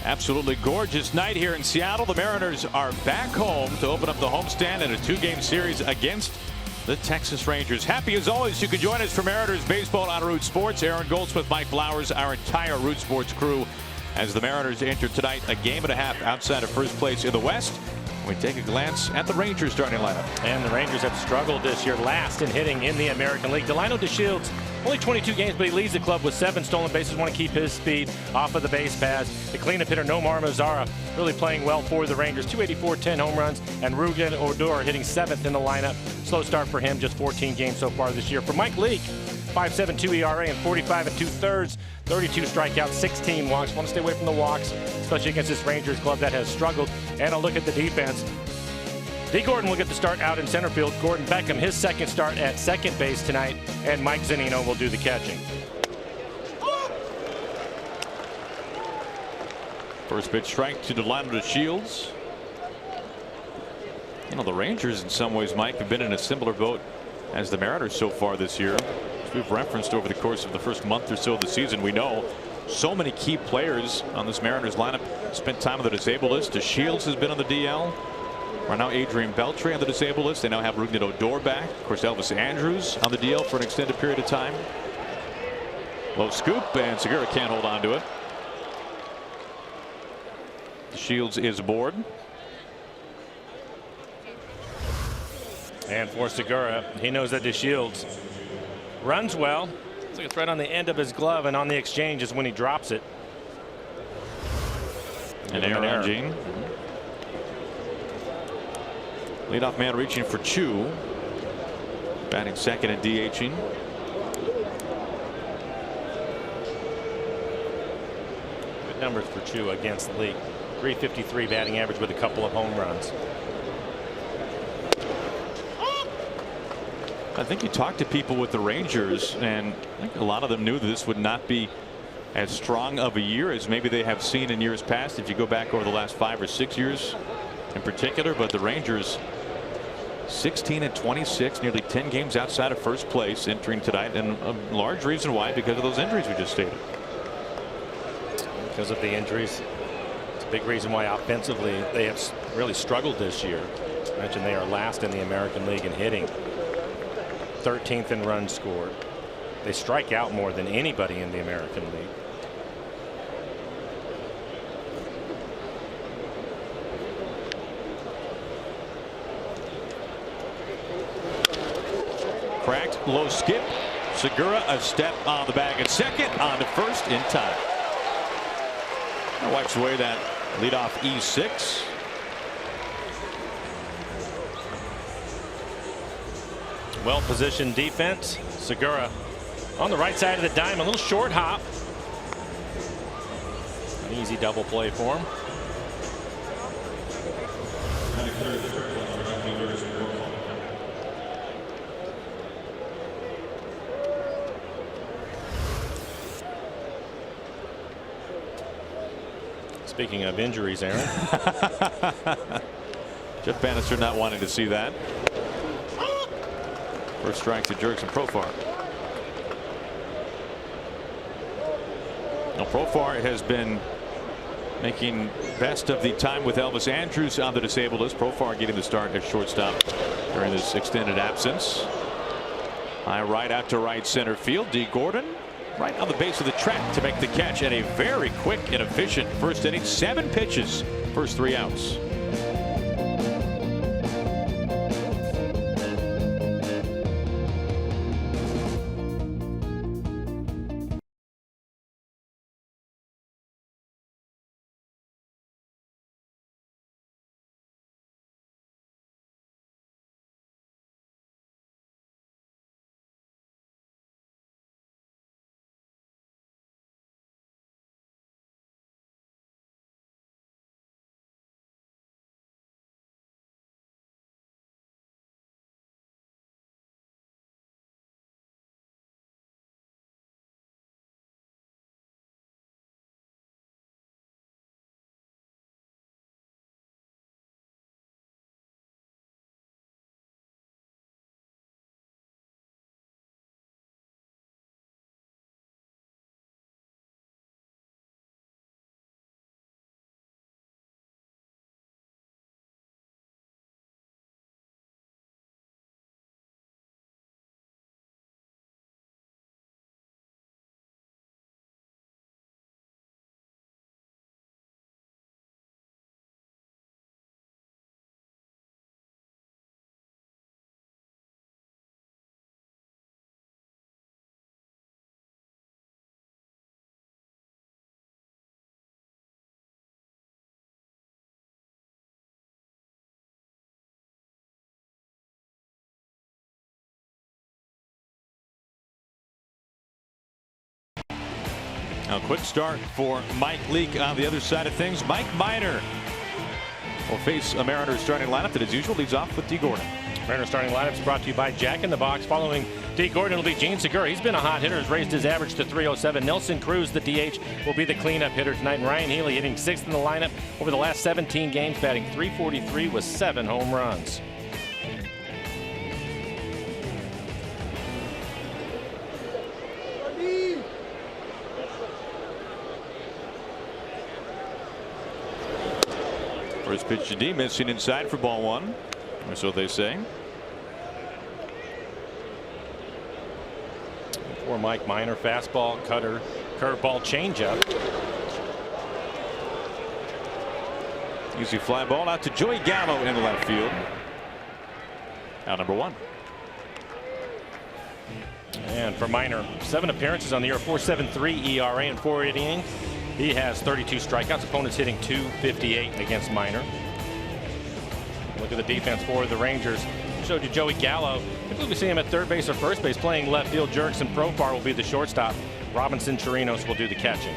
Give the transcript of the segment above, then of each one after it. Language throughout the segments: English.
Absolutely gorgeous night here in Seattle. The Mariners are back home to open up the homestand in a two-game series against the Texas Rangers. Happy as always you can join us for Mariners baseball on Root Sports. Aaron Goldsmith, Mike Flowers, our entire Root Sports crew as the Mariners enter tonight a game and a half outside of first place in the West. We take a glance at the Rangers starting lineup. And the Rangers have struggled this year, last in hitting in the American League. Delino DeShields, only 22 games, but he leads the club with 7 stolen bases. Want to keep his speed off of the base paths. The cleanup hitter Nomar Mazara really playing well for the Rangers. 284, 10 home runs, and Ruben Odor hitting 7th in the lineup. Slow start for him, just 14 games so far this year. For Mike Leake, 5.72 ERA and 45 2/3, 32 strikeouts, 16 walks. Want to stay away from the walks, especially against this Rangers club that has struggled. And a look at the defense. D. Gordon will get the start out in center field. Gordon Beckham, his second start at second base tonight, and Mike Zunino will do the catching. First pitch strike to Delino DeShields. You know, the Rangers in some ways, Mike, have been in a similar boat as the Mariners so far this year. As we've referenced over the course of the first month or so of the season, we know so many key players on this Mariners lineup spent time on the disabled list. DeShields has been on the DL. Right now Adrian Beltre on the disabled list. They now have Ruben Odor back. Of course, Elvis Andrus on the DL for an extended period of time. Low scoop, and Segura can't hold on to it. DeShields is aboard. And for Segura, he knows that DeShields runs well. It's like a thread on the end of his glove, and on the exchange is when he drops it. And Aaron Gene. Leadoff man reaching for Chu. Batting second and DHing. Good numbers for Chu against the league. 353 batting average with a couple of home runs. I think you talked to people with the Rangers, and I think a lot of them knew that this would not be as strong of a year as maybe they have seen in years past, if you go back over the last 5 or 6 years in particular. But the Rangers 16 and 26, nearly 10 games outside of first place entering tonight, and a large reason why, because of those injuries we just stated. Because of the injuries, it's a big reason why offensively they have really struggled this year. I mentioned they are last in the American League in hitting, 13th in runs scored. They strike out more than anybody in the American League. Cracked, low skip. Segura a step on the bag at second, on to first in time. Wipes away that leadoff E6. Well positioned defense. Segura on the right side of the dime, a little short hop. An easy double play for him. Speaking of injuries, Aaron. Jeff Bannister not wanting to see that. First strike to Jurickson Profar. Now Profar has been making best of the time with Elvis Andrus on the disabled list. Profar getting the start at shortstop during this extended absence. High right out to right center field. D. Gordon right on the base of the track to make the catch, and a very quick and efficient first inning. 7 pitches, first 3 outs. Now, quick start for Mike Leake on the other side of things. Mike Minor will face a Mariners starting lineup that, as usual, leads off with D. Gordon. Mariners starting lineup is brought to you by Jack in the Box. Following D. Gordon will be Gene Segura. He's been a hot hitter, has raised his average to .307. Nelson Cruz, the DH, will be the cleanup hitter tonight. And Ryan Healy hitting 6th in the lineup over the last 17 games, batting .343 with 7 home runs. First pitch to D, missing inside for ball 1, or so they say. For Mike Minor, fastball, cutter, curveball, changeup. Easy fly ball out to Joey Gallo in the left field. Out number 1. And for Minor, 7 appearances on the year, 4.73 ERA and 4 innings. He has 32 strikeouts. Opponents hitting .258 against Minor. Look at the defense for the Rangers. Showed you Joey Gallo. I believe we see him at third base or first base playing left field. Jurickson Profar will be the shortstop. Robinson Chirinos will do the catching.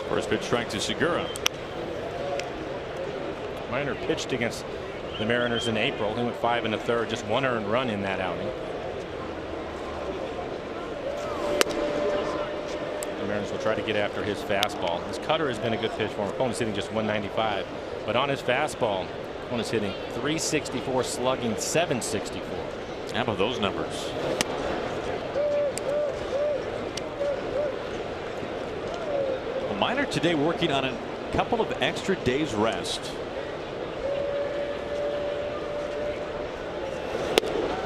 First pitch strike to Segura. Minor pitched against the Mariners in April. He went 5 1/3, just 1 earned run in that outing. Mariners will try to get after his fastball. His cutter has been a good pitch for him. Opponent's hitting just .195, but on his fastball, opponent's hitting .364, slugging .764. How about those numbers? Well, Minor today working on a couple of extra days rest.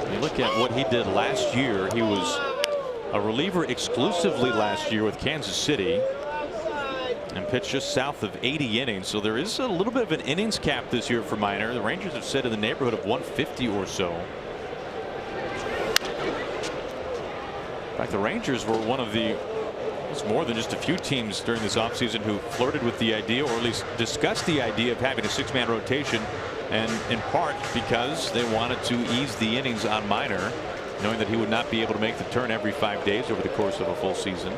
When you look at what he did last year, he was a reliever exclusively last year with Kansas City and pitched just south of 80 innings. So there is a little bit of an innings cap this year for Minor. The Rangers have said in the neighborhood of 150 or so. In fact, the Rangers were one of the, it's more than just a few teams during this offseason who flirted with the idea, or at least discussed the idea, of having a 6-man rotation, and in part because they wanted to ease the innings on Minor, knowing that he would not be able to make the turn every 5 days over the course of a full season.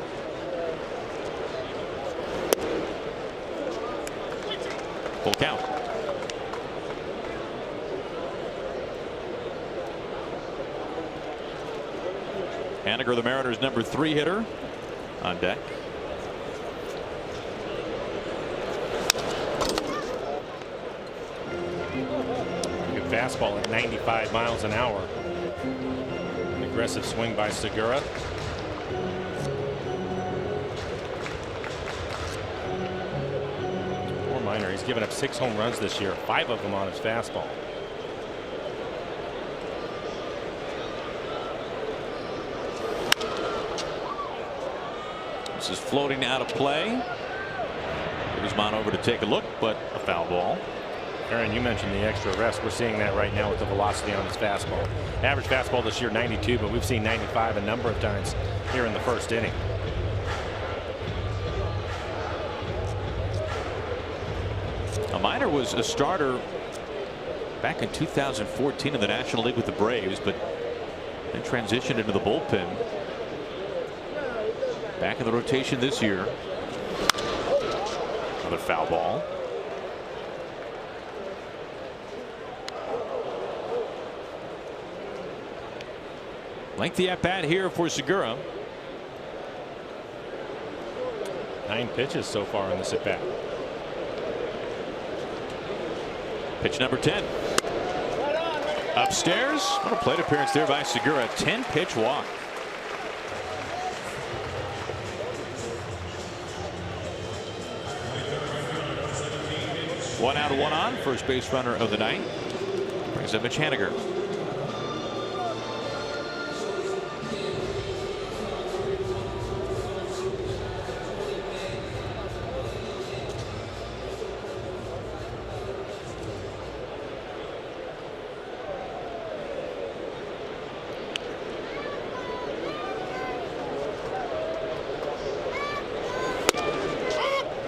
Full count. Haniger, the Mariners' number 3 hitter, on deck. Good fastball at 95 miles an hour. Aggressive swing by Segura. Poor Minor. He's given up 6 home runs this year, 5 of them on his fastball. This is floating out of play. Guzman over to take a look, but a foul ball. Aaron, you mentioned the extra rest. We're seeing that right now with the velocity on his fastball. Average fastball this year 92, but we've seen 95 a number of times here in the first inning. Minor was a starter back in 2014 in the National League with the Braves, but then transitioned into the bullpen. Back in the rotation this year. Another foul ball. Lengthy at bat here for Segura. 9 pitches so far in this at bat. Pitch number 10. Upstairs. What a plate appearance there by Segura. 10-pitch walk. One out, one on. First base runner of the night brings up Mitch Haniger.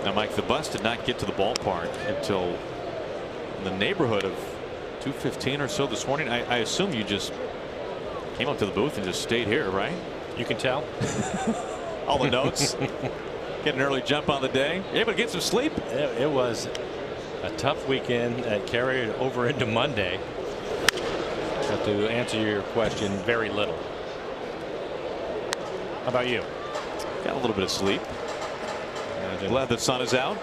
Now, Mike, the bus did not get to the ballpark until in the neighborhood of 2:15 or so this morning. I assume you just Came up to the booth and just stayed here, right? You can tell. All the notes. Get an early jump on the day. You able to get some sleep? It was a tough weekend that carried over into Monday. But to answer your question, very little. How about you? Got a little bit of sleep. Glad the sun is out.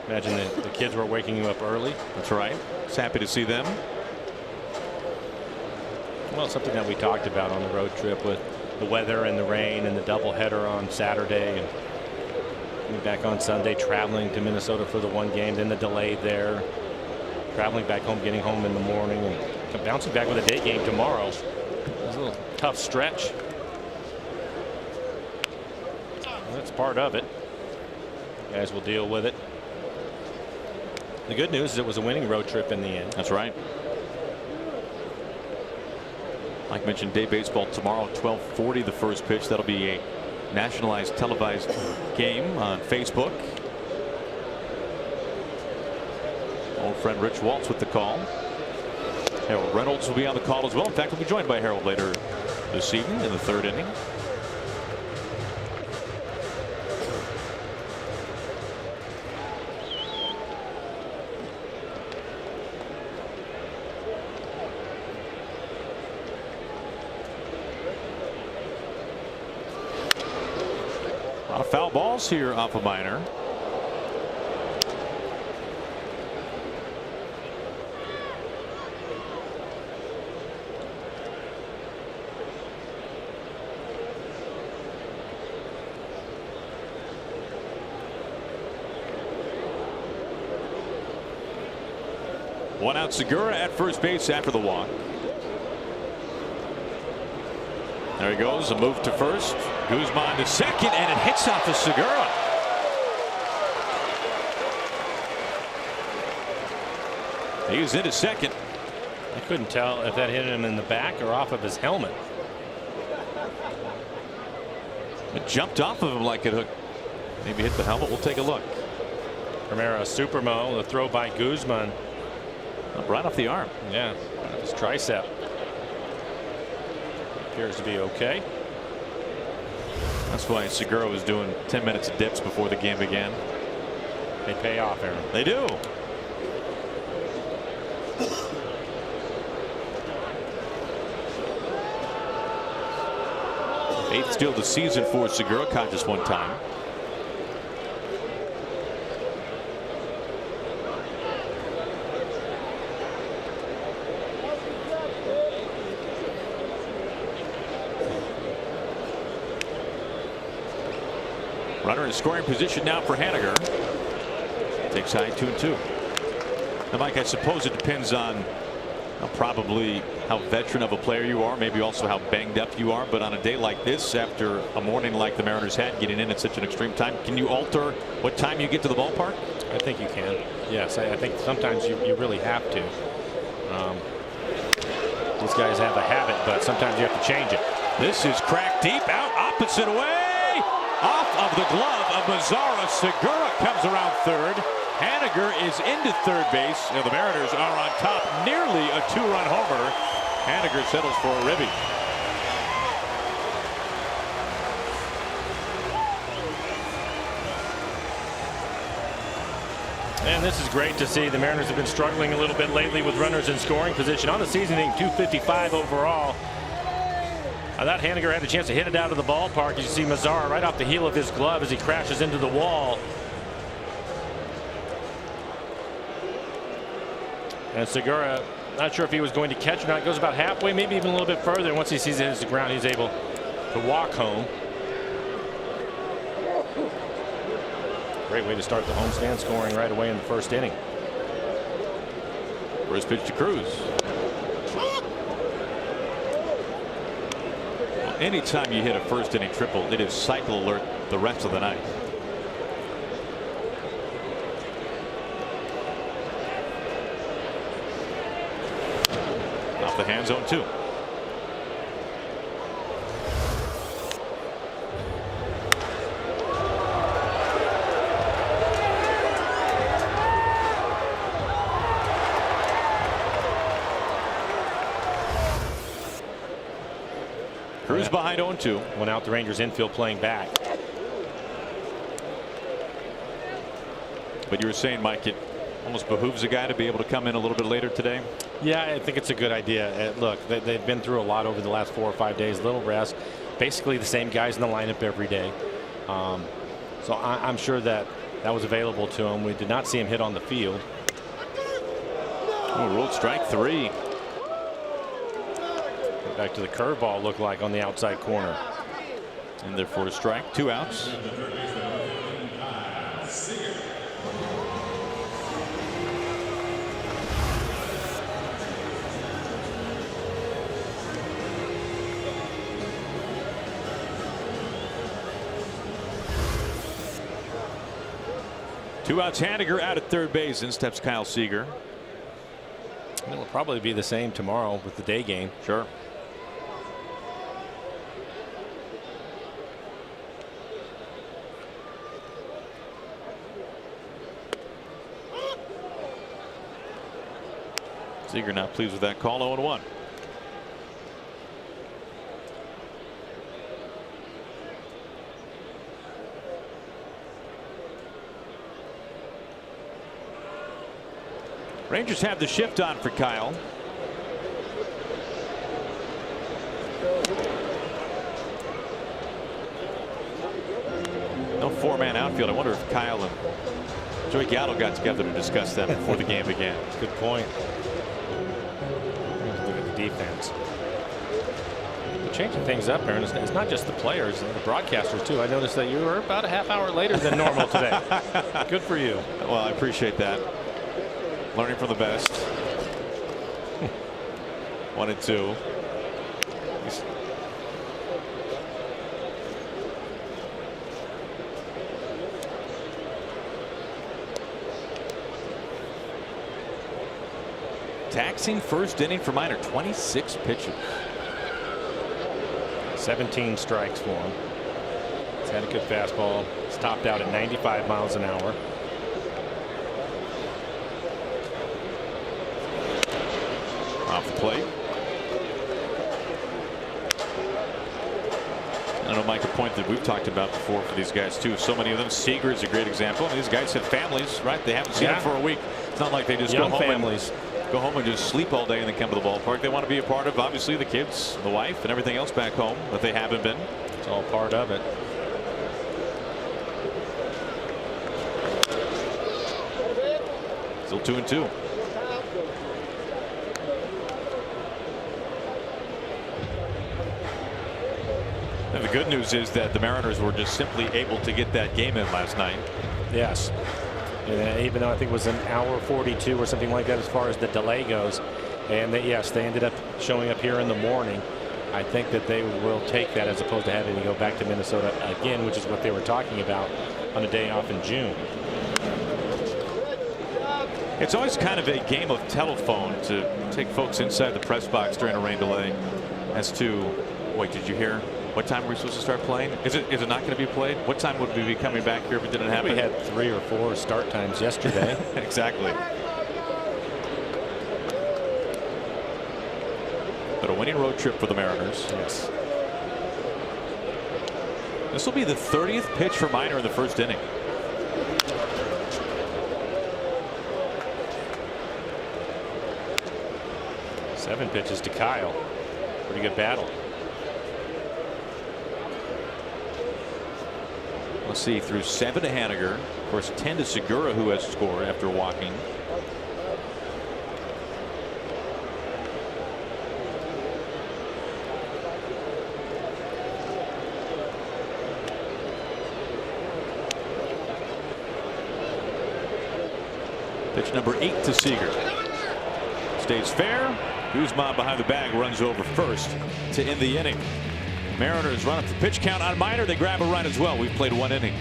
Imagine the kids were waking you up early. That's right. Just happy to see them. Well, something that we talked about on the road trip with the weather and the rain and the doubleheader on Saturday and coming back on Sunday, traveling to Minnesota for the one game, then the delay there, traveling back home, getting home in the morning, and bouncing back with a day game tomorrow. It's a little tough stretch. That's part of it. You guys will deal with it. The good news is it was a winning road trip in the end. That's right. Like mentioned, day baseball tomorrow, 12:40 the first pitch. That'll be a nationalized televised game on Facebook. Old friend Rich Waltz with the call. Harold Reynolds will be on the call as well. In fact, we'll be joined by Harold later this evening in the third inning. A lot of foul balls here off of Minor. One out, Segura at first base after the walk. There he goes, a move to first. Guzman to second, and it hits off of Segura. He was into second. I couldn't tell if that hit him in the back or off of his helmet. It jumped off of him like it maybe hit the helmet. We'll take a look. Primera Supermo, the throw by Guzman. Right off the arm. Yeah, right off his tricep. Appears to be okay. That's why Segura was doing 10 minutes of dips before the game began. They pay off, Aaron. They do. Eighth steal of the season for Segura. Caught just one time. Runner in scoring position now for Haniger. Takes high 2-2. Now, Mike, I suppose it depends on probably how veteran of a player you are, maybe also how banged up you are. But on a day like this, after a morning like the Mariners had, getting in at such an extreme time, can you alter what time you get to the ballpark? I think you can. Yes, I think sometimes you really have to. These guys have a habit, but sometimes you have to change it. This is cracked deep, out opposite way. Off of the glove of Mazzara. Segura comes around third. Haniger is into third base. And the Mariners are on top. Nearly a two-run homer. Haniger settles for a ribby. And this is great to see. The Mariners have been struggling a little bit lately with runners in scoring position. On the season, 255 overall. I thought Haniger had a chance to hit it out of the ballpark. You see Mazzara right off the heel of his glove as he crashes into the wall. And Segura, not sure if he was going to catch or not. Goes about halfway, maybe even a little bit further. And once he sees it hits the ground, he's able to walk home. Great way to start the homestand, scoring right away in the first inning. First pitch to Cruz. Anytime you hit a first inning triple, it is cycle alert the rest of the night. Off the hand zone 2. Cruz behind 0-2. Went out the Rangers infield playing back. But you were saying, Mike, it almost behooves a guy to be able to come in a little bit later today. Yeah, I think it's a good idea. Look, they've been through a lot over the last 4 or 5 days. Little rest. Basically the same guys in the lineup every day. So I'm sure that was available to him. We did not see him hit on the field. Oh, ruled strike 3. Back to the curveball looked like on the outside corner. And therefore a strike. 2 outs. Two outs. Haniger out at third base. In steps Kyle Seager. It will probably be the same tomorrow with the day game. Sure. Seager not pleased with that call. 0-1. Rangers have the shift on for Kyle. No 4-man outfield. I wonder if Kyle and Joey Gallo got together to discuss that before the game began. Good point. Look at the defense. We're changing things up, Aaron. It's not just the players, and the broadcasters too. I noticed that you were about a half hour later than normal today. Good for you. Well, I appreciate that. Learning from the best. 1-2. Taxing first inning for Minor. 26 pitches. 17 strikes for him. He's had a good fastball. It's topped out at 95 miles an hour. Off the plate. I know, Mike, a point that we've talked about before for these guys too. So many of them. Seager is a great example. These guys have families, right? They haven't seen them for a week. It's not like they just go home and just sleep all day and then come to the ballpark. They want to be a part of, obviously, the kids, the wife, and everything else back home that they haven't been. It's all part of it. Still 2-2. And the good news is that the Mariners were just simply able to get that game in last night. Yes. And even though I think it was an hour 42 or something like that as far as the delay goes. And yes, they ended up showing up here in the morning. I think that they will take that as opposed to having to go back to Minnesota again, which is what they were talking about on a day off in June. It's always kind of a game of telephone to take folks inside the press box during a rain delay as to, wait, did you hear? What time are we supposed to start playing? Is it not going to be played? What time would we be coming back here if it didn't happen? We had 3 or 4 start times yesterday. Exactly. But a winning road trip for the Mariners. Yes. This will be the 30th pitch for Minor in the first inning. Seven pitches to Kyle. Pretty good battle. Let's see, through 7 to Haniger. Of course, 10 to Segura, who has scored after walking. Pitch number 8 to Seager. Stays fair. Guzman behind the bag runs over first to end the inning. Mariners run up the pitch count on Minor. They grab a run as well. We've played 1 inning.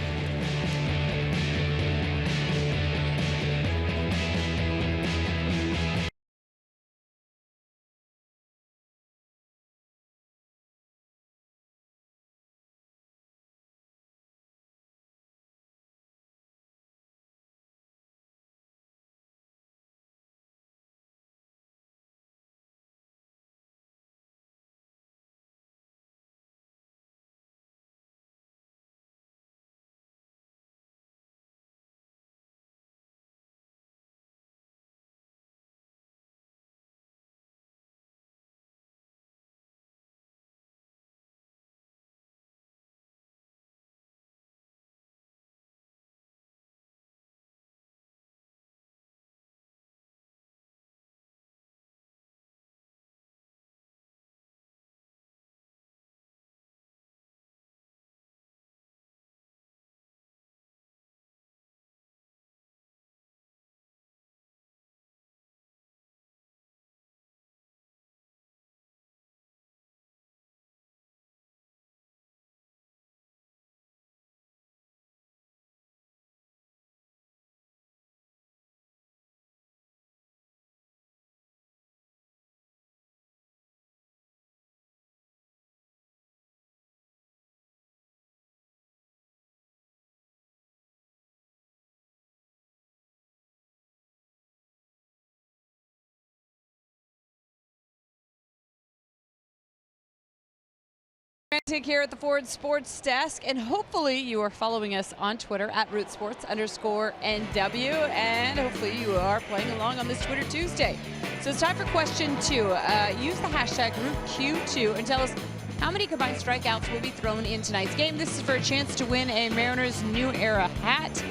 Here at the Ford Sports Desk, and hopefully you are following us on Twitter at @RootSports_NW, and hopefully you are playing along on this Twitter Tuesday. So it's time for question 2. Use the hashtag RootQ2 and tell us how many combined strikeouts will be thrown in tonight's game. This is for a chance to win a Mariners New Era hat.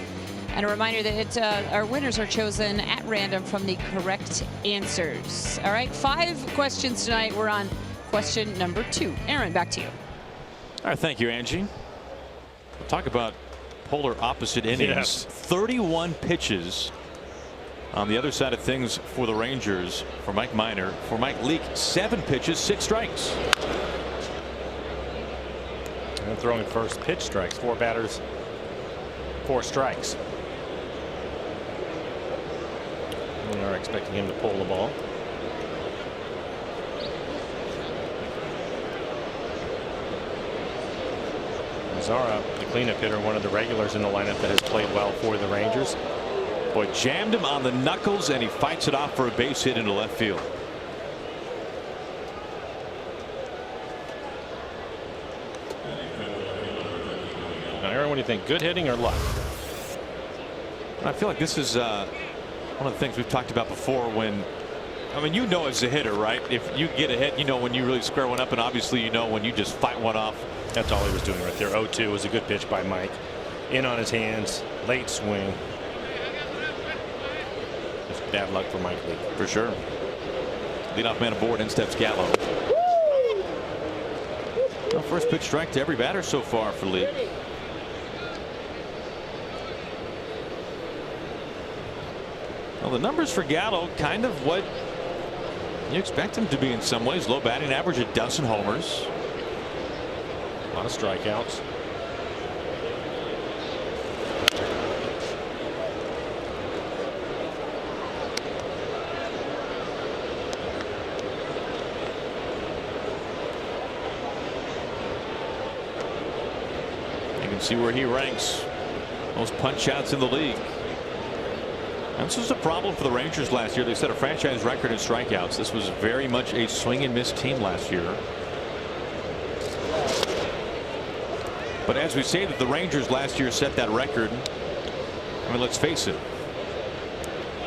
And a reminder that our winners are chosen at random from the correct answers. All right, 5 questions tonight. We're on question number 2. Aaron, back to you. All right, thank you, Angie. We'll talk about polar opposite innings. Yes. 31 pitches on the other side of things for the Rangers. For Mike Minor, for Mike Leake, 7 pitches, 6 strikes. And throwing first pitch strikes. 4 batters, 4 strikes. We are expecting him to pull the ball. Zara, the cleanup hitter, one of the regulars in the lineup that has played well for the Rangers. Boy, jammed him on the knuckles, and he fights it off for a base hit into left field. Now, Aaron, what do you think? Good hitting or luck? I feel like this is one of the things we've talked about before. When, I mean, you know, as a hitter, right? If you get a hit, you know when you really square one up, and obviously you know when you just fight one off. That's all he was doing right there. 0-2 was a good pitch by Mike. In on his hands, late swing. Just bad luck for Mike Leake. For sure. Leadoff man aboard, in steps Gallo. Well, first pitch strike to every batter so far for Leake. Well, the numbers for Gallo, kind of what you expect him to be in some ways. Low batting average, a dozen homers. A lot of strikeouts. You can see where he ranks. Most punch outs in the league. And this was a problem for the Rangers last year. They set a franchise record in strikeouts. This was very much a swing and miss team last year. But as we say that the Rangers last year set that record, I mean, let's face it,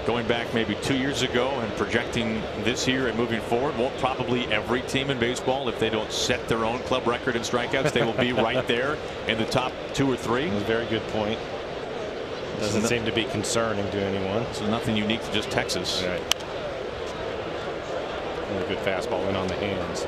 going back maybe 2 years ago and projecting this year and moving forward, well, probably every team in baseball, if they don't set their own club record in strikeouts, they will be right there in the top 2 or 3. That's a very good point. Doesn't seem to be concerning to anyone. So nothing unique to just Texas. Right. And a good fastball in on the hands.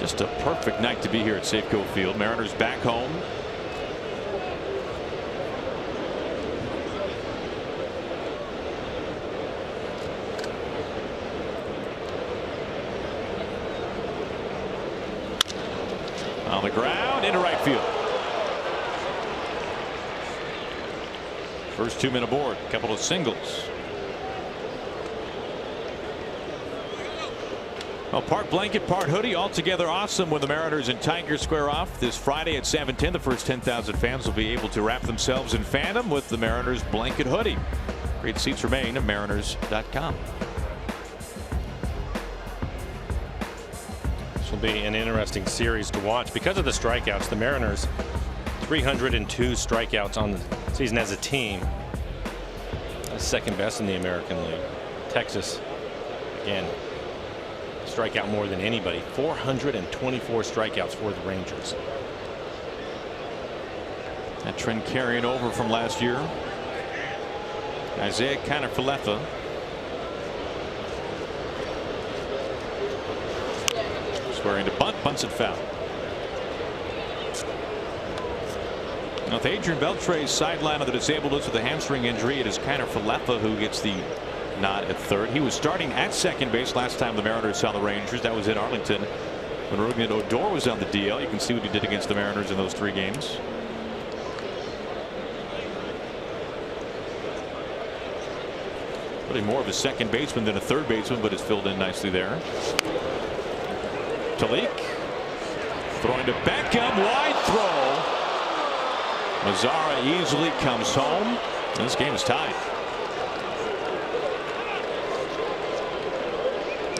Just a perfect night to be here at Safeco Field. Mariners back home. On the ground into right field. First 2 men aboard. A couple of singles. Well, part blanket, part hoodie, altogether awesome when the Mariners and Tigers square off this Friday at 7:10. The first 10,000 fans will be able to wrap themselves in fandom with the Mariners blanket hoodie. Great seats remain at mariners.com. This will be an interesting series to watch because of the strikeouts. The Mariners 302 strikeouts on the season as a team. That's second best in the American League. Texas, again, strikeout more than anybody. 424 strikeouts for the Rangers. That trend carrying over from last year. Isaiah Kiner-Falefa. Squaring to bunt, bunts it foul. Now, with Adrian Beltre's sideline of the disabled list with a hamstring injury, it is Kiner-Falefa who gets the nod at third. He was starting at second base last time the Mariners saw the Rangers. That was in Arlington when Rougned Odor was on the DL. You can see what he did against the Mariners in those 3 games. Really more of a second baseman than a third baseman, but is filled in nicely there. To Leake. Throwing to Beckham. Wide throw. Mazzara easily comes home. And this game is tied.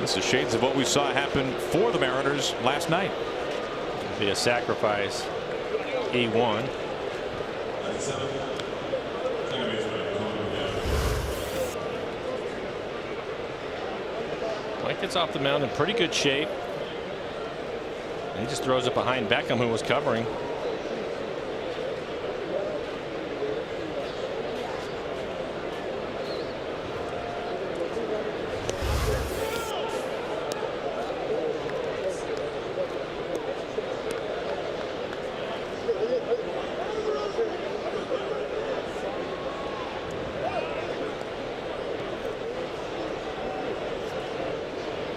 This is shades of what we saw happen for the Mariners last night. It'll be a sacrifice. E1. White gets off the mound in pretty good shape. And he just throws it behind Beckham, who was covering.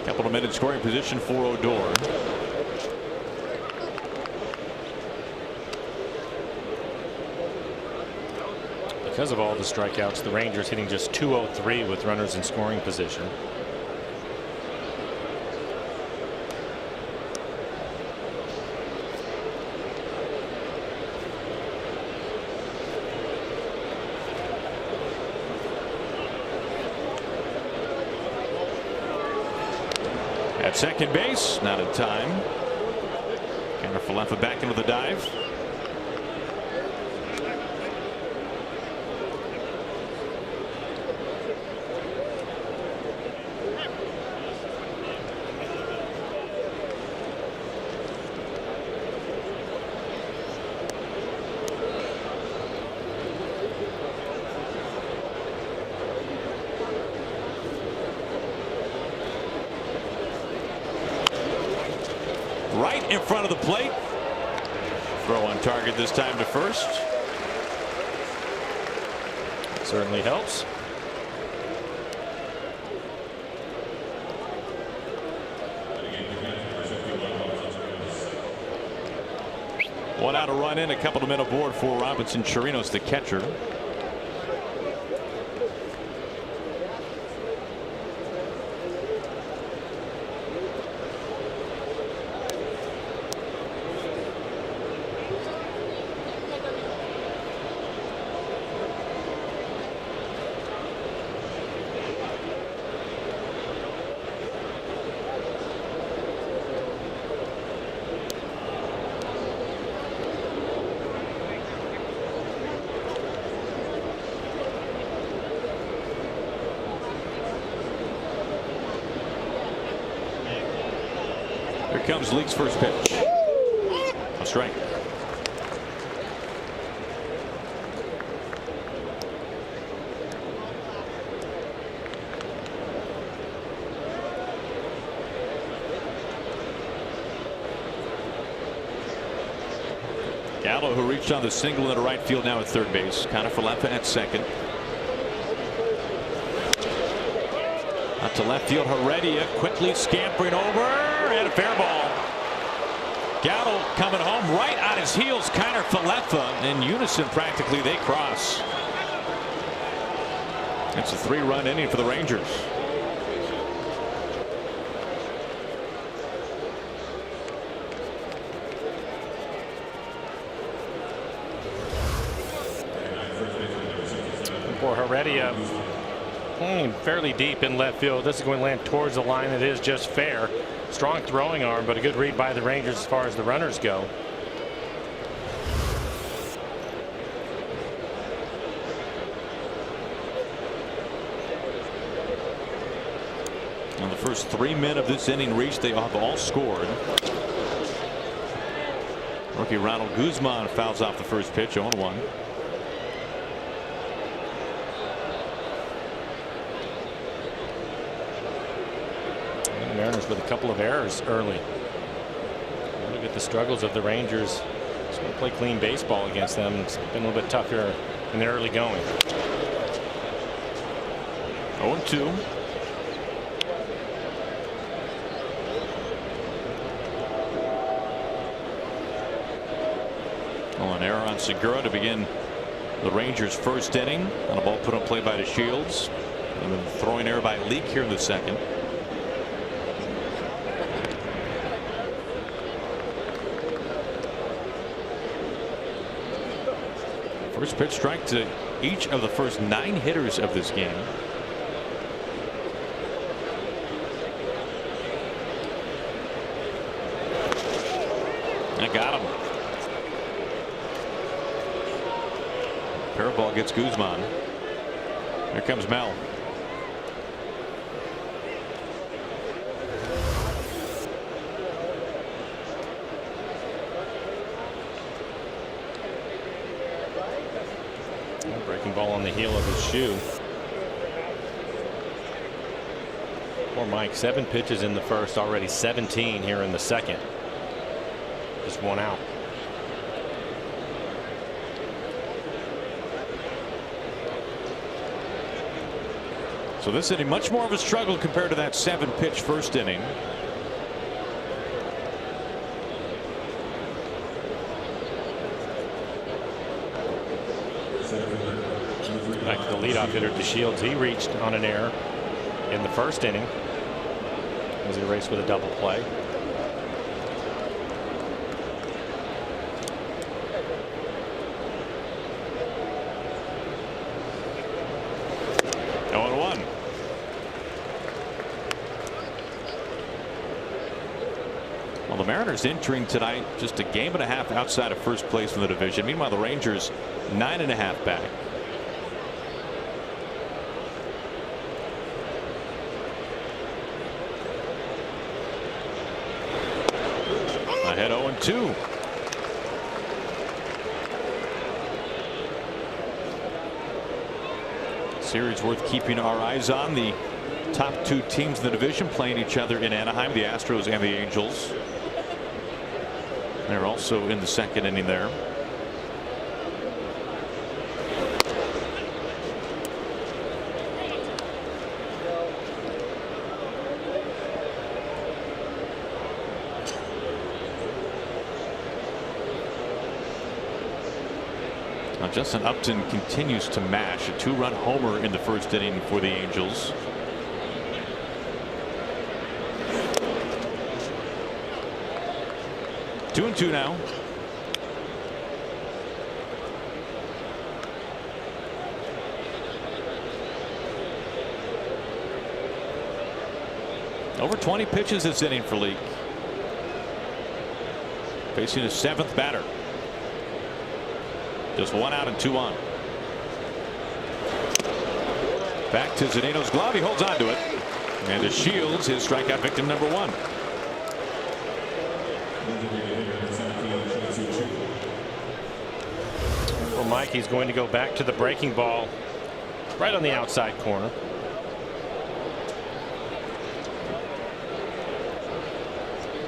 Couple of minutes scoring position for Odor. Because of all the strikeouts, the Rangers hitting just .203 with runners in scoring position. At second base, not in time. Falefa back into the dive. Right in front of the plate. Throw on target this time to first. Certainly helps. One out, a run in, a couple of men aboard for Robinson Chirinos, the catcher. Here comes Leake's first pitch. A strike. Gallo, who reached on the single into right field, now at third base. Falefa at second. Out to left field, Heredia quickly scampering over, and a fair ball. Gallo coming home right on his heels. Falefa in unison, practically they cross. It's a 3-run inning for the Rangers. For Heredia, fairly deep in left field. This is going to land towards the line. It is just fair. Strong throwing arm, but a good read by the Rangers as far as the runners go. On the first 3 men of this inning reached, they have all scored. Rookie Ronald Guzman fouls off the first pitch, 0-1. Mariners with a couple of errors early. Look at the struggles of the Rangers. Just want to play clean baseball against them. It's been a little bit tougher in the early going. 0-2. Well, an error on Segura to begin the Rangers' first inning on a ball put on play by the Shields, and then throwing error by Leake here in the second. First pitch strike to each of the first 9 hitters of this game. curveball gets Guzman. Here comes Mel. Breaking ball on the heel of his shoe. Poor Mike, 7 pitches in the first, already 17 here in the second. Just 1 out. So this inning much more of a struggle compared to that 7-pitch first inning. Back to the leadoff hitter DeShields. He reached on an error in the first inning as he raced with a double play. Well, the Mariners entering tonight just a game and a half outside of first place in the division. Meanwhile, the Rangers 9.5 back. Ahead 0-2. Series worth keeping our eyes on. The top 2 teams in the division playing each other in Anaheim, the Astros and the Angels. They're also in the second inning there. Now Justin Upton continues to mash a 2-run homer in the first inning for the Angels. 2-2 now. Over 20 pitches this inning for Leake. Facing his 7th batter. Just 1 out and 2 on. Back to Zunino's glove. He holds on to it. And DeShields his strikeout victim number 1. For Mike, he's going to go back to the breaking ball right on the outside corner.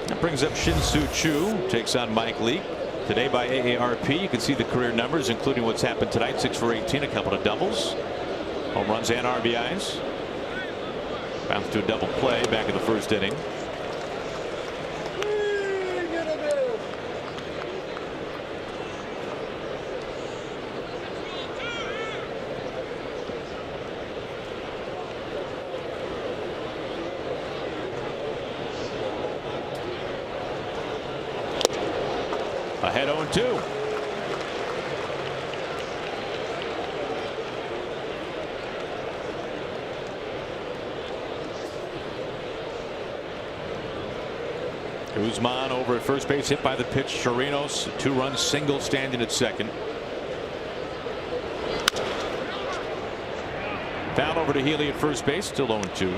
That brings up Shin-Soo Choo. Takes on Mike Leake. Today by AARP, you can see the career numbers, including what's happened tonight. 6 for 18, a couple of doubles, home runs and RBIs. Bounced to a double play back in the first inning. Ahead 0-2. Guzman over at first base, hit by the pitch. Chirinos, 2-run single standing at second. Foul over to Healy at first base, still 0-2.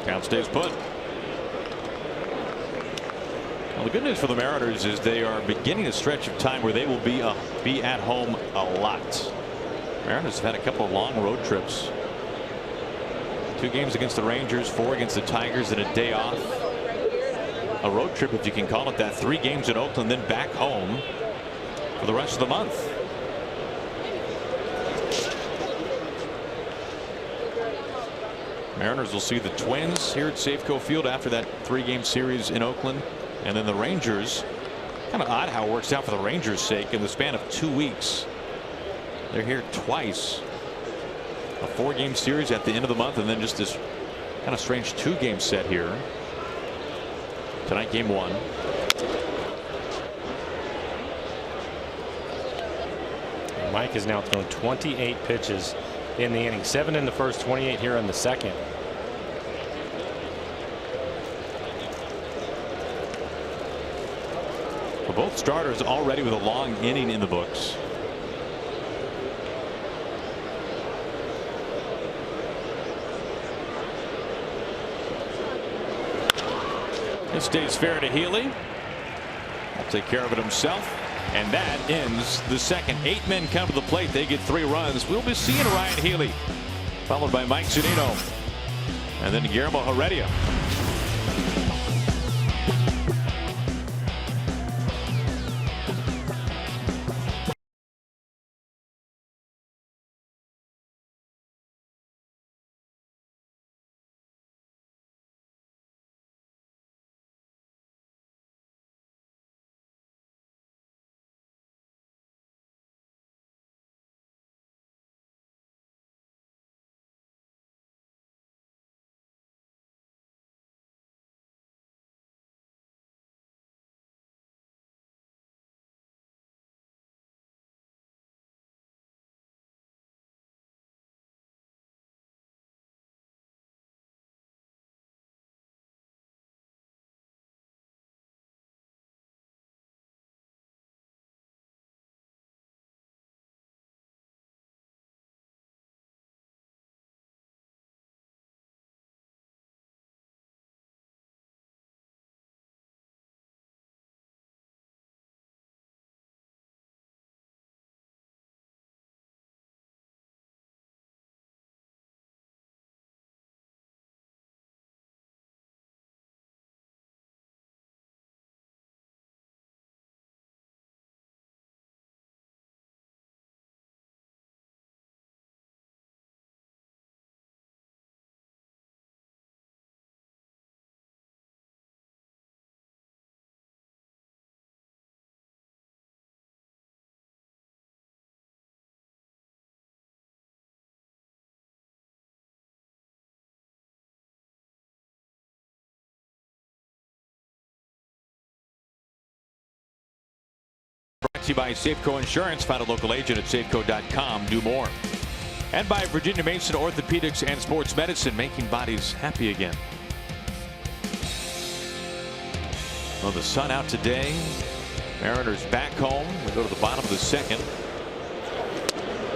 Count stays put. Well, the good news for the Mariners is they are beginning a stretch of time where they will be at home a lot. Mariners have had a couple of long road trips. 2 games against the Rangers, 4 against the Tigers, and a day off. A road trip, if you can call it that. 3 games in Oakland, then back home for the rest of the month. Mariners will see the Twins here at Safeco Field after that 3-game series in Oakland, and then the Rangers. Kind of odd how it works out for the Rangers' sake in the span of 2 weeks. They're here twice A 4-game series at the end of the month, and then just this kind of strange 2-game set here. Tonight, game 1. Mike has now thrown 28 pitches in the inning, 7 in the first, 28 here in the second. Well, both starters already with a long inning in the books. This stays fair to Healy. He'll take care of it himself. And that ends the second. 8 men come to the plate. They get 3 runs. We'll be seeing Ryan Healy, followed by Mike Zunino, and then Guillermo Heredia. Brought to you by Safeco Insurance. Find a local agent at safeco.com. Do more. And by Virginia Mason Orthopedics and Sports Medicine, making bodies happy again. Well, the sun out today. Mariners back home. We go to the bottom of the second.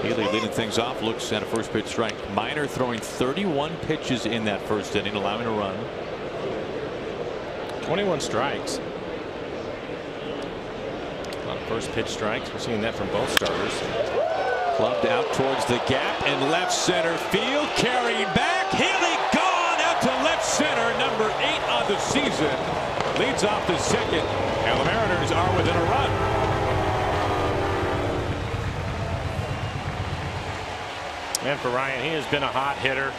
Healy leading things off. Looks at a first pitch strike. Minor throwing 31 pitches in that first inning, allowing a run. 21 strikes. First pitch strikes. We're seeing that from both starters. Clubbed out towards the gap in left center field. Carried back. Healy gone out to left center. Number 8 on the season. Leads off the second. And the Mariners are within a run. And for Ryan, he has been a hot hitter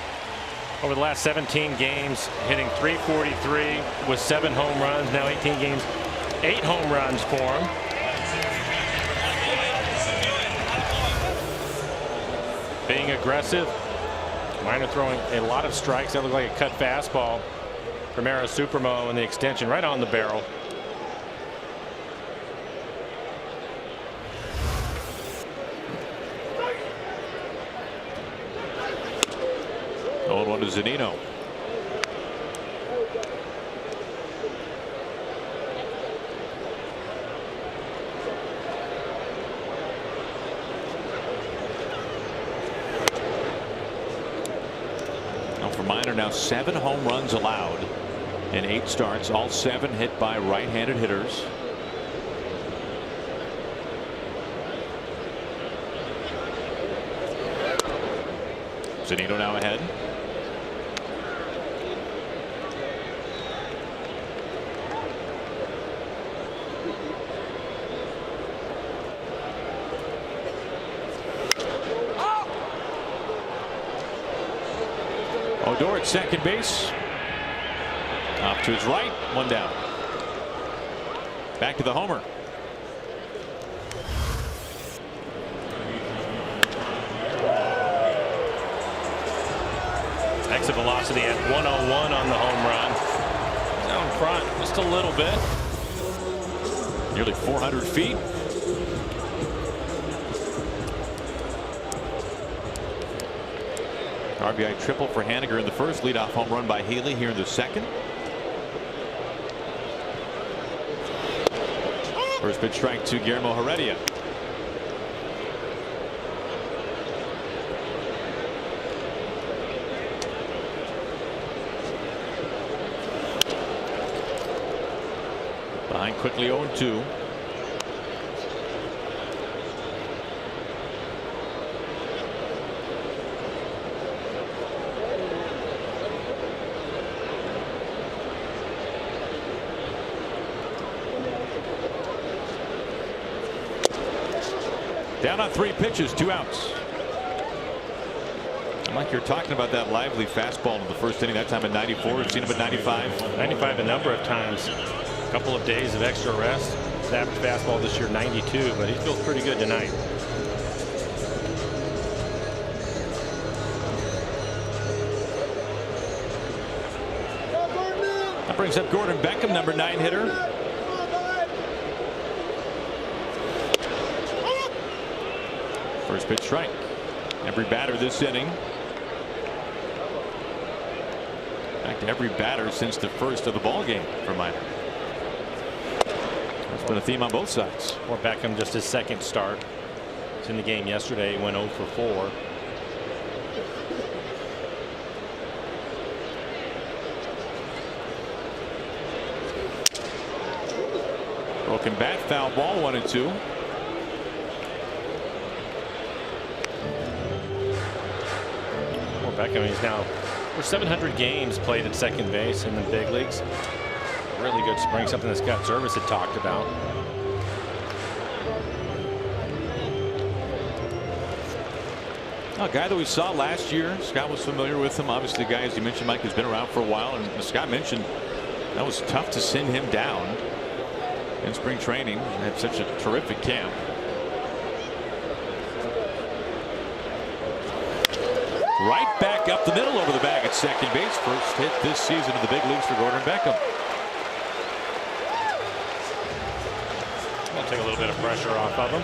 over the last 17 games, hitting .343 with 7 home runs. Now 18 games, 8 home runs for him. Being aggressive. Minor throwing a lot of strikes. That looked like a cut fastball from Era Supermo and the extension right on the barrel. Old one to Zunino. For Minor, now 7 home runs allowed in 8 starts, all 7 hit by right-handed hitters. Zunino now ahead. Odor at second base. Off to his right, 1 down. Back to the homer. Exit velocity at 101 on the home run. Down front just a little bit. Nearly 400 feet. RBI triple for Haniger in the first. Leadoff home run by Healy here in the second. First pitch strike to Guillermo Heredia. Behind quickly 0-2. Down on 3 pitches, 2 outs. Mike, you're talking about that lively fastball in the first inning. That time at 94. We've seen him at 95. 95 a number of times. A couple of days of extra rest. His average fastball this year 92, but he feels pretty good tonight. That brings up Gordon Beckham, number 9 hitter. First pitch strike. Every batter this inning. In fact, every batter since the first of the ball game for Minor. That's been a theme on both sides. Or Beckham, just his second start. He's in the game yesterday. He went 0 for 4. Broken bat, foul ball, 1-2. Beckham, he's now for 700 games played at second base in the big leagues. Really good spring, something that Scott Service had talked about. A guy that we saw last year. Scott was familiar with him. Obviously, the guy, as you mentioned, Mike, has been around for a while. And Scott mentioned that was tough to send him down in spring training. He had such a terrific camp. Right back up the middle over the bag at second base. First hit this season in the big leagues for Gordon Beckham. I'll take a little bit of pressure off of him.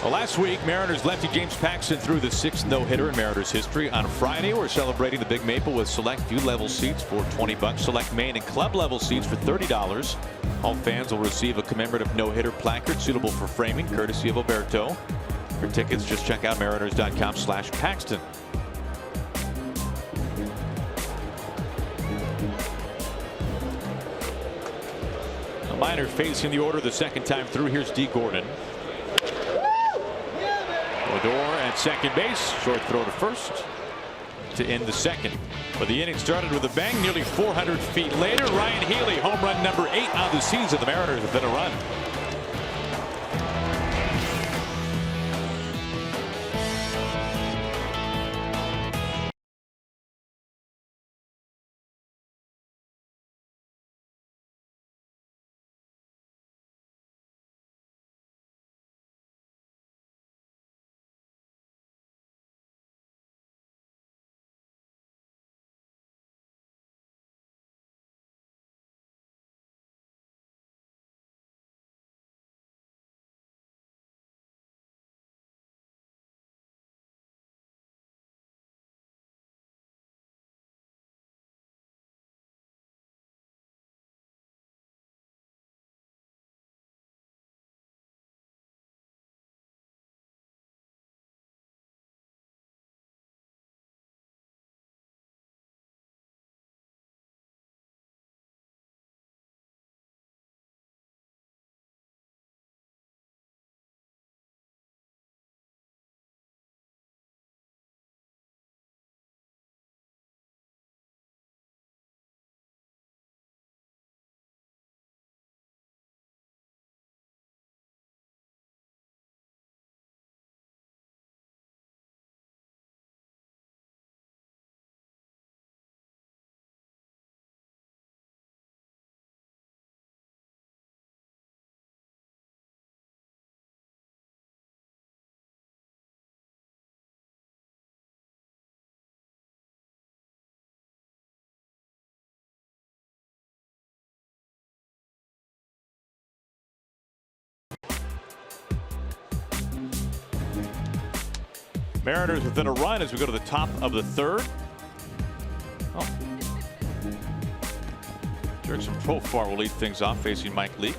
Well, last week, Mariners lefty James Paxton threw the 6th no-hitter in Mariners history. On Friday, we're celebrating the Big Maple with select view-level seats for $20, select main and club-level seats for $30. All fans will receive a commemorative no-hitter placard suitable for framing, courtesy of Oberto. For tickets, just check out mariners.com/Paxton. A Minor facing the order the second time through. Here's D. Gordon. Odor at second base. Short throw to first to end the second. But the inning started with a bang. Nearly 400 feet later, Ryan Healy, home run number 8 on the season. The Mariners have been a run. Mariners within a run as we go to the top of the third. Oh. Jurickson Profar will lead things off, facing Mike Leake.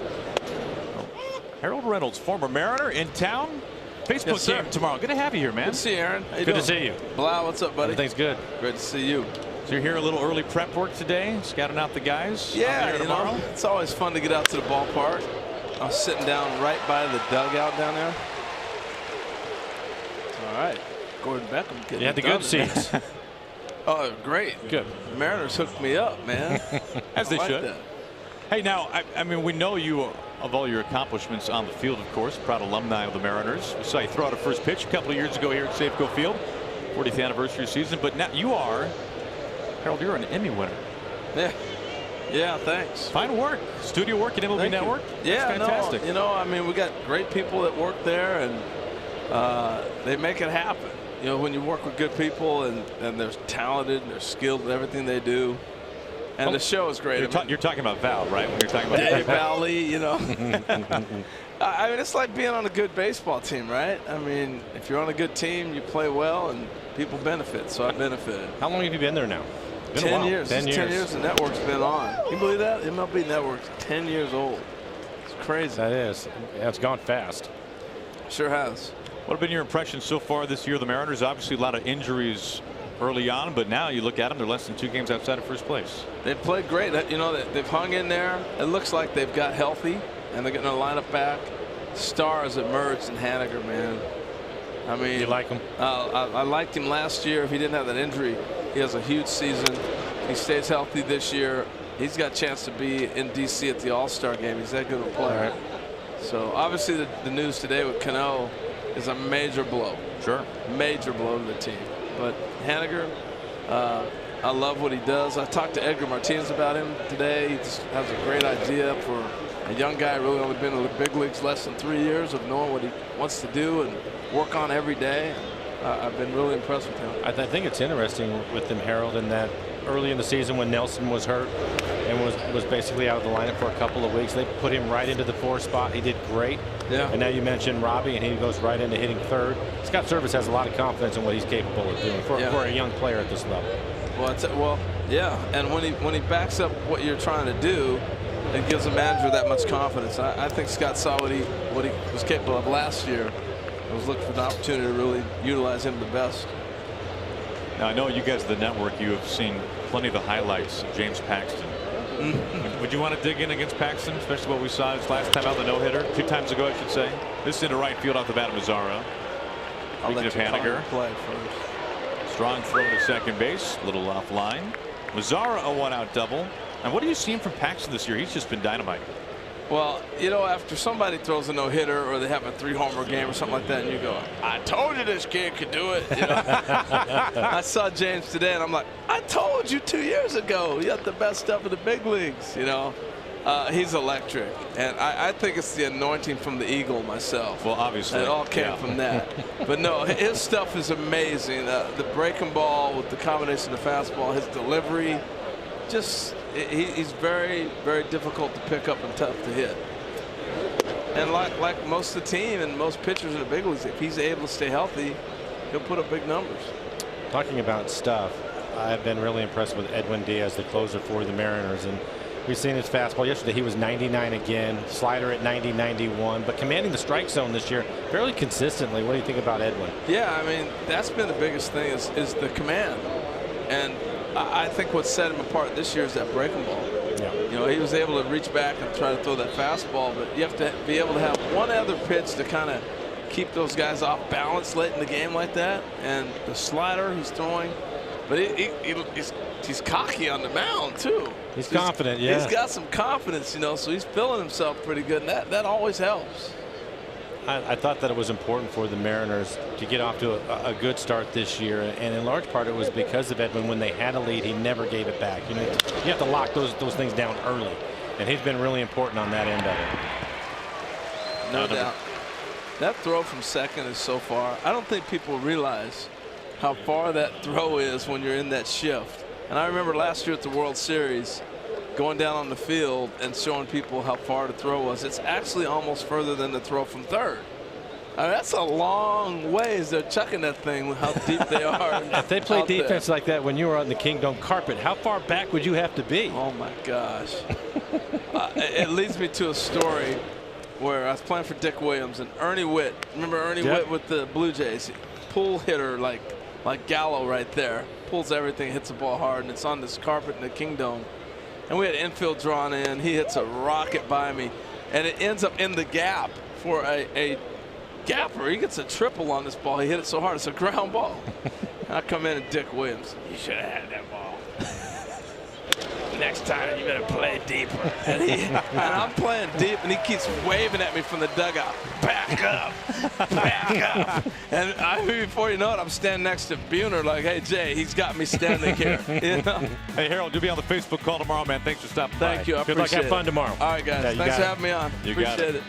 Oh. Harold Reynolds, former Mariner, in town. Facebook game tomorrow. Good to have you here, man. Good to see you, Aaron. How you Good doing? to see you. Blau, what's up, buddy? Everything's good. Great to see you. So you're here a little early prep work today, scouting out the guys. Yeah, you tomorrow. know, it's always fun to get out to the ballpark. I was sitting down right by the dugout down there. All right, Gordon Beckham getting You had the done good seats. Oh, great. Good. The Mariners hooked me up, man. As they I like should. that. Hey, now, I mean, we know you of all your accomplishments on the field, of course, proud alumni of the Mariners. We saw you throw out a first pitch a couple of years ago here at Safeco Field, 40th anniversary season. But now you are, Harold, you're an Emmy winner. Yeah. Yeah, thanks. Fine work. Studio work at MLB Thank you. Network. Yeah, that's fantastic. no, you know, I mean, we got great people that work there, and they make it happen. You know, when you work with good people and they're talented and they're skilled in everything they do. And the show is great. You're talking about Val, right? When you're talking about Hey, Val Lee, you know. I mean, it's like being on a good baseball team, right? I mean, if you're on a good team, you play well and people benefit. So I benefited. How long have you been there now? Been 10 a while. years. 10 years. 10 years the network's been on. Can you believe that? MLB Network's 10 years old. It's crazy. That is. Yeah, it's gone fast. Sure has. What have been your impressions so far this year? The Mariners, obviously a lot of injuries early on, but now you look at them, they're less than 2 games outside of first place. They've played great. You know, they've hung in there. It looks like they've got healthy, and they're getting their lineup back. Stars emerged in Haniger, man. I mean, You like him? I liked him last year. If he didn't have that injury, he has a huge season. He stays healthy this year. He's got a chance to be in D.C. at the All-Star game. He's that good of a player. Right. So obviously the news today with Cano is a major blow. Sure. Major blow to the team. But Haniger, I love what he does. I talked to Edgar Martinez about him today. He just has a great idea for a young guy, really only been in the big leagues less than 3 years, of knowing what he wants to do and work on every day. I've been really impressed with him. I think it's interesting with him, Harold, in that early in the season when Nelson was hurt and was basically out of the lineup for a couple of weeks, they put him right into the 4 spot. He did great. Yeah. And now you mentioned Robbie, and he goes right into hitting third. Scott Service has a lot of confidence in what he's capable of doing for a young player at this level. Well, yeah, and when he backs up what you're trying to do, it gives a manager that much confidence. I think Scott saw what he was capable of last year. I was looking for an opportunity to really utilize him the best. Now, I know you guys at the network, you have seen plenty of the highlights of James Paxton. Would you want to dig in against Paxton, especially what we saw his last time out, the no-hitter? 2 times ago, I should say. This is into right field off the bat of Mazzara. I'll Speaking let of you Haniger, play first. strong throw to second base, a little offline. Mazzara, a 1-out double. And what are you seeing from Paxton this year? He's just been dynamite. Well, you know, after somebody throws a no-hitter or they have a 3-homer game or something like that, and you go, I told you this kid could do it. You know? I saw James today, and I'm like, I told you 2 years ago. You got the best stuff in the big leagues. You know, he's electric, and I think it's the anointing from the Eagle myself. Well, obviously, it all came from that. But no, his stuff is amazing. The breaking ball with the combination of fastball, his delivery, just. He's very, very difficult to pick up and tough to hit. And like most of the team and most pitchers in the big leagues, if he's able to stay healthy, he'll put up big numbers. Talking about stuff, I've been really impressed with Edwin Diaz, the closer for the Mariners. And we've seen his fastball yesterday. He was 99 again, slider at 90, 91, but commanding the strike zone this year fairly consistently. What do you think about Edwin? Yeah, I mean, that's been the biggest thing is the command. And I think what set him apart this year is that breaking ball. Yeah. You know, he was able to reach back and try to throw that fastball, but you have to be able to have one other pitch to kind of keep those guys off balance late in the game like that. And the slider he's throwing, but he's cocky on the mound too. He's confident, yeah. He's got some confidence, you know, so he's feeling himself pretty good, and that always helps. I thought that it was important for the Mariners to get off to a good start this year, and in large part it was because of Edwin. When they had a lead, he never gave it back. You know, you have to lock those things down early, and he's been really important on that end of it. No doubt. That throw from second is so far. I don't think people realize how far that throw is when you're in that shift. And I remember last year at the World Series, going down on the field and showing people how far the throw was. It's actually almost further than the throw from third. I mean, that's a long ways. They're chucking that thing, how deep they are. If they play defense there. like that when you were on the Kingdom carpet, how far back would you have to be? Oh, my gosh. It leads me to a story where I was playing for Dick Williams and Ernie Witt. Remember Ernie Witt with the Blue Jays? Pull hitter like Gallo right there. Pulls everything, hits the ball hard, and it's on this carpet in the Kingdom. And we had infield drawn in. He hits a rocket by me, and it ends up in the gap for a gapper. He gets a triple on this ball. He hit it so hard, it's a ground ball. And I come in and Dick Williams, you should have had that ball. Next time you better play deeper. And I'm playing deep, and he keeps waving at me from the dugout. Back up, back up. And before you know it, I'm standing next to Buhner like, hey, Jay, he's got me standing here. You know? Hey, Harold, you'll be on the Facebook call tomorrow, man. Thanks for stopping by. Thank you. I Good luck. appreciate Have fun tomorrow. All right, guys. Yeah, Thanks for having me on. You got Appreciate it.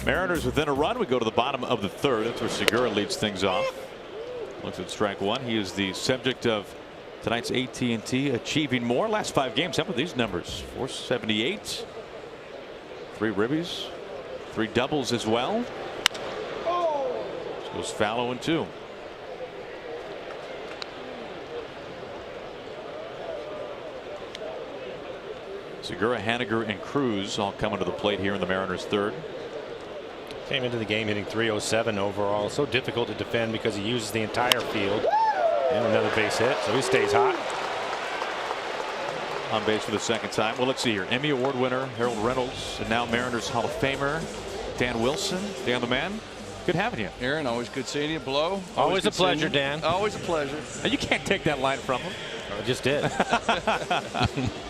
Mariners within a run. We go to the bottom of the third. That's where Segura leads things off. Looks at strike one. He is the subject of tonight's AT&T Achieving More. Last 5 games. How about these numbers? 478. 3 ribbies. 3 doubles as well. This goes foul 0-2. Segura, Haniger, and Cruz all coming to the plate here in the Mariners' third. Came into the game hitting .307 overall. So difficult to defend because he uses the entire field. And another base hit, so he stays hot. On base for the second time. Well, let's see here. Emmy Award winner Harold Reynolds, and now Mariners Hall of Famer Dan Wilson. Dan the man, good having you. Aaron, always good seeing you. Blow. Always a good seeing pleasure, you. Dan. Always a pleasure. You can't take that line from him. I just did.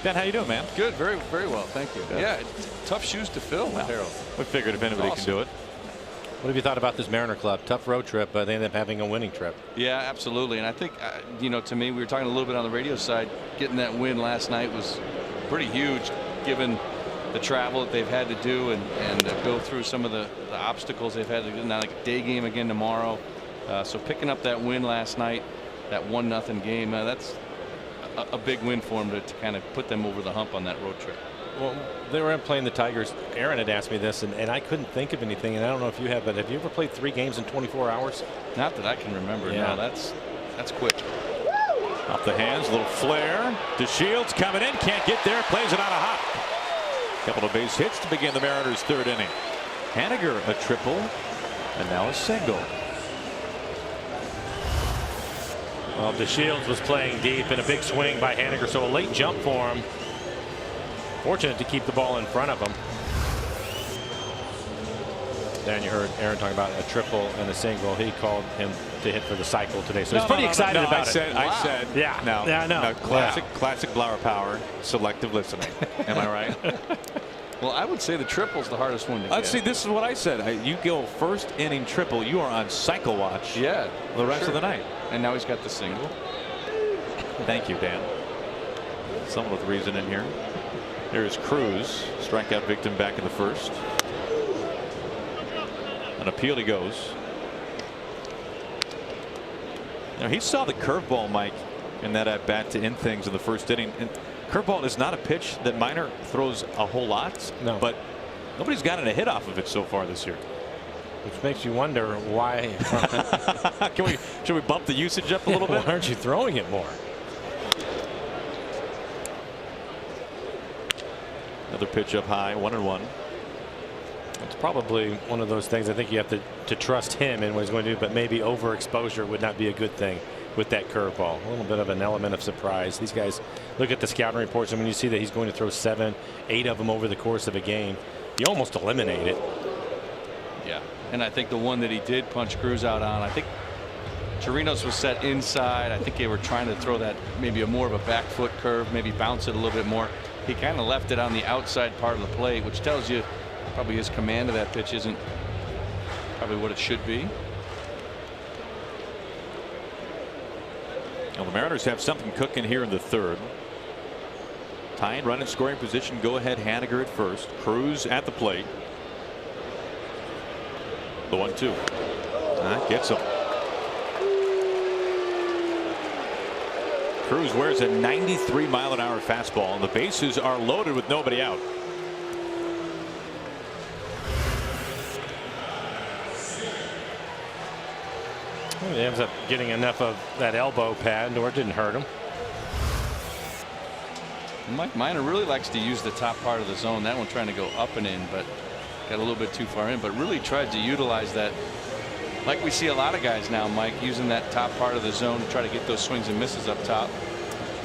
Dan, how you doing, man? Good, very, very well. Thank you. Yeah, tough shoes to fill, Harold. We figured if anybody can do it. What have you thought about this Mariner club? Tough road trip, but they ended up having a winning trip. Yeah, absolutely. And I think, you know, to me, we were talking a little bit on the radio side. Getting that win last night was pretty huge, given the travel that they've had to do and go through some of the obstacles they've had to do. Now, like a day game again tomorrow. So picking up that win last night, that 1-0 game, that's a big win for them to kind of put them over the hump on that road trip. Well, they were playing the Tigers. Aaron had asked me this, and I couldn't think of anything, and I don't know if you have, but have you ever played 3 games in 24 hours? Not that I can remember. Yeah. No, that's quick. Off the hands, a little flare. DeShields coming in, can't get there, plays it on a hop. Couple of base hits to begin the Mariners' third inning. Haniger a triple, and now a single. Well, DeShields was playing deep and a big swing by Haniger, so a late jump for him. Fortunate to keep the ball in front of him. Then you heard Aaron talking about a triple and a single. He called him to hit for the cycle today. So he's pretty excited about it. I said, yeah, no, yeah, I know. no, classic Blower power, selective listening. Am I right? Well, I would say the triple's the hardest one to get. See, this is what I said. You go first inning triple, you are on cycle watch. Yeah, the rest of the night. And now he's got the single. Thank you, Dan. Some with reason in here. There's Cruz, strikeout victim back in the first. An appeal he goes. Now he saw the curveball, Mike, in that at bat to end things in the first inning. And curveball is not a pitch that Minor throws a whole lot. No. But nobody's gotten a hit off of it so far this year. Which makes you wonder why. Should we bump the usage up a little bit? Why aren't you throwing it more? Another pitch up high, 1-1. It's probably one of those things I think you have to trust him in what he's going to do, but maybe overexposure would not be a good thing with that curveball. A little bit of an element of surprise. These guys look at the scouting reports, and when you see that he's going to throw 7, 8 of them over the course of a game, you almost eliminate it. Yeah, and I think the one that he did punch Cruz out on, I think Chirinos was set inside. I think they were trying to throw that maybe more of a back foot curve, maybe bounce it a little bit more. He kind of left it on the outside part of the plate, which tells you probably his command of that pitch isn't probably what it should be. Well, the Mariners have something cooking here in the third. Tying run in scoring position. Go ahead, Haniger at first. Cruz at the plate. The 1-2. That gets him. Cruz wears a 93-mile-an-hour fastball, and the bases are loaded with nobody out. He ends up getting enough of that elbow pad, or it didn't hurt him. Mike Minor really likes to use the top part of the zone. That one trying to go up and in, but got a little bit too far in, but really tried to utilize that like we see a lot of guys now, Mike, using that top part of the zone to try to get those swings and misses up top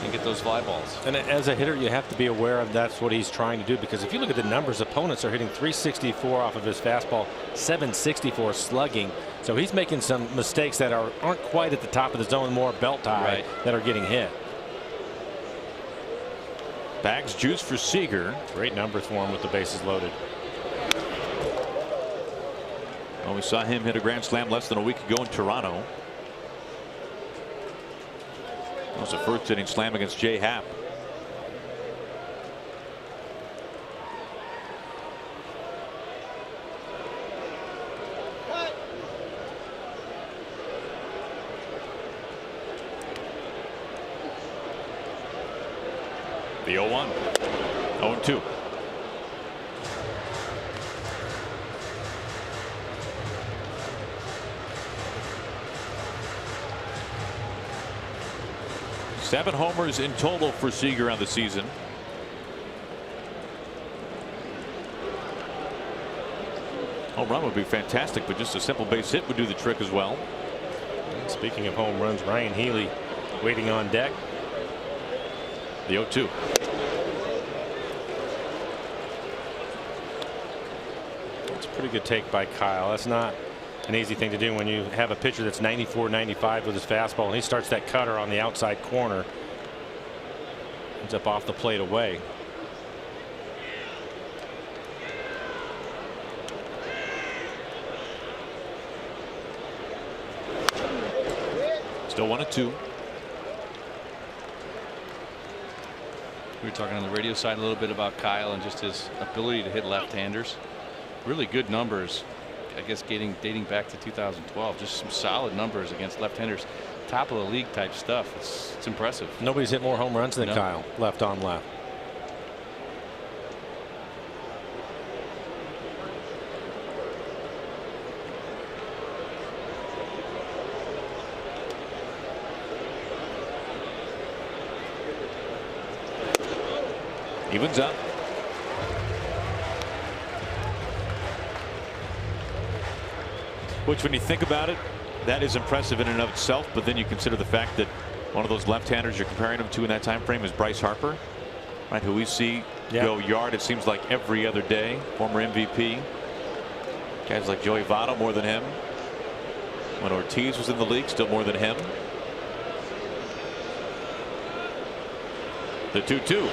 and get those fly balls. And as a hitter, you have to be aware of that's what he's trying to do, because if you look at the numbers, opponents are hitting 364 off of his fastball, 764 slugging. So he's making some mistakes that aren't quite at the top of the zone, more belt high, that are getting hit. Bags juice for Seager. Great numbers for him with the bases loaded. Well, we saw him hit a grand slam less than a week ago in Toronto. That was a first inning slam against Jay Happ. The 0-1. 0-2. Seven homers in total for Seager on the season. Home run would be fantastic, but just a simple base hit would do the trick as well. And speaking of home runs, Ryan Healy waiting on deck. The 0-2. That's a pretty good take by Kyle. That's not an easy thing to do when you have a pitcher that's 94, 95 with his fastball, and he starts that cutter on the outside corner. Ends up off the plate away. Still 1-2. We were talking on the radio side a little bit about Kyle and just his ability to hit left-handers. Really good numbers, I guess, dating back to 2012. Just some solid numbers against left-handers. Top of the league type stuff. It's impressive. Nobody's hit more home runs than Kyle, left on left. Evens up. Which, when you think about it, that is impressive in and of itself. But then you consider the fact that one of those left-handers you're comparing him to in that time frame is Bryce Harper, right? Who we see go yard, it seems like, every other day. Former MVP. Guys like Joey Votto more than him. when Ortiz was in the league, still more than him. The 2-2.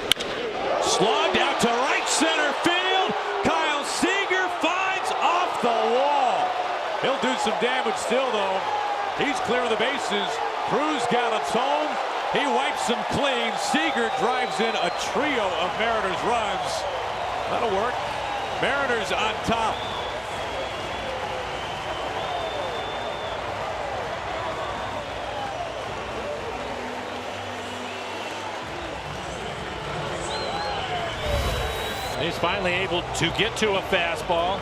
Slogged out to right center field. Kyle Seager finds off the wall. He'll do some damage still, though. He's clearing the bases. Cruz gallops home. He wipes them clean. Seager drives in a trio of Mariners runs. That'll work. Mariners on top. He's finally able to get to a fastball.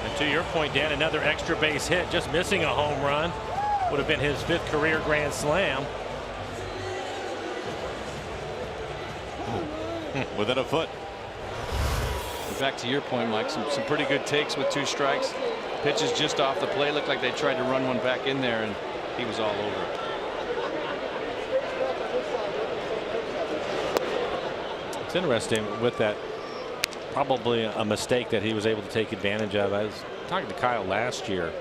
And to your point, Dan, another extra base hit, just missing a home run. Would have been his 5th career grand slam. Within a foot. Back to your point, Mike, some pretty good takes with 2 strikes. Pitches just off the plate. Looked like they tried to run one back in there, and he was all over it. It's interesting with that, probably a mistake that he was able to take advantage of. I was talking to Kyle last year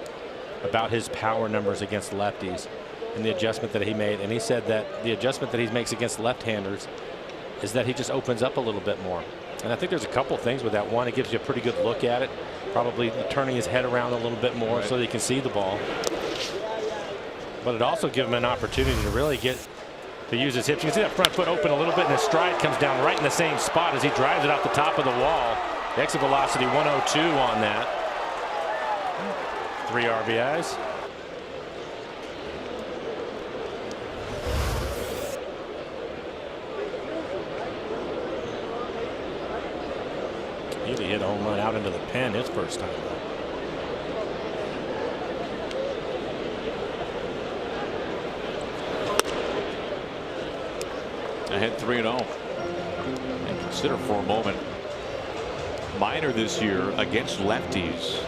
about his power numbers against lefties and the adjustment that he made, and he said that the adjustment that he makes against left-handers is that he just opens up a little bit more. And I think there's a couple things with that. One, it gives you a pretty good look at it, probably turning his head around a little bit more so that he can see the ball. But it also gives him an opportunity to really get to use his hips. You can see that front foot open a little bit, and his stride comes down right in the same spot as he drives it off the top of the wall. The exit velocity 102 on that. 3 RBIs. He hit a home run out into the pen his first time. Ahead 3-0. And consider for a moment, Minor this year against lefties,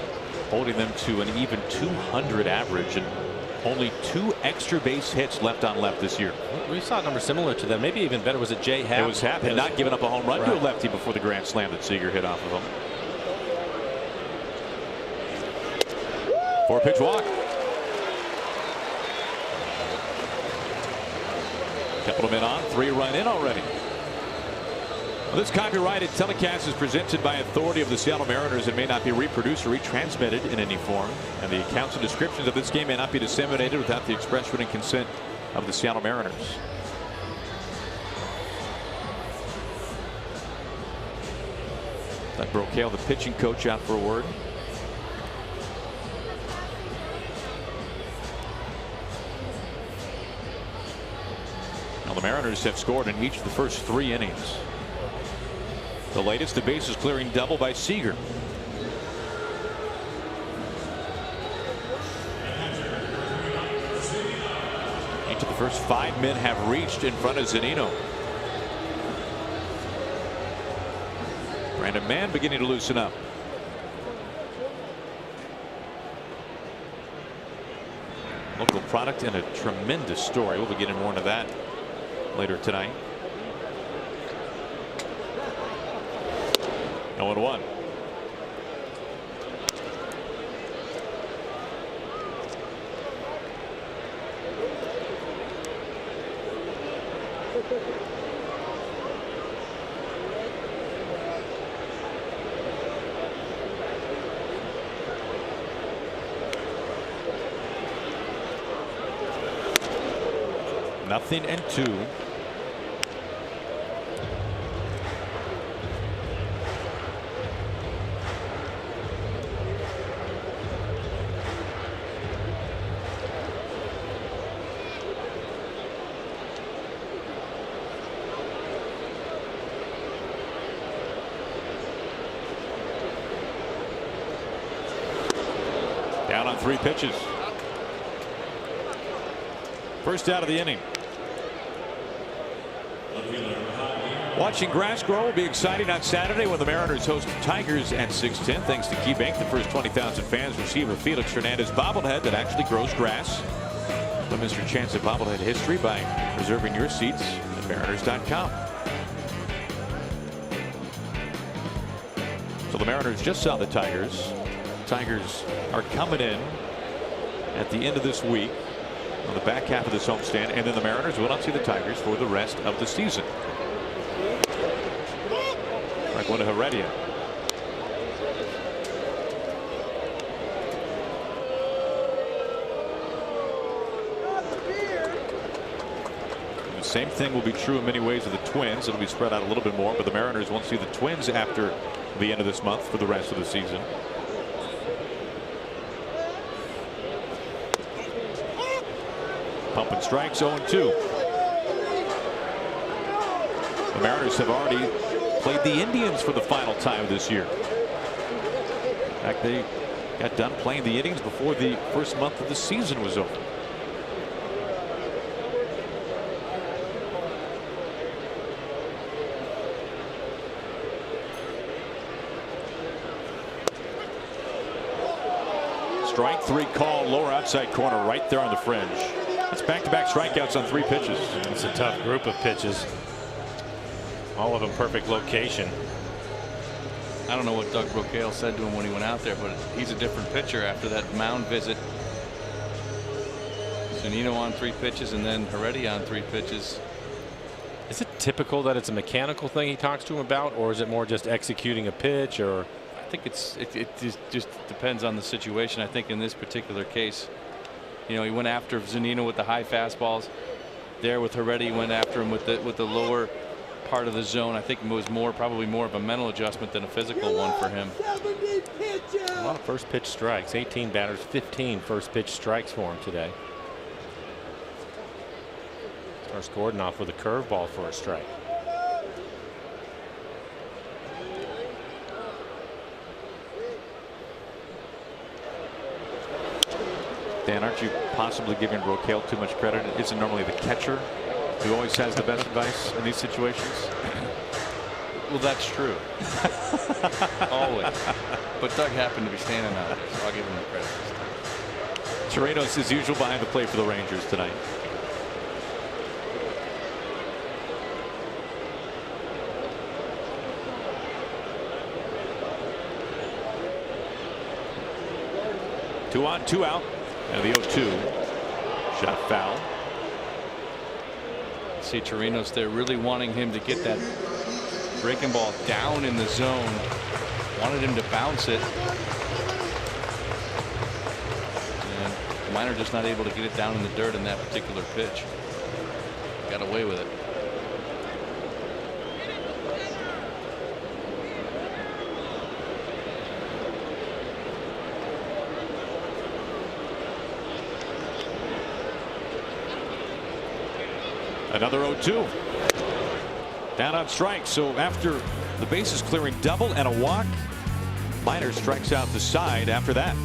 holding them to an even 200 average and only 2 extra base hits left on left this year. We saw a number similar to that, maybe even better. Was it Jay Happ? It was Happ, had not given up a home run to a lefty before the grand slam that Seager hit off of him. 4-pitch walk. Couple of men on, 3-run in already. Well, this copyrighted telecast is presented by authority of the Seattle Mariners and may not be reproduced or retransmitted in any form. And the accounts and descriptions of this game may not be disseminated without the express written consent of the Seattle Mariners. Let Brocail, the pitching coach, out for a word. Now the Mariners have scored in each of the first 3 innings. The latest, the bases clearing double by Seager. Each of the first 5 men have reached in front of Zunino. Brandon Mann beginning to loosen up. Local product and a tremendous story. We'll be getting more into that later tonight. 0-1. Nothing and 2. Down on 3 pitches. First out of the inning. Watching grass grow will be exciting on Saturday when the Mariners host the Tigers at 6:10. Thanks to KeyBank, the first 20,000 fans receive a Felix Hernandez bobblehead that actually grows grass. Limit your chance at bobblehead history by reserving your seats at Mariners.com. So the Mariners just saw the Tigers. Tigers are coming in at the end of this week on the back half of this homestand, and then the Mariners will not see the Tigers for the rest of the season. Right one to Heredia. The same thing will be true in many ways of the Twins. It'll be spread out a little bit more, but the Mariners won't see the Twins after the end of this month for the rest of the season. Pump and strikes, 0-2. The Mariners have already played the Indians for the final time this year. In fact, they got done playing the Indians before the first month of the season was over. Strike three call, lower outside corner, right there on the fringe. That's back-to-back strikeouts on 3 pitches. It's a tough group of pitches. All of them perfect location. I don't know what Doug Brookale said to him when he went out there, but he's a different pitcher after that mound visit. Zunino on 3 pitches and then Heredia on 3 pitches. Is it typical that it's a mechanical thing he talks to him about, or is it more just executing a pitch? Or I think it just depends on the situation. I think in this particular case, you know, he went after Zunino with the high fastballs. There with Heredia, he went after him with the lower part of the zone. I think it was probably more of a mental adjustment than a physical one for him. A lot of first pitch strikes. 18 batters, 15 first pitch strikes for him today. Starts Gordon off with a curveball for a strike. Dan, aren't you possibly giving Brookale too much credit? It isn't normally the catcher who always has the best advice in these situations. Well, that's true. Always. But Doug happened to be standing out there, so I'll give him the credit this time. Chirinos, as usual, behind the plate for the Rangers tonight. Two on, 2 out. And the 0-2. Shot foul. See Chirinos there really wanting him to get that breaking ball down in the zone. Wanted him to bounce it. And Minor just not able to get it down in the dirt in that particular pitch. Got away with it. Another 0-2. Down on strikes. So after the bases clearing double and a walk, Minor strikes out the side after that.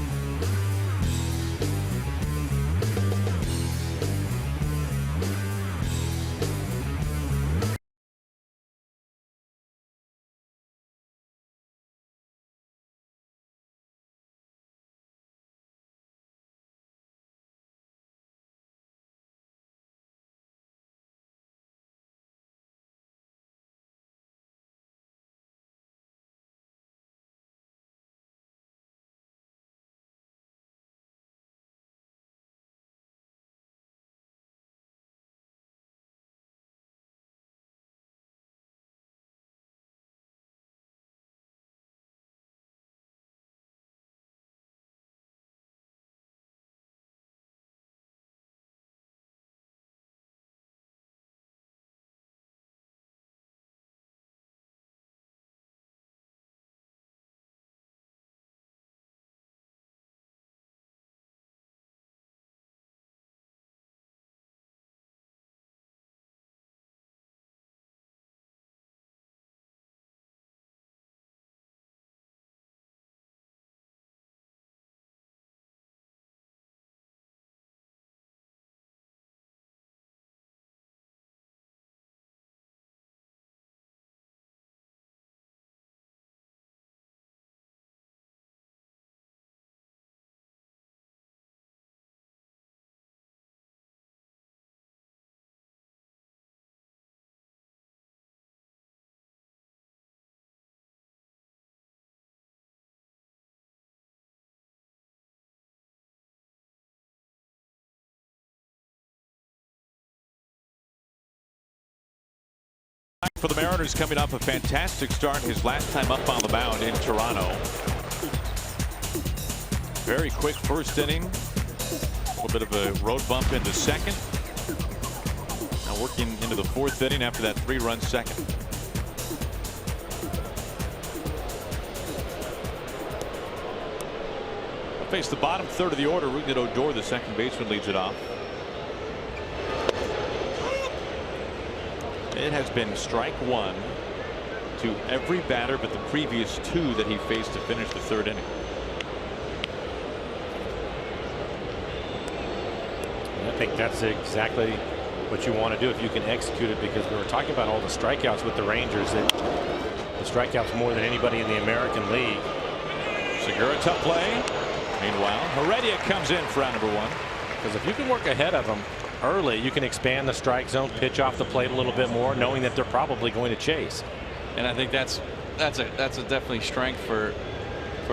For the Mariners, coming off a fantastic start his last time up on the mound in Toronto. Very quick first inning. A little bit of a road bump into second. Now working into the fourth inning after that 3-run second. Face the bottom third of the order. Rougned Odor, the second baseman, leads it off. It has been strike one to every batter but the previous two that he faced to finish the third inning. I think that's exactly what you want to do if you can execute it, because we were talking about all the strikeouts with the Rangers. The strikeouts more than anybody in the American League. Segura, tough play. Meanwhile, Heredia comes in for round number one. Because if you can work ahead of them early, you can expand the strike zone, pitch off the plate a little bit more, knowing that they're probably going to chase. And I think that's a definitely strength for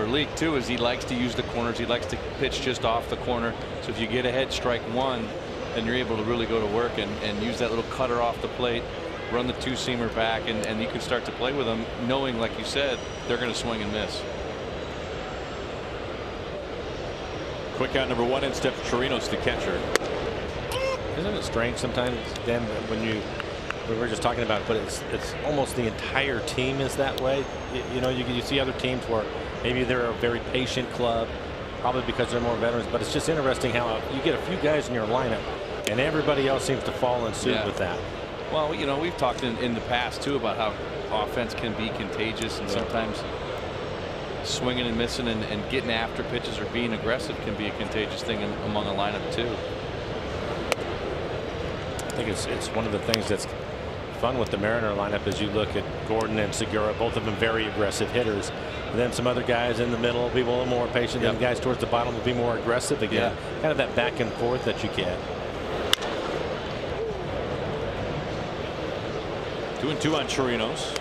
Leak too, is he likes to use the corners. He likes to pitch just off the corner. So if you get ahead strike one, then you're able to really go to work and use that little cutter off the plate, run the two-seamer back, and you can start to play with them, knowing, like you said, they're going to swing and miss. Quick out number one, and steps Chirinos, the catcher. Isn't it strange sometimes, Dan, when we were just talking about it, but it's almost the entire team is that way. You know, you see other teams where maybe they're a very patient club, probably because they're more veterans, but it's just interesting how you get a few guys in your lineup and everybody else seems to fall in suit with that. Well, you know, we've talked in the past too about how offense can be contagious, and sometimes swinging and missing and getting after pitches or being aggressive can be a contagious thing among a lineup too. I think it's one of the things that's fun with the Mariner lineup as you look at Gordon and Segura, both of them very aggressive hitters, and then some other guys in the middle will be a little more patient, and guys towards the bottom will be more aggressive again. Kind of that back and forth that you get. 2-2 on Chirinos.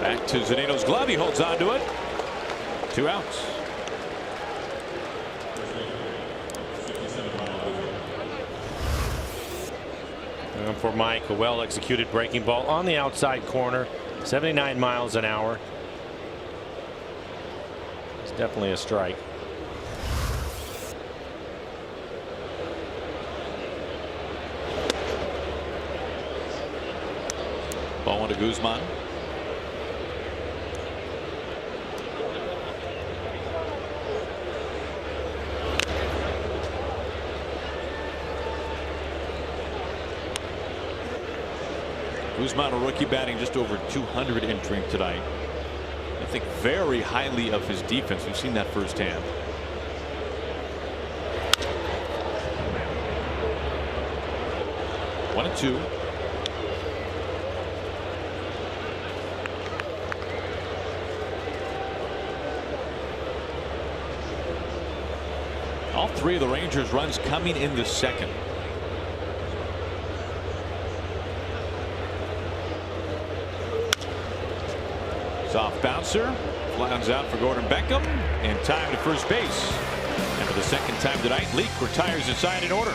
Back to Zunino's glove. He holds on to it. 2 outs. And for Mike, a well executed breaking ball on the outside corner, 79 miles an hour. It's definitely a strike. Ball went to Guzman. Guzman, a rookie, batting just over 200 entering tonight. I think very highly of his defense. We've seen that firsthand. One and two. All three of the Rangers runs coming in the second. Soft bouncer, flies out for Gordon Beckham, and time to first base. And for the second time tonight, Leak retires his side in order.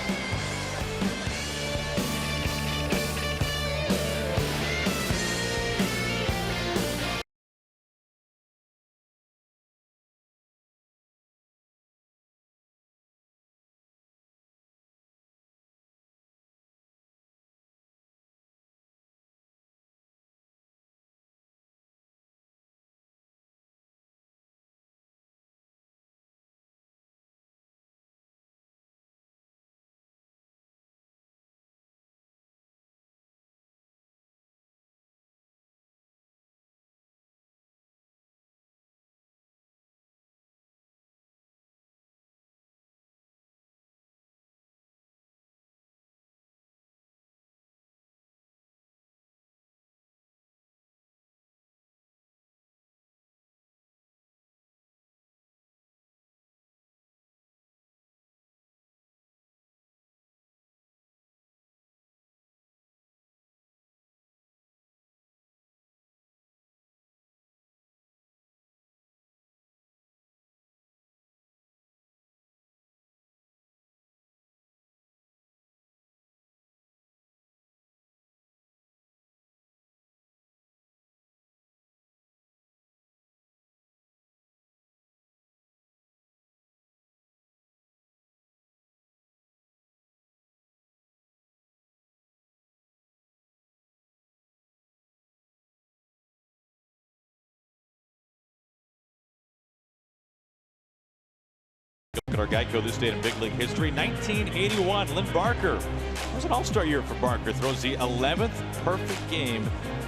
at our Geico This Date in Big League history. 1981, Lynn Barker. It was an all-star year for Barker. Throws the 11th perfect game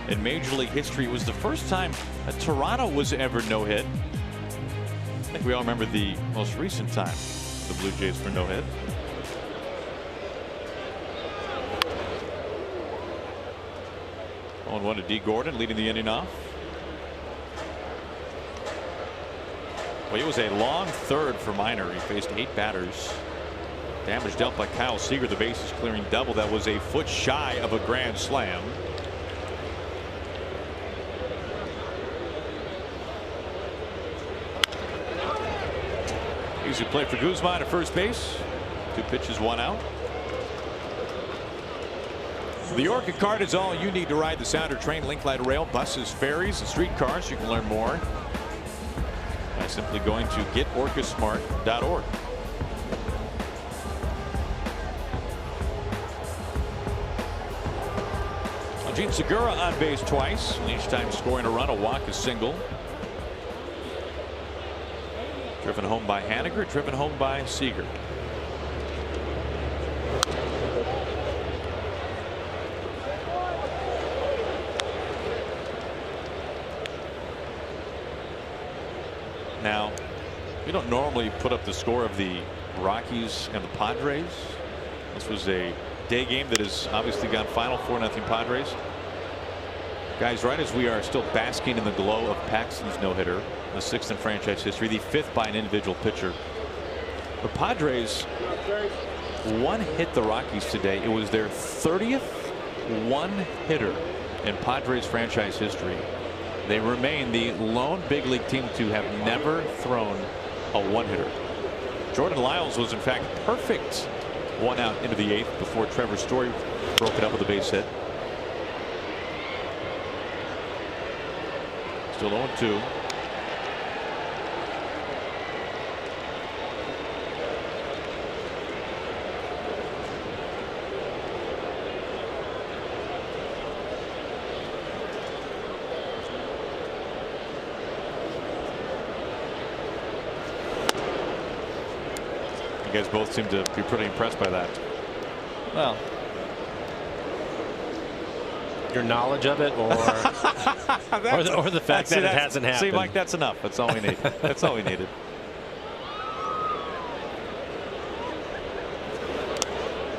in Major League history. It was the first time that Toronto was ever no-hit. I think we all remember the most recent time the Blue Jays were no-hit. 0-1 to D. Gordon, leading the inning off. Well, it was a long third for Minor. He faced 8 batters. Damage dealt by Kyle Seager, the bases clearing double. That was a foot shy of a grand slam. Easy play for Guzman at first base. 2 pitches, 1 out. The Orca card is all you need to ride the Sounder train, link, light, rail, buses, ferries, and streetcars. You can learn more by simply going to getorcasmart.org. Gene Segura on base twice. Each time scoring a run, a walk, a single. Driven home by Haniger, driven home by Seager. Now, we don't normally put up the score of the Rockies and the Padres. This was a day game that has obviously gone final, 4-0 Padres. Guys, right as we are still basking in the glow of Paxton's no-hitter, the 6th in franchise history, the 5th by an individual pitcher. The Padres one-hit the Rockies today. It was their 30th one-hitter in Padres franchise history. They remain the lone big league team to have never thrown a one-hitter. Jordan Lyles was in fact perfect 1 out into the 8th before Trevor Story broke it up with a base hit. Still 0-2. You guys both seem to be pretty impressed by that. Well, your knowledge of it, or the fact that it hasn't happened. See, Mike, that's enough. That's all we need. That's all we needed.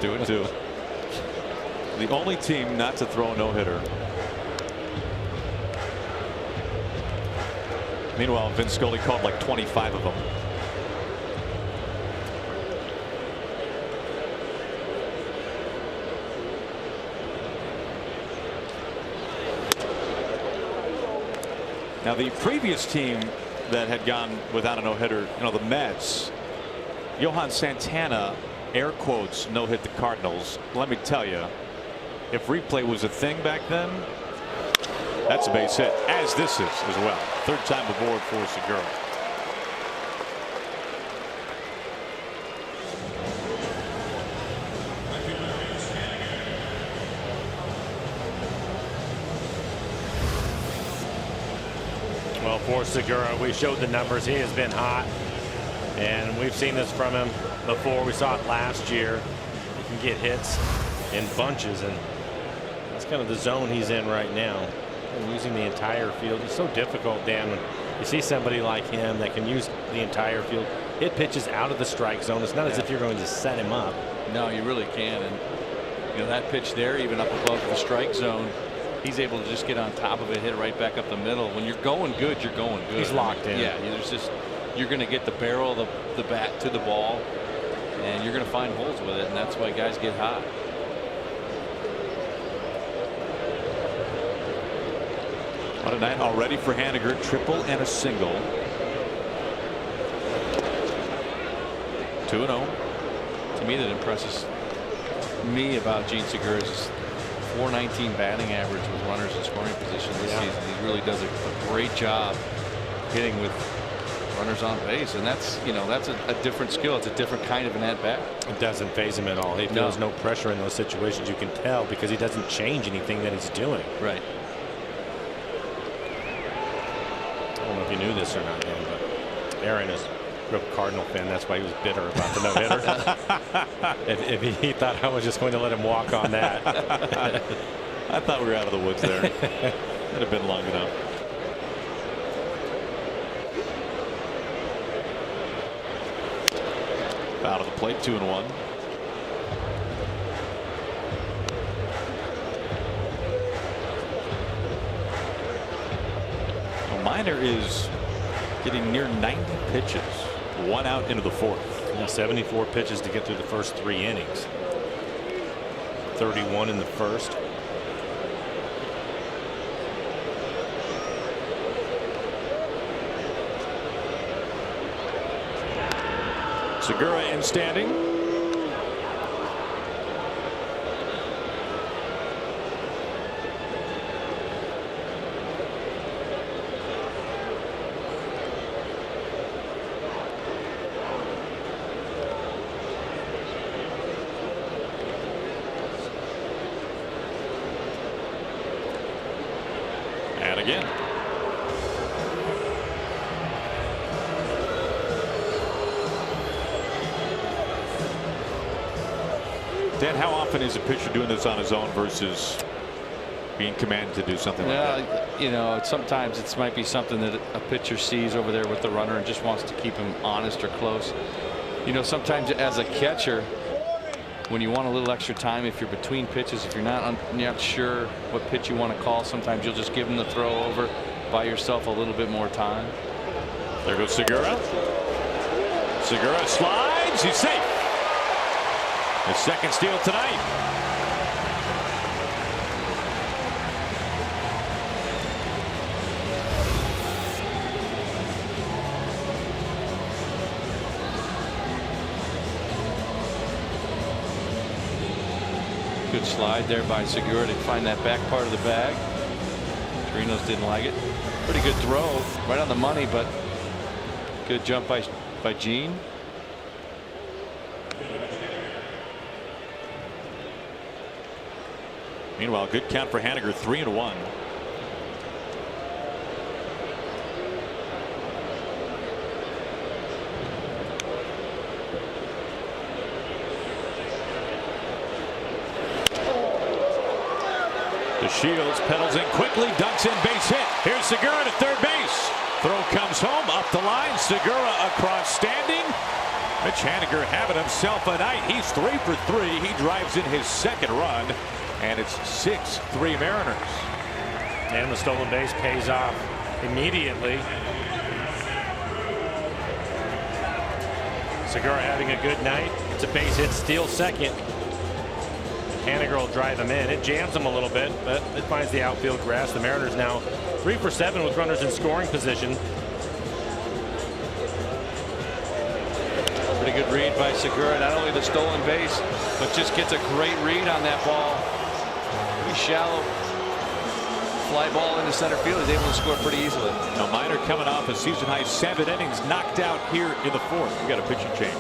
Do it too. The only team not to throw a no-hitter. Meanwhile, Vince Scully called like 25 of them. Now, the previous team that had gone without a no-hitter, you know, the Mets, Johan Santana, air quotes, no-hit the Cardinals. Let me tell you, if replay was a thing back then, that's a base hit, as this is as well. 3rd time aboard for Segura. Well, for Segura, we showed the numbers. He has been hot, and we've seen this from him before. We saw it last year. He can get hits in bunches, and that's kind of the zone he's in right now. And using the entire field. It's so difficult, Dan, when you see somebody like him that can use the entire field. Hit pitches out of the strike zone. It's not as if you're going to set him up. no, you really can. And you know, that pitch there, even up above the strike zone, he's able to just get on top of it, hit it right back up the middle. When you're going good, you're going good. He's locked in. Yeah, there's just, you're going to get the barrel of the bat to the ball, and you're going to find holes with it, and that's why guys get hot. What a night already for Haniger. Triple and a single. 2-0. To me, that impresses me about Gene Segura's .419 batting average with runners in scoring position this season. He really does a great job hitting with runners on base, and that's, you know, that's a different skill. It's a different kind of an at bat. It doesn't phase him at all. He feels no pressure in those situations. You can tell because he doesn't change anything that he's doing. Right. I don't know if you knew this or not, Dan, but Aaron is grew up a Cardinal fan. That's why he was bitter about the no-hitter. if he thought I was just going to let him walk on that. I thought we were out of the woods there. It'd have been long enough. Out of the plate, 2-1. Miner is getting near 90 pitches. 1 out into the 4th. Yeah, 74 pitches to get through the first 3 innings. 31 in the first. Segura in standing. And again. Dan, how often is a pitcher doing this on his own versus being commanded to do something like that? You know, sometimes it might be something that a pitcher sees over there with the runner and just wants to keep him honest or close. You know, sometimes as a catcher, when you want a little extra time, if you're between pitches, if you're not sure what pitch you want to call, sometimes you'll just give him the throw over, buy yourself a little bit more time. There goes Segura. Segura slides. He's safe. His second steal tonight. Good slide there by Segura to find that back part of the bag. Trinos didn't like it. Pretty good throw, right on the money, but good jump by Gene. Meanwhile, good count for Haniger, 3-1. DeShields pedals in quickly, dunks in, base hit. Here's Segura to third base. Throw comes home, up the line. Segura across standing. Mitch Haniger having himself a night. He's 3 for 3. He drives in his second run. And it's 6-3 Mariners. And the stolen base pays off immediately. Segura having a good night. It's a base hit, steal second. Haniger will drive him in. It jams him a little bit, but it finds the outfield grass. The Mariners now 3 for 7 with runners in scoring position. Pretty good read by Segura. Not only the stolen base, but just gets a great read on that ball. Pretty shallow fly ball into center field. He's able to score pretty easily. Now Miner coming off a season high 7 innings, knocked out here in the 4th. We got a pitching change.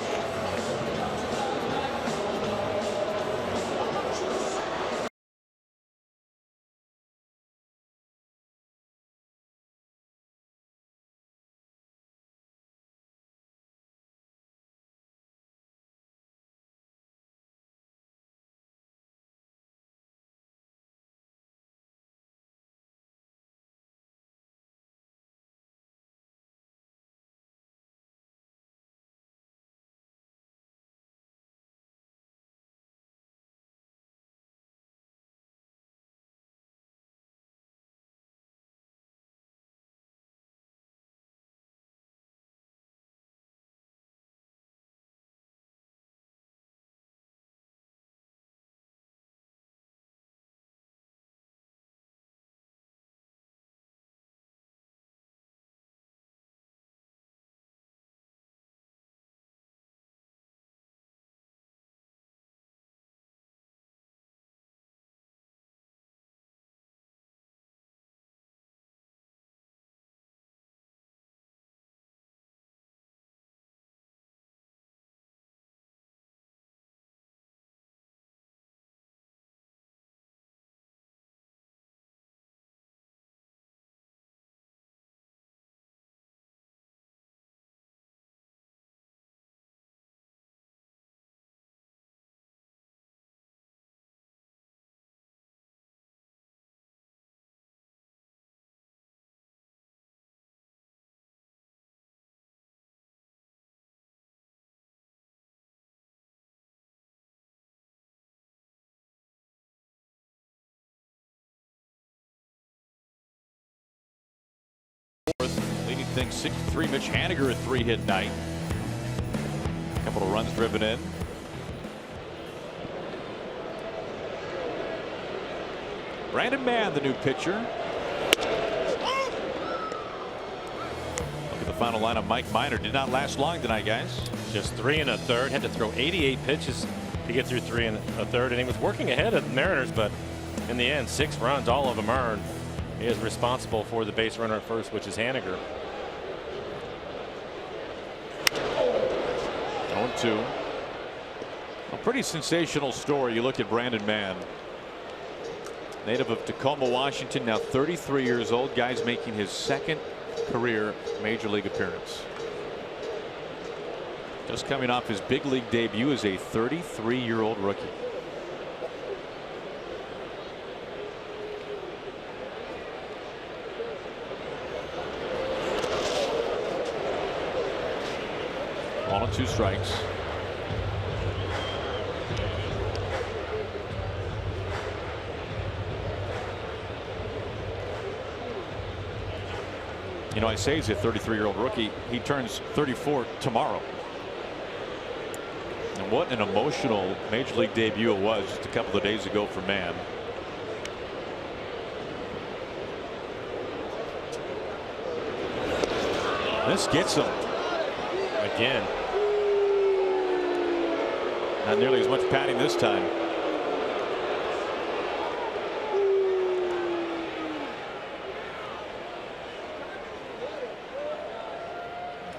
things 6-3. Mitch Haniger, a 3-hit night. A couple of runs driven in. Brandon Mann, the new pitcher. Look at the final lineup. Mike Minor did not last long tonight, guys. Just 3 1/3. Had to throw 88 pitches to get through 3 1/3, and he was working ahead of the Mariners, but in the end, 6 runs, all of them earned. He is responsible for the base runner at first, which is Haniger. 0-2. A pretty sensational story. You look at Brandon Mann, native of Tacoma, Washington, now 33 years old. Guy's making his 2nd career major league appearance. Just coming off his big league debut as a 33-year-old rookie. Ball and 2 strikes. You know, I say he's a 33-year-old rookie. He turns 34 tomorrow. And what an emotional major league debut it was just a couple of days ago for Mann. This gets him. Again. Not nearly as much padding this time.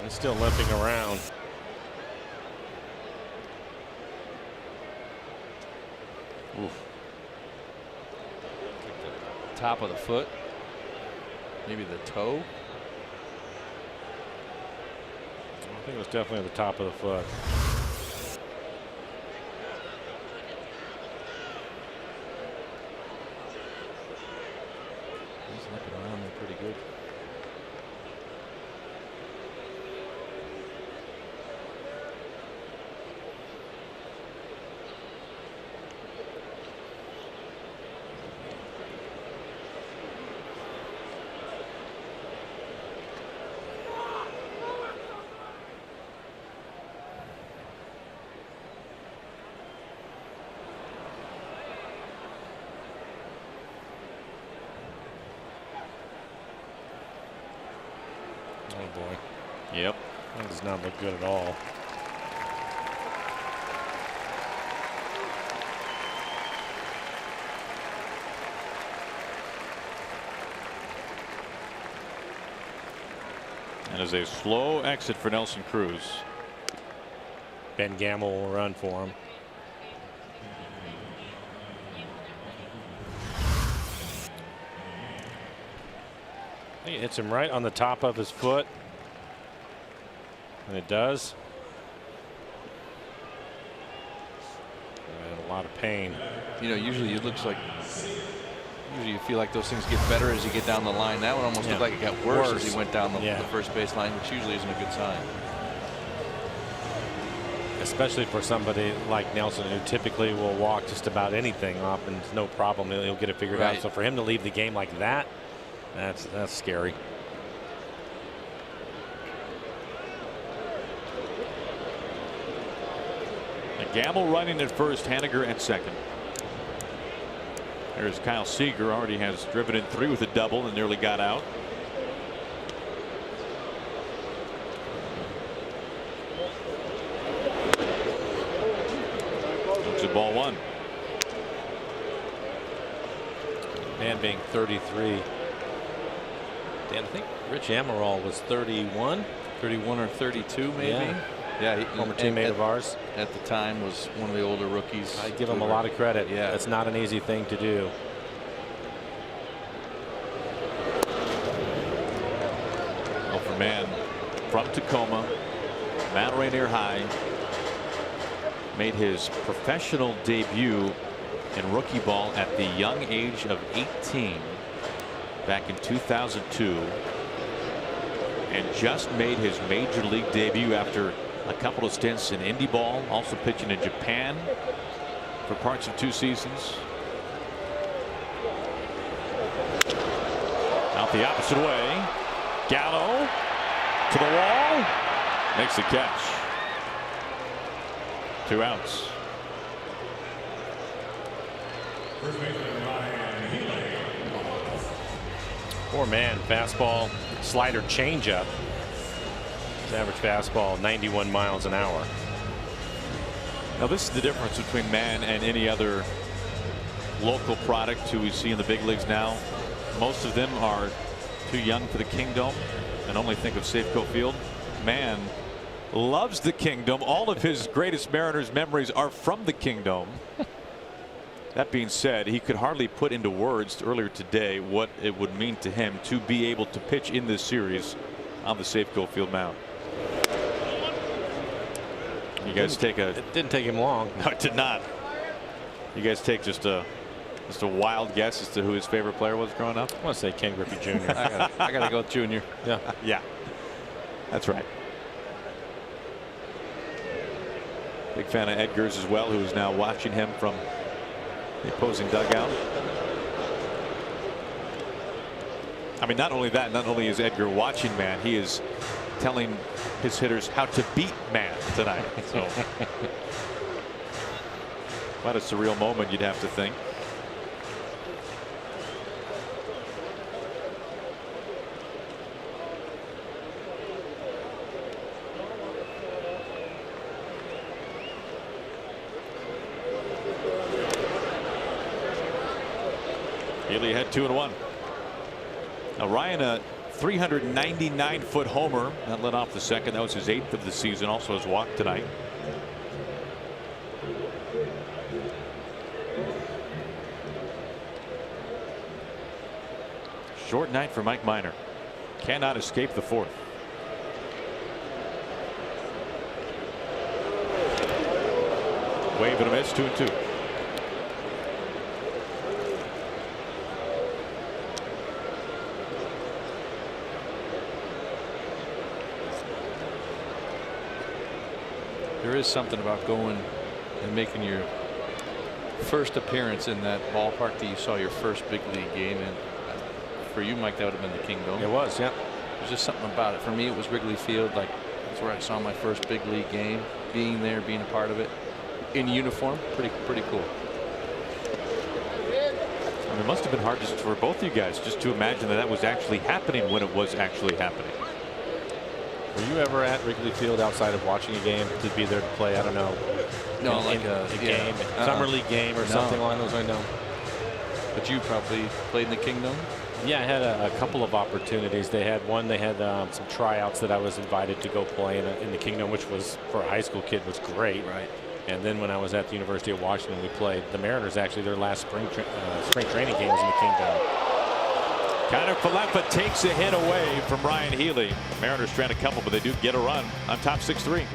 He's still limping around. Oof. The top of the foot. Maybe the toe. I think it was definitely at the top of the foot. He's looking around there pretty good. Oh boy. Yep. That does not look good at all. And as a slow exit for Nelson Cruz. Ben Gamble will run for him. He hits him right on the top of his foot. And it does. And a lot of pain. You know, usually it looks like, usually you feel like those things get better as you get down the line. That one almost looked like it got worse as he went down the first base line, which usually isn't a good sign. Especially for somebody like Nelson, who typically will walk just about anything off and it's no problem. He'll get it figured out. So for him to leave the game like that, that's scary. Gamble running at first, Haniger at second. There's Kyle Seager, already has driven in 3 with a double and nearly got out. Looks at ball 1. Man being 33. Dan, I think Rich Amaral was 31. 31 or 32 maybe. Yeah, former teammate of ours. At the time was one of the older rookies. I give him a lot of credit. Yeah, that's not an easy thing to do. Well, for Mann from Tacoma, Mount Rainier High, made his professional debut in rookie ball at the young age of 18 back in 2002, and just made his major league debut after a couple of stints in indie ball, also pitching in Japan for parts of 2 seasons. Out the opposite way. Gallo To the wall. Makes the catch. 2 outs. Poor man. Fastball, slider, changeup. His average fastball 91 miles an hour. Now this is the difference between man and any other local product who we see in the big leagues now. Most of them are too young for the Kingdom and only think of Safeco Field. Man loves the Kingdom. All of his greatest Mariners memories are from the Kingdom. That being said, he could hardly put into words earlier today what it would mean to him to be able to pitch in this series on the Safeco Field mound. You guys take a. It didn't take him long. No, it did not. You guys take just a wild guess as to who his favorite player was growing up. I want to say Ken Griffey Jr. I gotta go with Junior. Yeah. Yeah, that's right. Big fan of Edgar's as well, who is now watching him from the opposing dugout. I mean, not only that, not only is Edgar watching man, he is telling his hitters how to beat man tonight. So what a surreal moment, you'd have to think. Healy had 2-1. Now Ryan, a 399-foot homer that led off the second. That was his 8th of the season. Also has walked tonight. Short night for Mike Minor. Cannot escape the 4th. Wave and a miss. 2-2. There is something about going and making your first appearance in that ballpark that you saw your first big league game in. For you, Mike, that would have been the Kingdom. It was, yeah. There's just something about it. For me, it was Wrigley Field. Like, that's where I saw my first big league game. Being there, being a part of it, in uniform, pretty cool. And it must have been hard just for both of you guys just to imagine that was actually happening when it was actually happening. Were you ever at Wrigley Field outside of watching a game to be there to play? I don't know. No, like a game, summer league game or something along those lines. No. But you probably played in the Kingdom. Yeah, I had a couple of opportunities. They had some tryouts that I was invited to go play in the Kingdom, which was for a high school kid was great. Right. And then when I was at the University of Washington, we played the Mariners. Actually, their last spring training game was in the Kingdom. Connor Falefa takes a hit away from Ryan Healy. Mariners strand a couple, but they do get a run on top 6-3.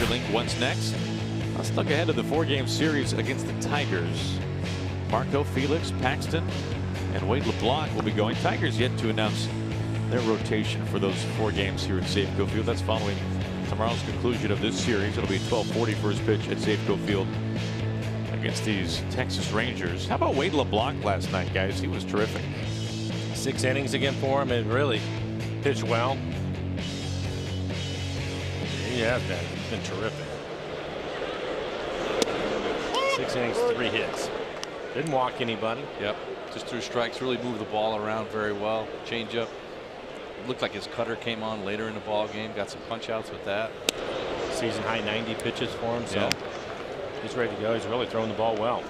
Link once next. Let's look ahead to the 4-game series against the Tigers. Marco, Felix, Paxton, and Wade LeBlanc will be going. Tigers yet to announce their rotation for those 4 games here at Safeco Field. That's following tomorrow's conclusion of this series. It'll be 12:40 first pitch at Safeco Field against these Texas Rangers. How about Wade LeBlanc last night, guys? He was terrific. 6 innings again for him, and really pitched well. He has been. He's been terrific. 6 innings, 3 hits. Didn't walk anybody. Yep. Just threw strikes, really moved the ball around very well. Change up. Looked like his cutter came on later in the ball game. Got some punch outs with that. Season high 90 pitches for him, so he's ready to go. He's really throwing the ball well.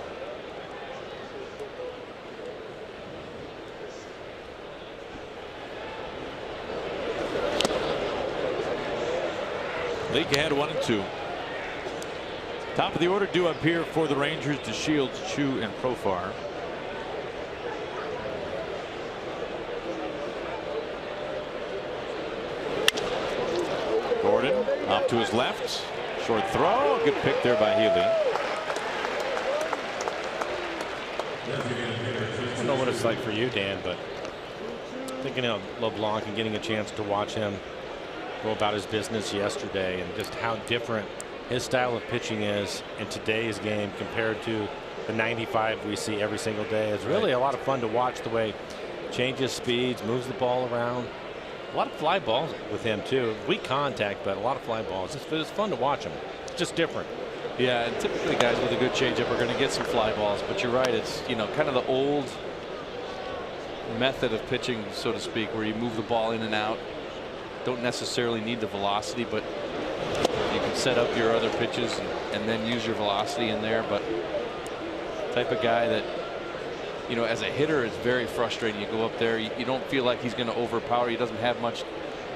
League ahead 1-2. Top of the order due up here for the Rangers: DeShields, Chu, and Profar. Gordon off to his left. Short throw. Good pick there by Healy. I don't know what it's like for you, Dan, but thinking of LeBlanc and getting a chance to watch him go about his business yesterday, and just how different his style of pitching is in today's game compared to the 95 we see every single day. It's really a lot of fun to watch the way he changes speeds, moves the ball around. A lot of fly balls with him too. Weak contact, but a lot of fly balls. It's fun to watch him. It's just different. Yeah, and typically guys with a good changeup are going to get some fly balls, but you're right. It's, you know, kind of the old method of pitching, so to speak, where you move the ball in and out. Don't necessarily need the velocity, but you can set up your other pitches and then use your velocity in there. But type of guy that, you know, as a hitter, it's very frustrating. You go up there, you don't feel like he's going to overpower. He doesn't have much.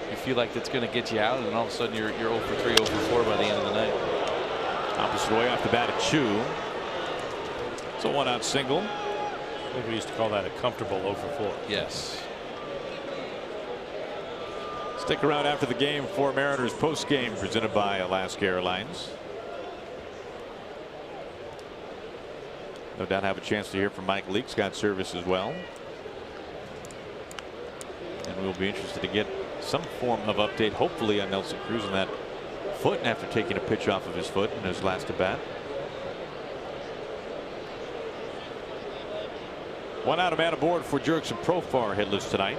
You feel like that's going to get you out, and all of a sudden you're 0 for 3, 0 for 4 by the end of the night. Opposite way off the bat at Chu. It's a 1-out single. I think we used to call that a comfortable 0 for 4. Yes. Stick around after the game for Mariners post-game, presented by Alaska Airlines. No doubt have a chance to hear from Mike Leake's got service as well. And we'll be interested to get some form of update, hopefully, on Nelson Cruz and that foot after taking a pitch off of his foot in his last at bat. 1 out, a man aboard for Jerks and Profar, hitless tonight.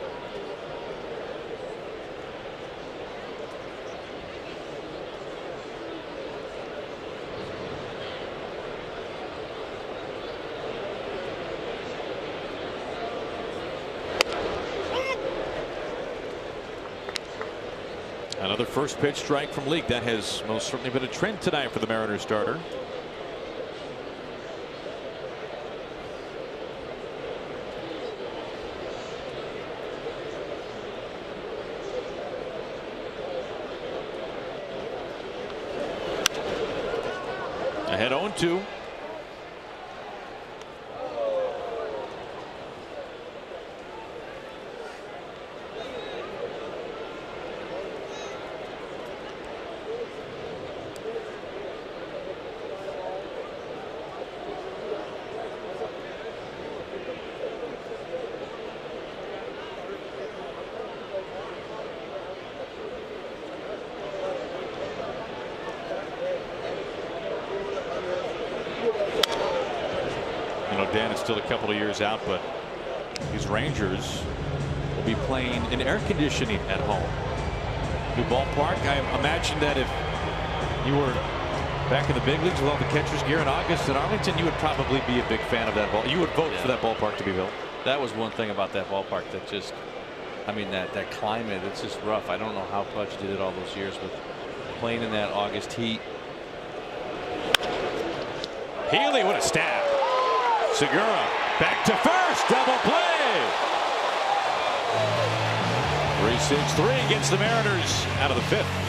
Another first pitch strike from Leake. That has most certainly been a trend tonight for the Mariners starter. Ahead 0-2. Dan, it's still a couple of years out, but these Rangers will be playing in air conditioning at home. New ballpark. I imagine that if you were back in the big leagues with all the catcher's gear in August in Arlington, you would probably be a big fan of that ball. You would vote for that ballpark to be built. That was one thing about that ballpark that just, I mean, that climate, it's just rough. I don't know how Pudge did it all those years with playing in that August heat. Healy, what a stab. Segura back to first, double play. 3-6-3 against the Mariners out of the 5th.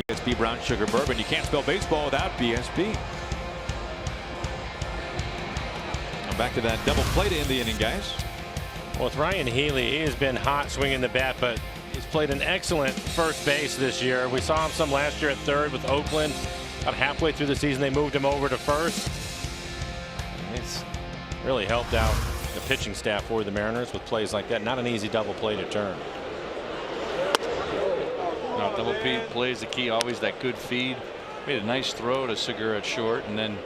BSB Brown Sugar Bourbon. You can't spell baseball without BSB. Now back to that double play to end the inning, guys. Well, with Ryan Healy, he has been hot swinging the bat, but he's played an excellent first base this year. We saw him some last year at third with Oakland. About halfway through the season, they moved him over to first. It's really helped out the pitching staff for the Mariners with plays like that. Not an easy double play to turn. No, double play is the key. Always that good feed. Made a nice throw to Segura at short, and then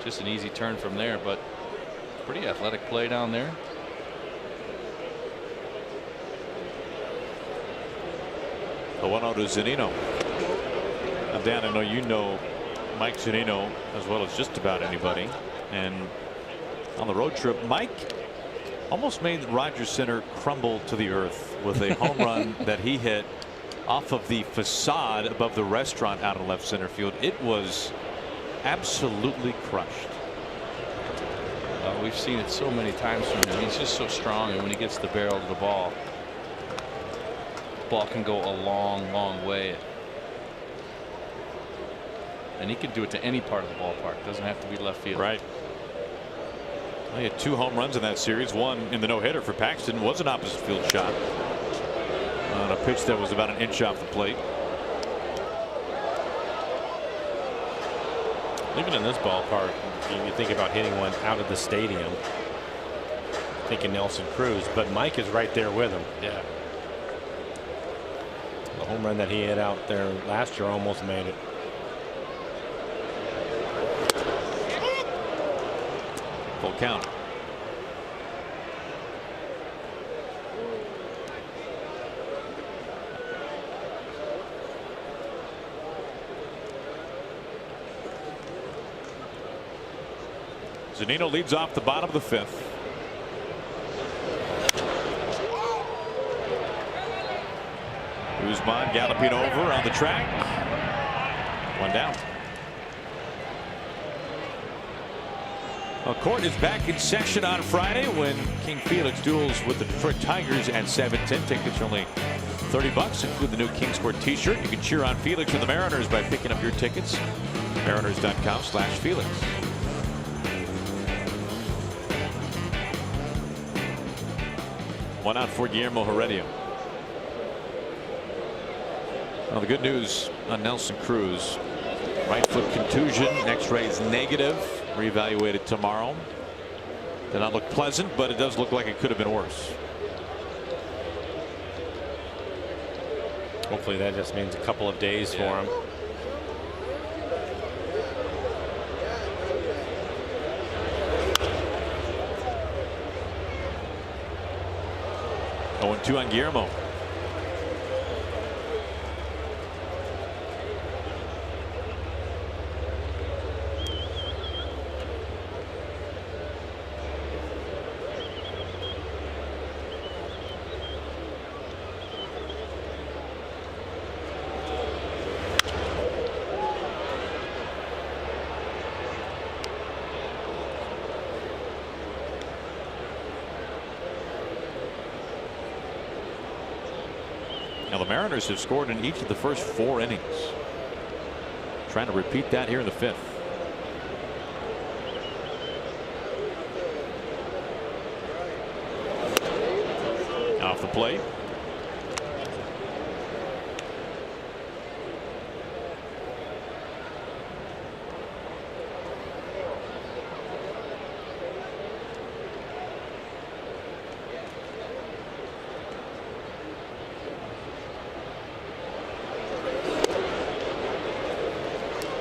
just an easy turn from there. But pretty athletic play down there. The 1-0 to Zunino. Now, Dan, I know you know Mike Zunino as well as just about anybody. And on the road trip, Mike almost made Rogers Center crumble to the earth with a home run that he hit off of the facade above the restaurant out in left center field. It was absolutely crushed. We've seen it so many times from him. He's just so strong, and when he gets the barrel of the ball can go a long way. And he can do it to any part of the ballpark. Doesn't have to be left field. Right. He had 2 home runs in that series. One in the no-hitter for Paxton was an opposite field shot on a pitch that was about an inch off the plate. Even in this ballpark, you think about hitting one out of the stadium, thinking Nelson Cruz, but Mike is right there with him. Yeah. The home run that he hit out there last year almost made it. Full count. Zunino leads off the bottom of the 5th. Guzman galloping over on the track. 1 down. Court is back in session on Friday when King Felix duels with the Detroit Tigers at 7:10. Tickets are only $30. Include the new Kings Court t-shirt. You can cheer on Felix and the Mariners by picking up your tickets. Mariners.com/Felix. One out for Guillermo Heredia. Well, the good news on Nelson Cruz. Right foot contusion. X-rays negative. Reevaluated tomorrow. Did not look pleasant, but it does look like it could have been worse. Hopefully that just means a couple of days for him. Oh, 2 on Guillermo. Now the Mariners have scored in each of the first 4 innings. Trying to repeat that here in the 5th. Off the plate.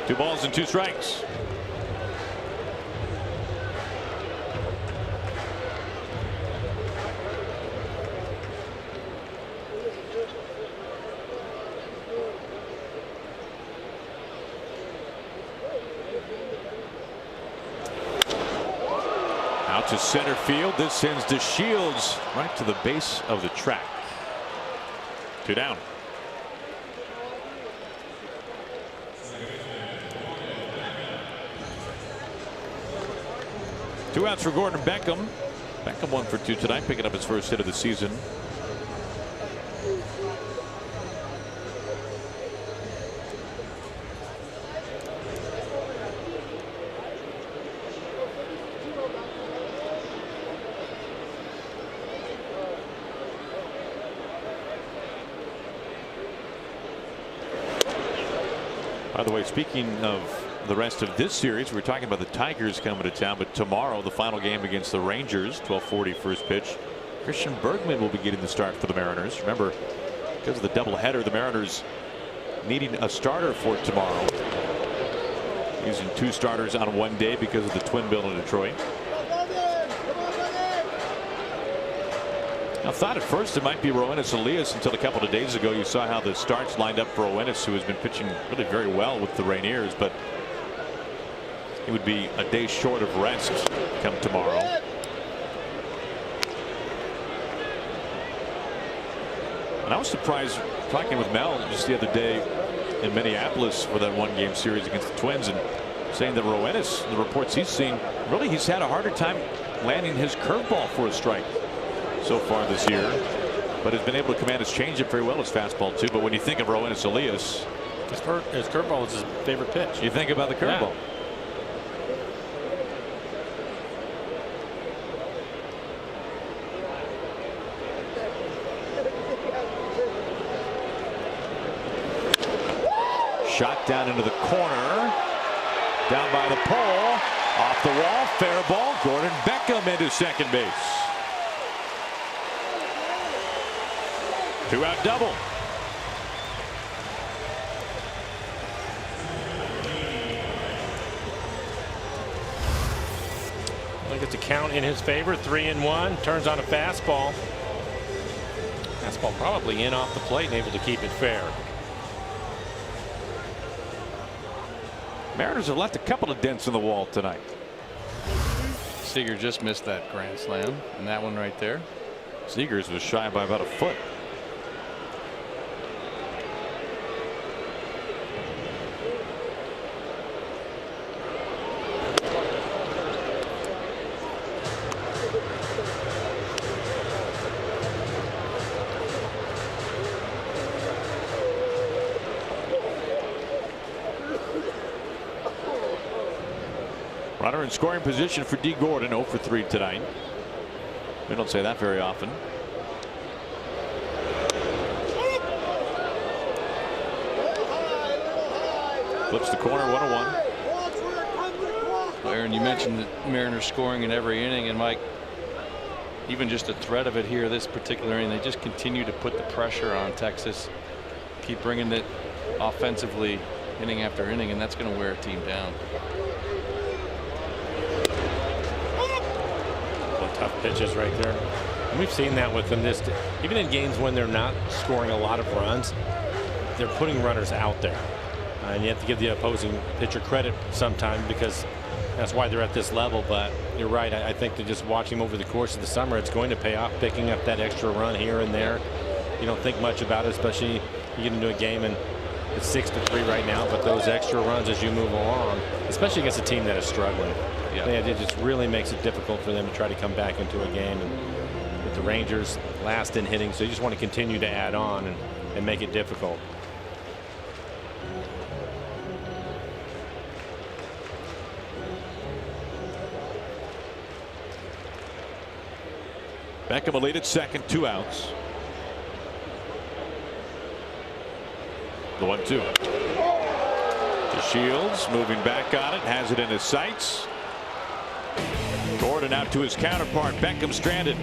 Two balls and 2 strikes. Out to center field. This sends DeShields right to the base of the track. 2 down. Two outs for Gordon Beckham. Beckham 1 for 2 tonight, picking up his first hit of the season. By the way, speaking of the rest of this series, we're talking about the Tigers coming to town, but tomorrow the final game against the Rangers, 12:40 first pitch. Christian Bergman will be getting the start for the Mariners. Remember, because of the doubleheader, the Mariners needing a starter for tomorrow, using 2 starters on one day because of the twin bill in Detroit. I thought at first it might be Roenis Elias until a couple of days ago. You saw how the starts lined up for Roenis, who has been pitching really very well with the Rainiers, but he would be a day short of rest come tomorrow. And I was surprised talking with Mel just the other day in Minneapolis for that 1-game series against the Twins, and saying that Roenis, the reports he's seen, really he's had a harder time landing his curveball for a strike so far this year, but has been able to command his changeup very well, his fastball too. But when you think of Roenis Elias, his curveball is his favorite pitch. You think about the curveball. Yeah. Shot down into the corner, down by the pole, off the wall, fair ball. Gordon Beckham into second base. 2-out double. Look at the count in his favor. 3-1. Turns on a fastball. Fastball probably in off the plate and able to keep it fair. Mariners have left a couple of dents in the wall tonight. Seager just missed that grand slam, and that one right there. Seager's was shy by about a foot. Runner in scoring position for D. Gordon, 0 for 3 tonight. We don't say that very often. Flips the corner, 1-1. Well, Aaron, you mentioned the Mariners scoring in every inning, and Mike, even just a threat of it here this particular inning, they just continue to put the pressure on Texas, keep bringing it offensively inning after inning, and that's going to wear a team down. Tough pitches right there. And we've seen that with them this, even in games when they're not scoring a lot of runs, they're putting runners out there. And you have to give the opposing pitcher credit sometimes, because that's why they're at this level. But you're right. I think that just watching them over the course of the summer, it's going to pay off, picking up that extra run here and there. You don't think much about it, especially you get into a game and it's 6-3 right now, but those extra runs as you move along, especially against a team that is struggling. Yeah, it just really makes it difficult for them to try to come back into a game. And with the Rangers last in hitting, so you just want to continue to add on and make it difficult. Beckham a lead at second, 2 outs. The 1-2. To Shields, moving back on it, has it in his sights. Gordon out to his counterpart. Beckham stranded.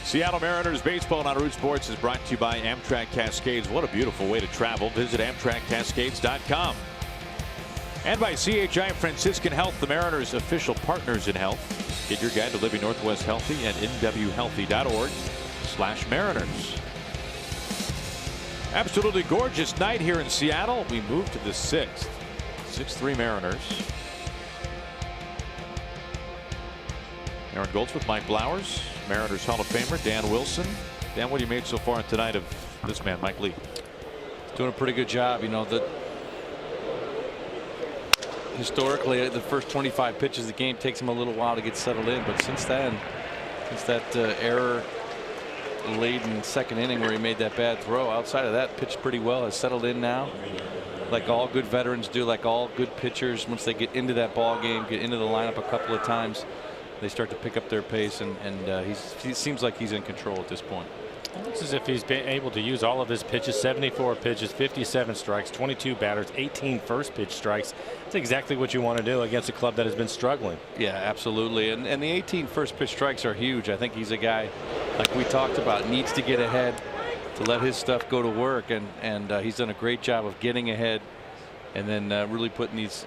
Seattle Mariners baseball on Root Sports is brought to you by Amtrak Cascades. What a beautiful way to travel. Visit AmtrakCascades.com. And by CHI Franciscan Health, the Mariners' official partners in health. Get your guide to living Northwest healthy at nwhealthy.org/Mariners. Absolutely gorgeous night here in Seattle. We move to the 6th. 6-3 Mariners. Aaron Goldsmith, Mike Blowers, Mariners Hall of Famer Dan Wilson. Dan, what have you made so far tonight of this man, Mike Lee? Doing a pretty good job. You know, historically, the first 25 pitches of the game takes him a little while to get settled in. But since then, since that error late in the second inning where he made that bad throw, outside of that, pitched pretty well, has settled in now. Like all good veterans do, like all good pitchers, once they get into that ball game, get into the lineup a couple of times, they start to pick up their pace, and he seems like he's in control at this point. It looks as if he's been able to use all of his pitches. 74 pitches, 57 strikes, 22 batters, 18 first pitch strikes. That's exactly what you want to do against a club that has been struggling. Yeah, absolutely. And the 18 first pitch strikes are huge. I think he's a guy, like we talked about, needs to get ahead to let his stuff go to work, and he's done a great job of getting ahead and then really putting these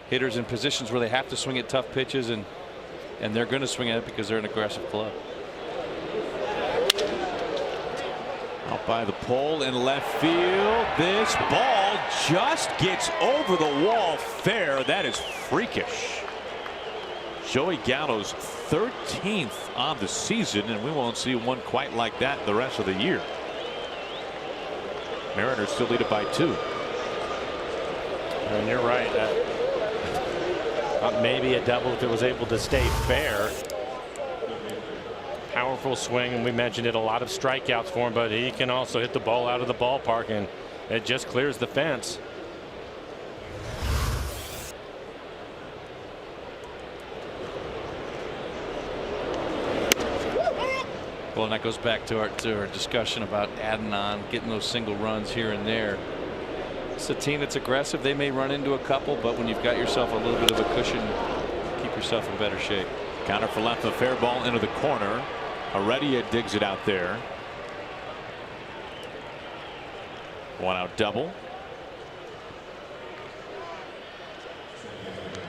hitters in positions where they have to swing at tough pitches, and they're going to swing at it because they're an aggressive club. Out by the pole in left field. This ball just gets over the wall fair. That is freakish. Joey Gallo's 13th on the season, and we won't see one quite like that the rest of the year. Mariners still lead it by 2. And you're right. Maybe a double if it was able to stay fair. Powerful swing, and we mentioned it, a lot of strikeouts for him, but he can also hit the ball out of the ballpark, and it just clears the fence. Well, and that goes back to our discussion about adding on, getting those single runs here and there. It's a team that's aggressive. They may run into a couple, but when you've got yourself a little bit of a cushion, keep yourself in better shape. Counter for left, a fair ball into the corner. Heredia digs it out there. 1 out double.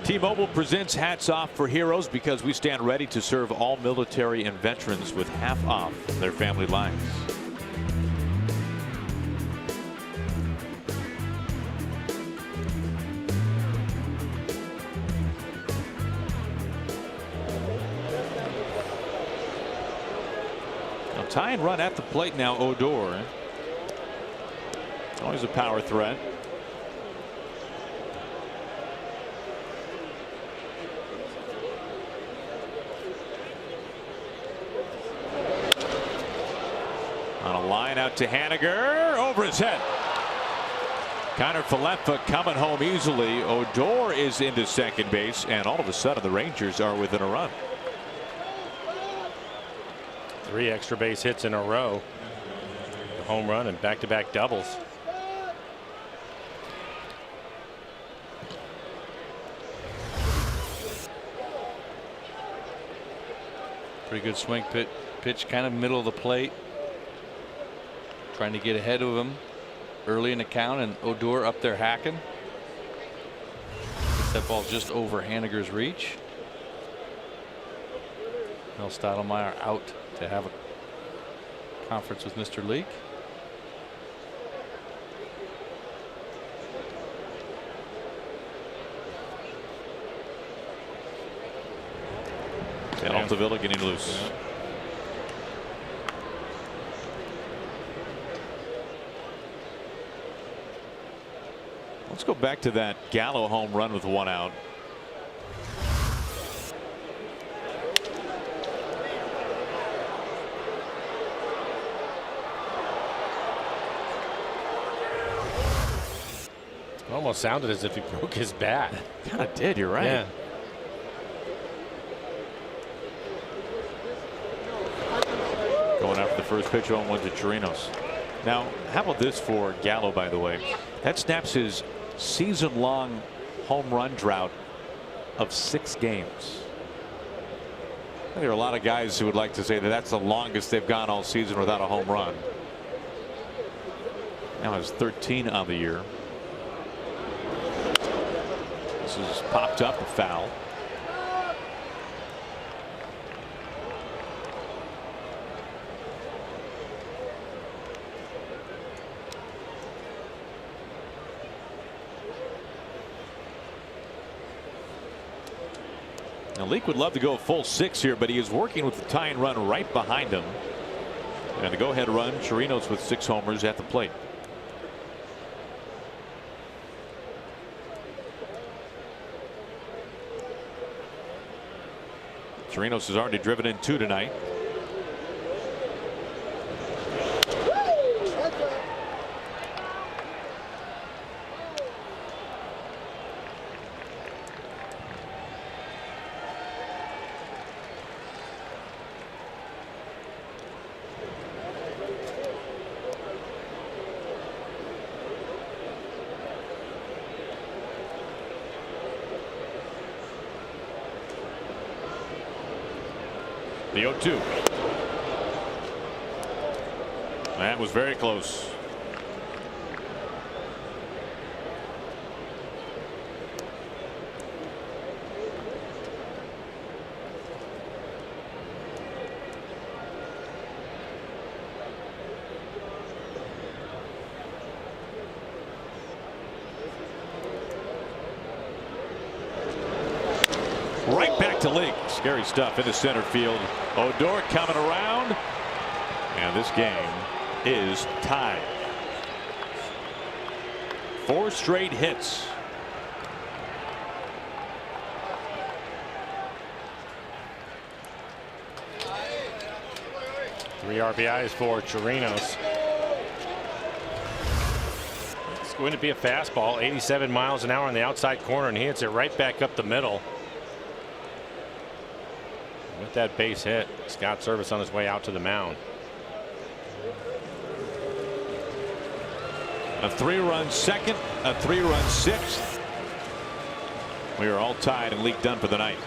T-Mobile presents Hats Off for Heroes, because we stand ready to serve all military and veterans with half off their family lines. Tie and run at the plate now. Odor, always a power threat. On a line out to Haniger, over his head. Connor Falefa coming home easily. Odor is into second base, and all of a sudden the Rangers are within a run. 3 extra base hits in a row. A home run and back-to-back doubles. Pretty good swing pitch kind of middle of the plate. Trying to get ahead of him early in the count, and Odor up there hacking. That ball just over Haniger's reach. Mel Stottlemyre out to have a conference with Mr. Leake. And Altavilla getting loose. Let's go back to that Gallo home run with 1 out. Almost sounded as if he broke his bat. Kind of did. You're right. Yeah. Going after the first pitch on 1 to Chirinos. Now, how about this for Gallo, by the way? That snaps his season-long home run drought of 6 games. There are a lot of guys who would like to say that that's the longest they've gone all season without a home run. Now has 13 on the year. This is popped up, a foul. Now Leake would love to go a full 6 here, but he is working with the tying run right behind him. And the go-ahead run, Chirinos with 6 homers at the plate. Chirinos has already driven in 2 tonight. The 0-2. That was very close. Right back to Leake. Scary stuff into center field. Odor coming around, and this game is tied. 4 straight hits. Three RBIs for Chirinos. It's going to be a fastball, 87 miles an hour on the outside corner, and he hits it right back up the middle. With that base hit, Scott Service on his way out to the mound. A 3-run second, a 3-run 6th. We are all tied and Leake done for the night.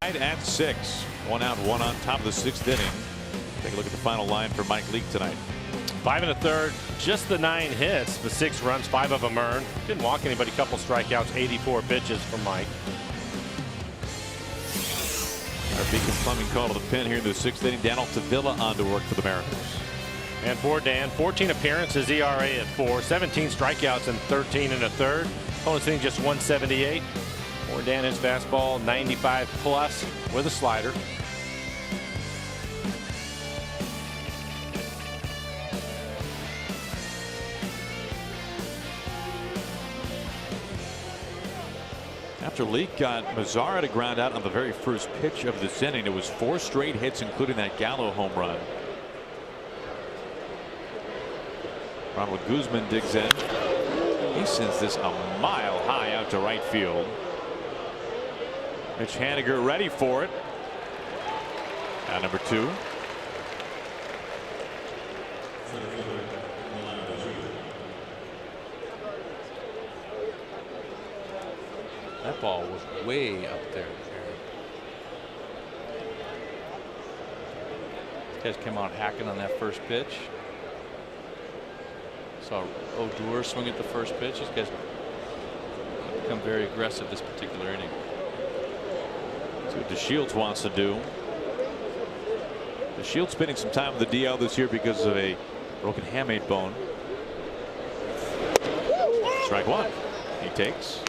Tied at 6. 1 out, 1 on top of the 6th inning. Take a look at the final line for Mike Leake tonight. 5 1/3, just the 9 hits, the 6 runs, 5 of them earned. Didn't walk anybody, couple strikeouts, 84 pitches for Mike. Our Beacon Plumbing call to the pin here in the 6th inning. Dan Altavilla on to work for the Mariners. And for Dan, 14 appearances, ERA at 4, 17 strikeouts and 13 1/3. Opponent's hitting just 178. For Dan, his fastball 95 plus with a slider. After Leake got Mazzara to ground out on the very first pitch of this inning, it was 4 straight hits, including that Gallo home run. Ronald Guzman digs in. He sends this a mile high out to right field. Mitch Haniger ready for it. At number 2. That ball was way up there. These guys came out hacking on that first pitch. Saw Odor swing at the first pitch. These guys have become very aggressive this particular inning. That's what DeShields wants to do. DeShields spending some time with the DL this year because of a broken hamate bone. Strike 1. He takes.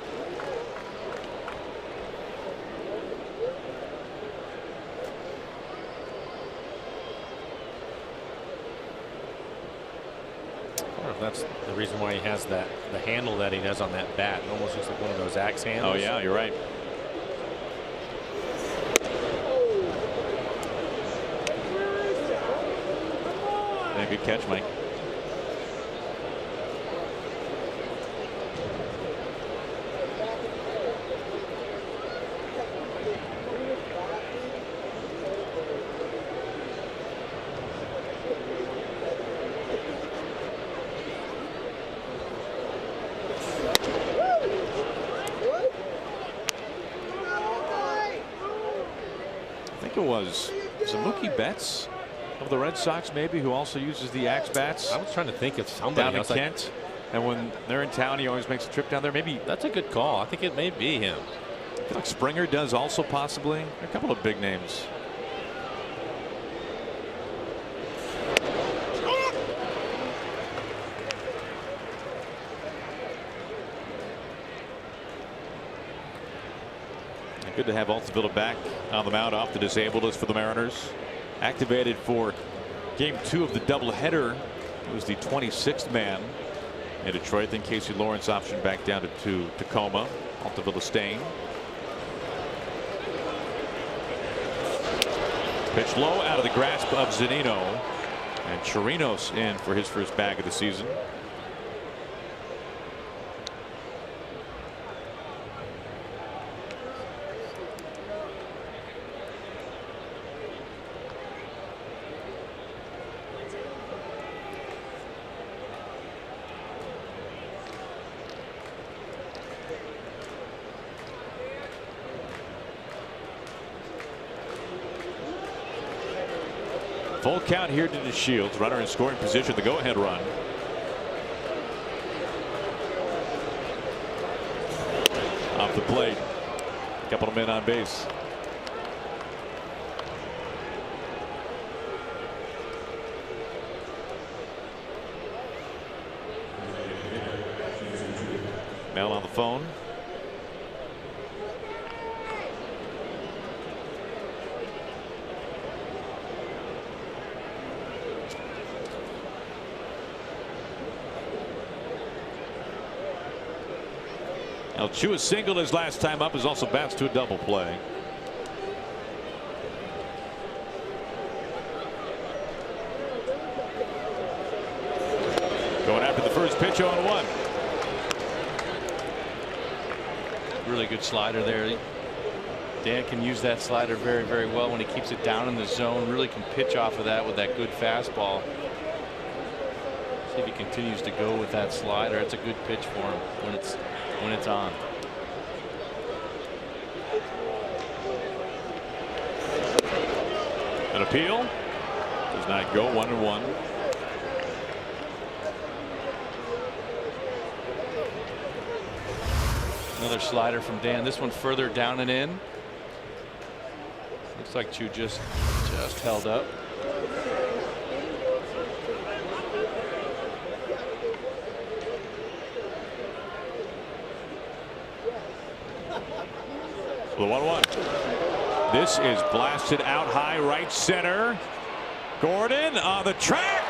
That's the reason why he has the handle that he does on that bat. It almost looks like one of those axe handles. Oh yeah, you're right. Yeah, good catch, Mike. It was Mookie Betts of the Red Sox, maybe, who also uses the axe bats. I was trying to think of somebody down in Kent, and when they're in town, he always makes a trip down there. Maybe that's a good call. I think it may be him. I feel like Springer does also, possibly. A couple of big names. Good to have Altavilla back on the mound off the disabled list for the Mariners. Activated for game 2 of the doubleheader. It was the 26th man in Detroit. Then Casey Lawrence optioned back down to Tacoma. Altavilla staying. Pitch low out of the grasp of Zunino. And Chirinos in for his first bag of the season. Full count here to DeShields. Runner in scoring position. The go-ahead run. Off the plate. A couple of men on base. Mel on the phone. Alchua singled his last time up, is also bats to a double play. Going after the first pitch, 0-1. Really good slider there. Dan can use that slider very, very well when he keeps it down in the zone. Really can pitch off of that with that good fastball. See if he continues to go with that slider. It's a good pitch for him when it's on. An appeal does not go. 1-1. Another slider from Dan. This one further down and in. Looks like Chu just held up. The 1-1. This is blasted out high right center. Gordon on the track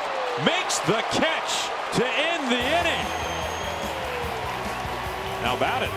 makes the catch to end the inning. How about it?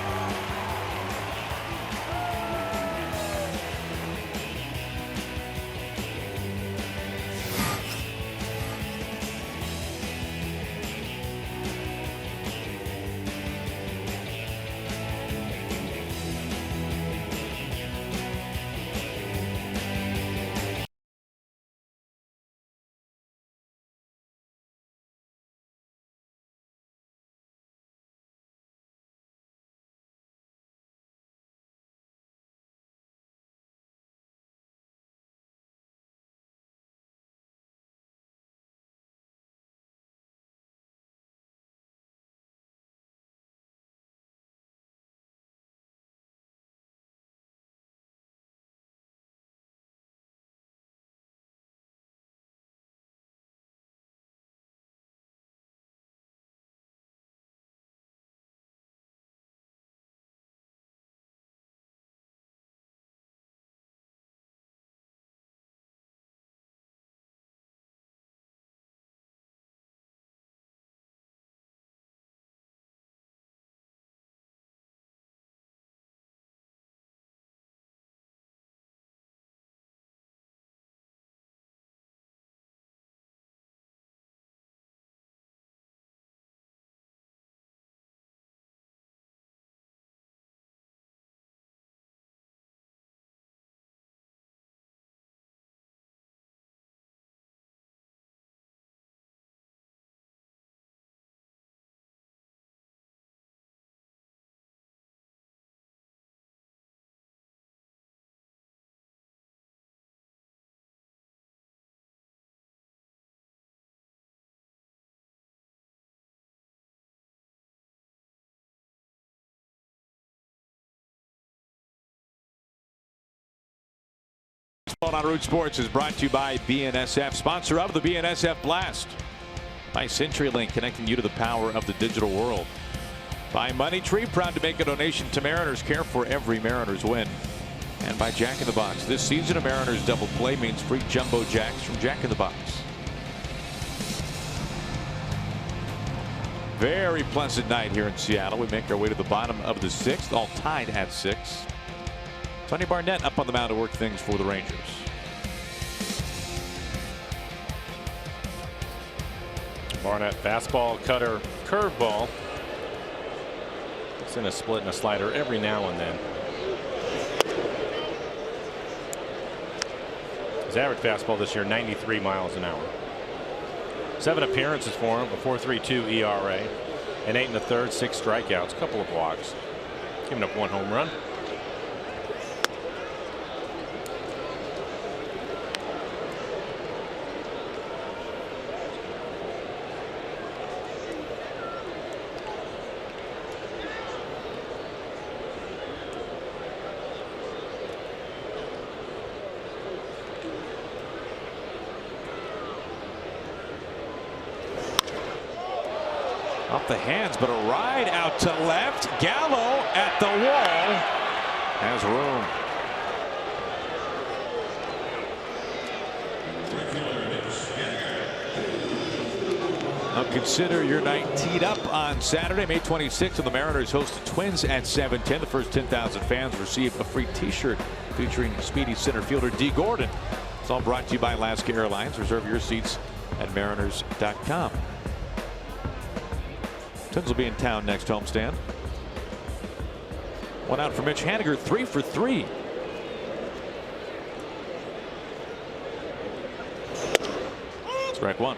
On Root Sports is brought to you by BNSF, sponsor of the BNSF Blast. By CenturyLink, connecting you to the power of the digital world. By Money Tree, proud to make a donation to Mariners, care for every Mariners win. And by Jack in the Box. This season, a Mariners double play means free jumbo jacks from Jack in the Box. Very pleasant night here in Seattle. We make our way to the bottom of the 6th, all tied at 6. Tony Barnett up on the mound to work things for the Rangers. Barnett fastball, cutter, curveball. It's in a split and a slider every now and then. His average fastball this year, 93 miles an hour. 7 appearances for him, a 4.32 ERA, an 8 1/3, 6 strikeouts, a couple of walks, giving up 1 home run. Off the hands, but a ride out to left. Gallo at the wall has room. Now consider your night teed up on Saturday, May 26th, and the Mariners host the Twins at 7:10. The first 10,000 fans receive a free T-shirt featuring speedy center fielder D. Gordon. It's all brought to you by Alaska Airlines. Reserve your seats at mariners.com. Twins will be in town next homestand. 1 out for Mitch Haniger, 3 for 3. Strike 1.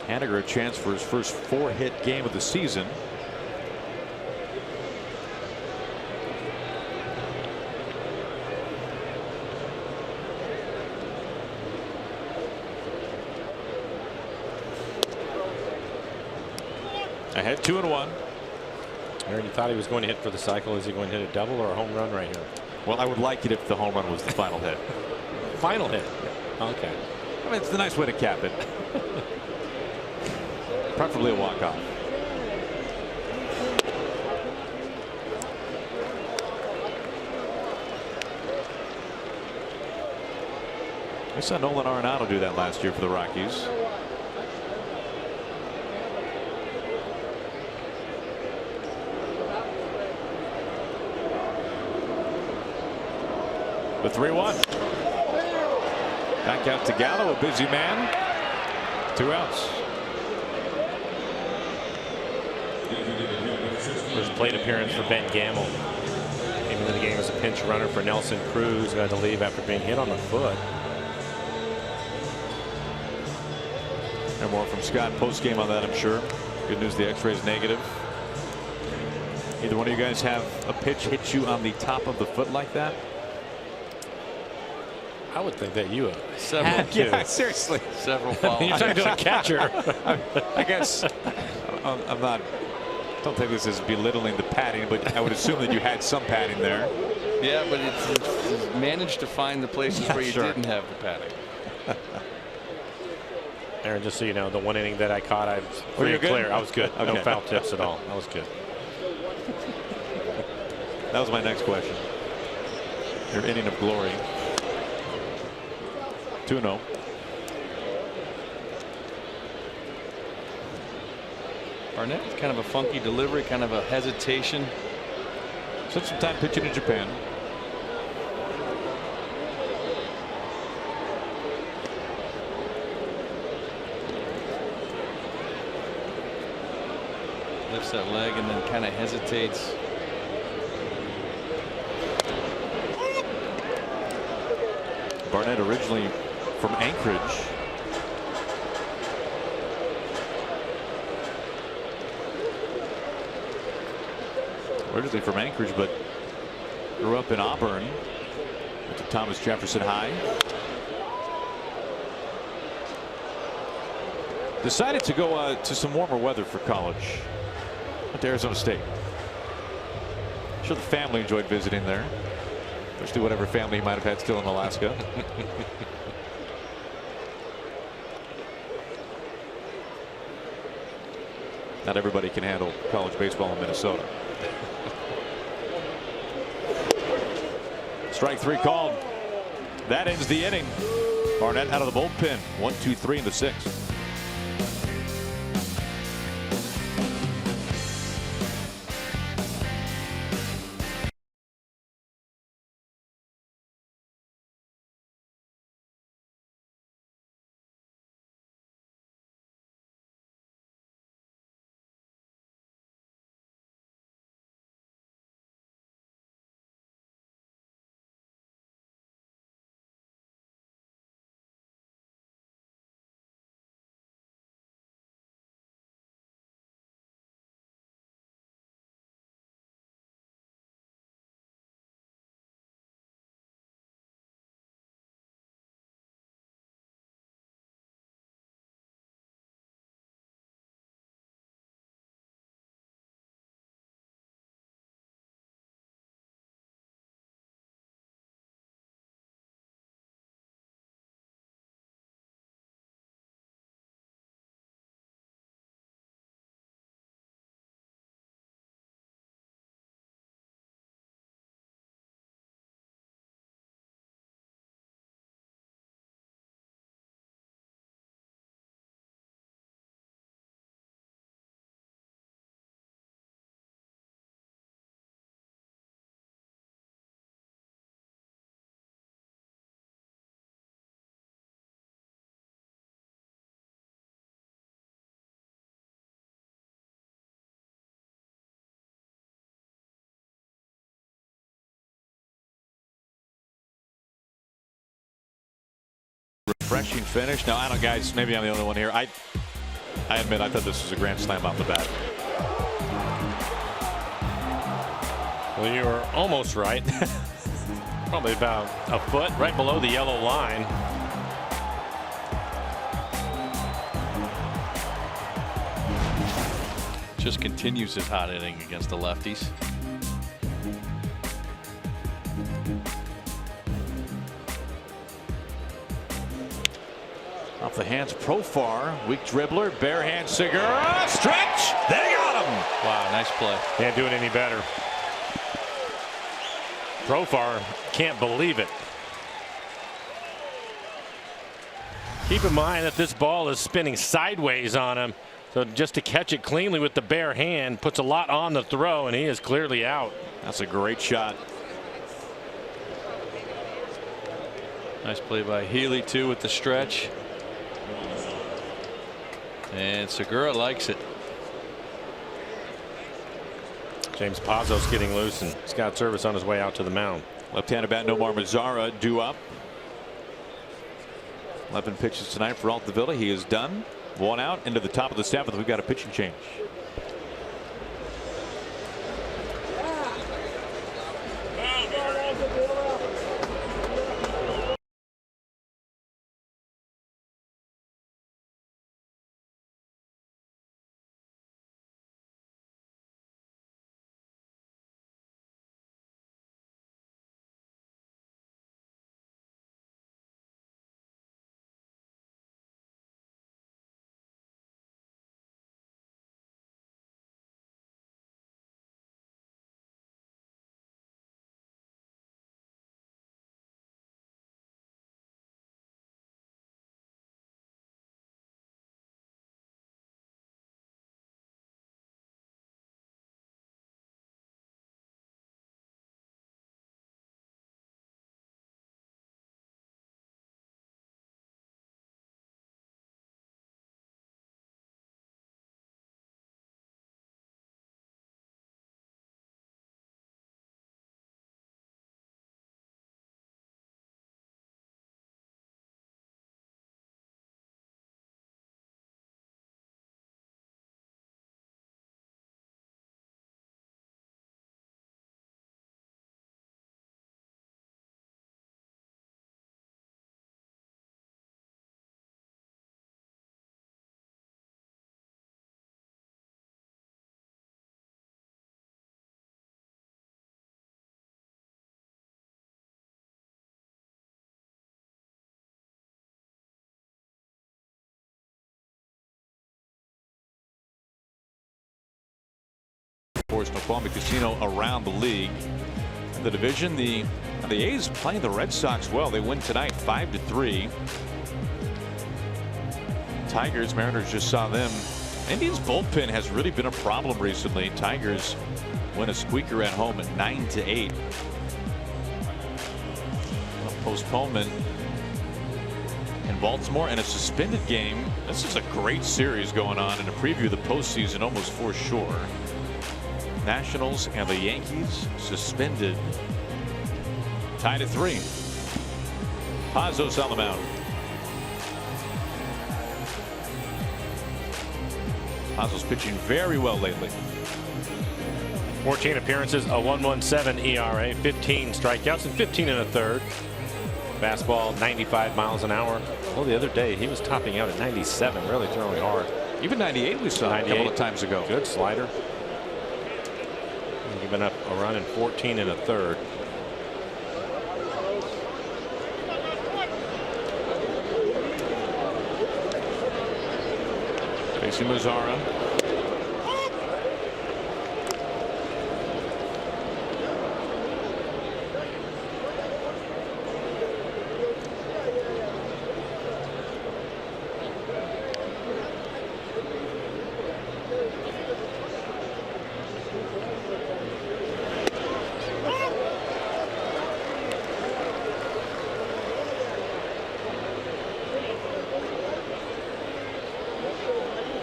Haniger a chance for his first 4-hit game of the season. Ahead 2-1. Aaron, you thought he was going to hit for the cycle. Is he going to hit a double or a home run right here? Well, I would like it if the home run was the final hit. Final hit. Okay. I mean, it's a nice way to cap it. Preferably a walk-off. I saw Nolan Arenado do that last year for the Rockies. The 3-1. Back out to Gallo, a busy man. 2 outs. First plate appearance for Ben Gamble. Came into the game as a pinch runner for Nelson Cruz, who had to leave after being hit on the foot. And more from Scott post-game on that, I'm sure. Good news, the X-ray is negative. Either one of you guys have a pitch hit you on the top of the foot like that? I would think that you Several. Yeah, seriously. Several fouls. You're talking to a catcher. I guess I'm not. Don't think this is belittling the padding, but I would assume that you had some padding there. Yeah, but it's managed to find the places where you didn't have the padding. Aaron, just so you know, the 1 inning that I caught, I was pretty clear. I was good. Okay. No foul tips at all. I was good. That was my next question. Your inning of glory. 2-0. Barnett, kind of a funky delivery, kind of a hesitation. Spent some time pitching in Japan. Lifts that leg and then kind of hesitates. Barnett originally from Anchorage. originally from Anchorage, but grew up in Auburn. Went to Thomas Jefferson High. Decided to go to some warmer weather for college. Went to Arizona State. I'm sure the family enjoyed visiting there. Especially whatever family he might have had still in Alaska. Not everybody can handle college baseball in Minnesota. Strike 3 called. That ends the inning. Barnett out of the bullpen. 1-2-3 in the 6th. Refreshing finish. Now, I don't, guys, maybe I'm the only one here. I admit I thought this was a grand slam off the bat. Well, you were almost right. Probably about a foot right below the yellow line. Just continues his hot inning against the lefties. Off the hands, Profar, weak dribbler, bare hand, Segura, stretch, they got him. Wow, nice play. Can't do it any better. Profar can't believe it. Keep in mind that this ball is spinning sideways on him, so just to catch it cleanly with the bare hand puts a lot on the throw, and he is clearly out. That's a great shot. Nice play by Healy too with the stretch. And Segura likes it. James Pazos getting loose, and he's got service on his way out to the mound. Left-handed bat Nomar Mazara due up. 11 pitches tonight for Altavilla. He is done. 1 out into the top of the 7th. We've got a pitching change. for Snoqualmie Casino around the league. In the division, the A's playing the Red Sox well. They win tonight 5-3. Tigers, Mariners just saw them. Indians bullpen has really been a problem recently. Tigers win a squeaker at home at 9-8. A postponement in Baltimore and a suspended game. This is a great series going on in a preview of the postseason almost for sure. Nationals and the Yankees suspended. Tied at 3. Pazos on the mound. Pazos pitching very well lately. 14 appearances, a 1.17 ERA, 15 strikeouts, and 15 1/3. Fastball 95 miles an hour. Well, the other day he was topping out at 97, really throwing hard. Even 98 we saw 98. A couple of times ago. Good slider. Giving up a run in 14 1/3. Facing Mazzara.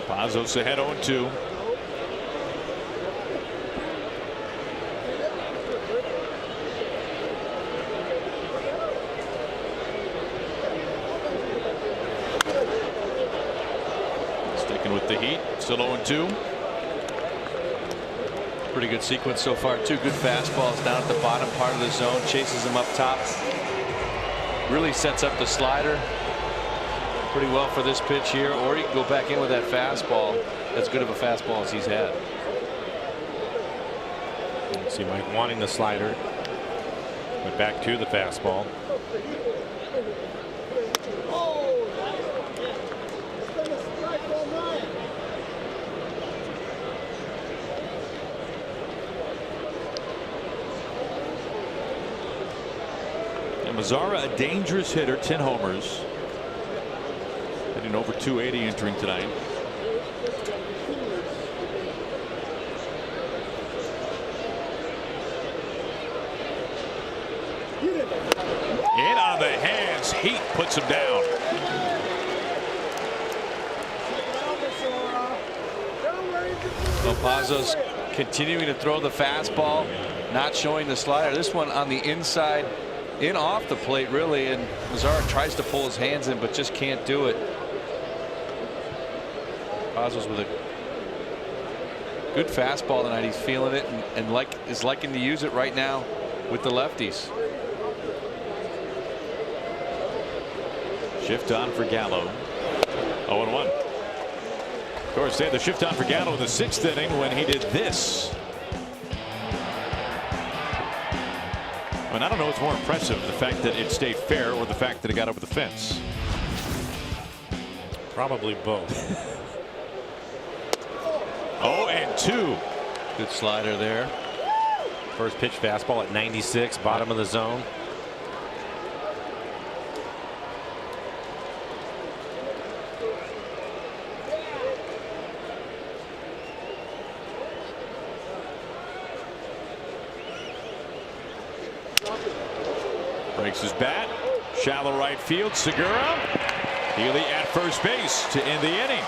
Pazos ahead 0-2. Sticking with the heat. Still 0-2. Pretty good sequence so far. 2 good fastballs down at the bottom part of the zone. Chases him up top. Really sets up the slider pretty well for this pitch here, or he can go back in with that fastball. As good of a fastball as he's had. See Mike wanting the slider. Went back to the fastball. And Mazzara, a dangerous hitter, 10 homers. Hitting over 280 entering tonight. In on the hands. Heat puts him down. Well, Pazos continuing to throw the fastball, not showing the slider. This one on the inside, in off the plate really, and Mazzara tries to pull his hands in but just can't do it. Pazos with a good fastball tonight. He's feeling it and is liking to use it right now with the lefties. Shift on for Gallo. 0-1. Of course, they had the shift on for Gallo in the 6th inning when he did this. And I don't know what's more impressive, the fact that it stayed fair or the fact that it got over the fence. Probably both. 0-2. Good slider there. First pitch fastball at 96, bottom of the zone. Breaks his bat. Shallow right field. Segura. Healy at first base to end the inning.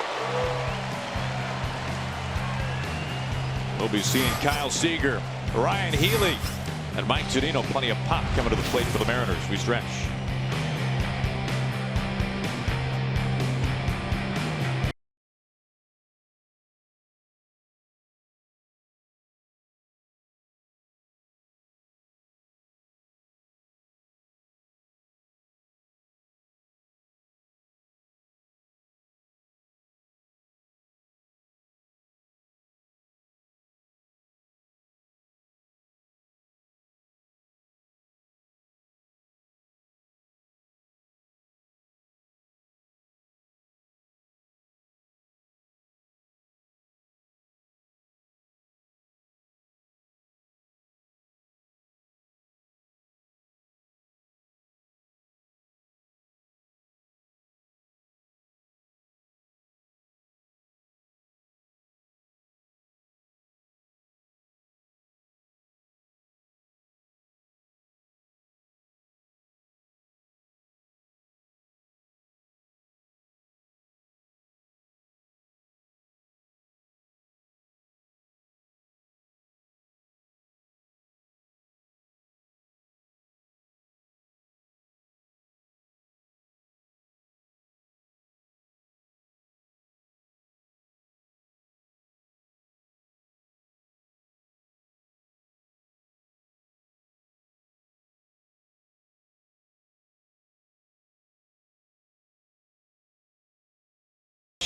We'll be seeing Kyle Seager, Ryan Healy, and Mike Zunino. Plenty of pop coming to the plate for the Mariners. We stretch.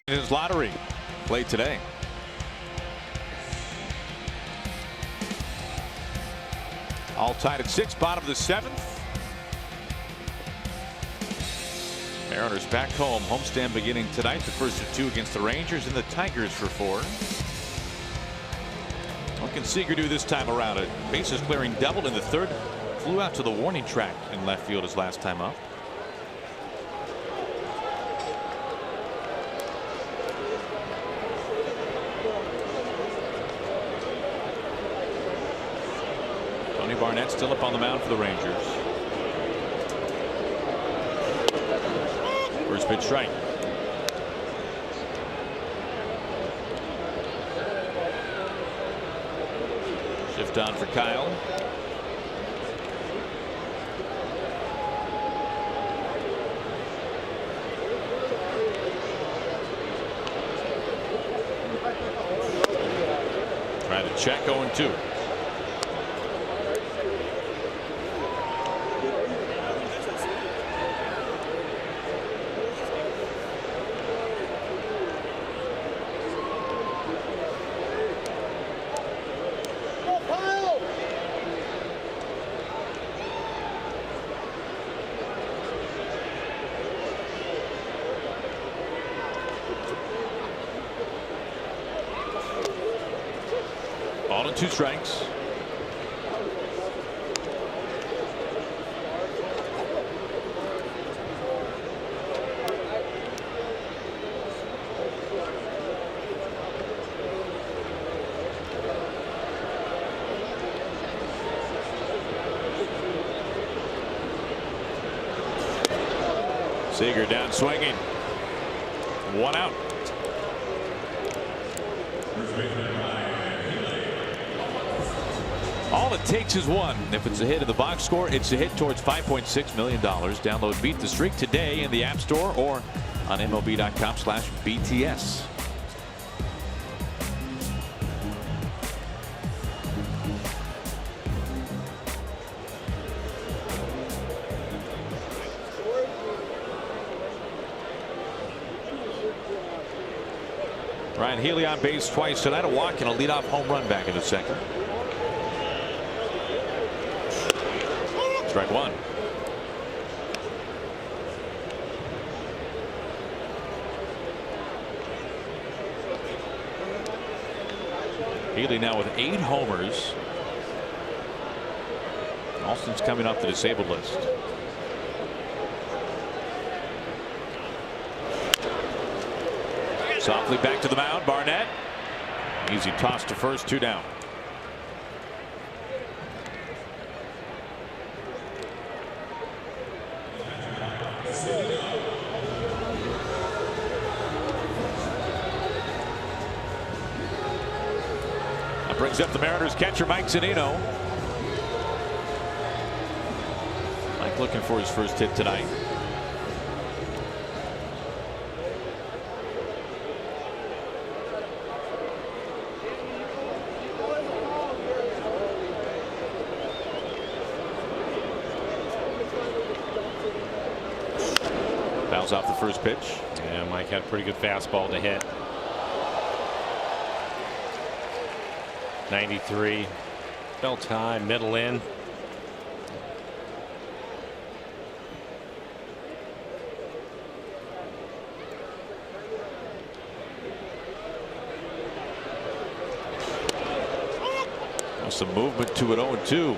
His lottery played today. All tied at 6, bottom of the 7th. Mariners back home. Homestand beginning tonight. The first of 2 against the Rangers and the Tigers for 4. What can Seager do this time around? A bases clearing double in the 3rd. Flew out to the warning track in left field his last time up. Barnett still up on the mound for the Rangers. First pitch strike. Shift on for Kyle. Trying to check 0-2. Ball and 2 strikes. Seager down swinging. 1 out. All it takes is 1. If it's a hit in the box score, it's a hit towards $5.6 million. Download Beat the Streak today in the App Store or on MLB.com/BTS. Ryan Healy on base twice tonight. A walk and a leadoff home run back in the 2nd. Strike 1. Healy now with 8 homers. Alston's coming off the disabled list. Softly back to the mound. Barnett. Easy toss to first. 2 down. That brings up the Mariners catcher Mike Zunino. Mike looking for his first hit tonight. Fouls off the first pitch. Yeah, Mike had a pretty good fastball to hit. 93. Belt high, middle in. Some movement to it. 0-2.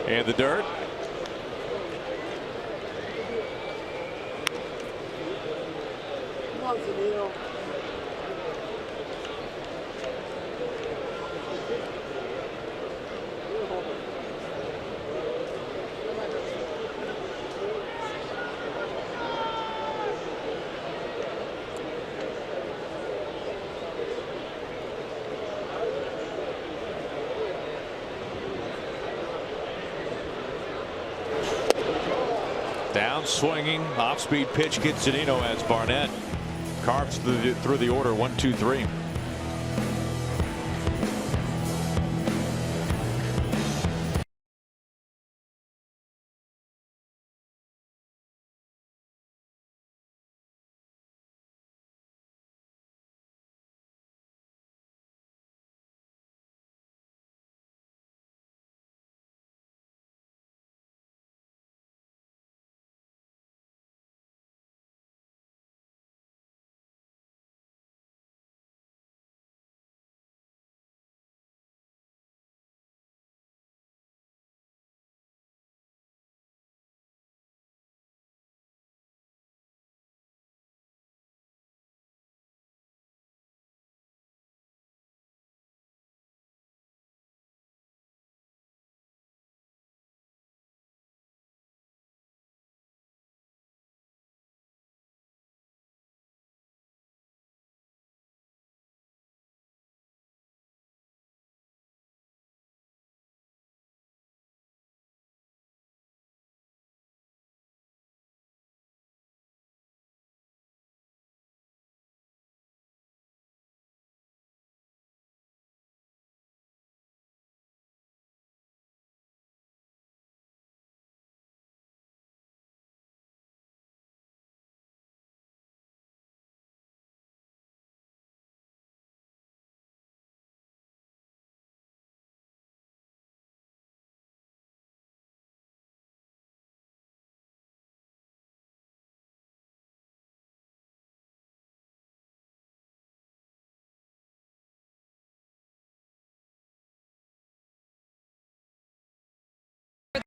And the dirt. Down swinging, off-speed pitch gets Zunino as Barnett carves through the order 1, 2, 3.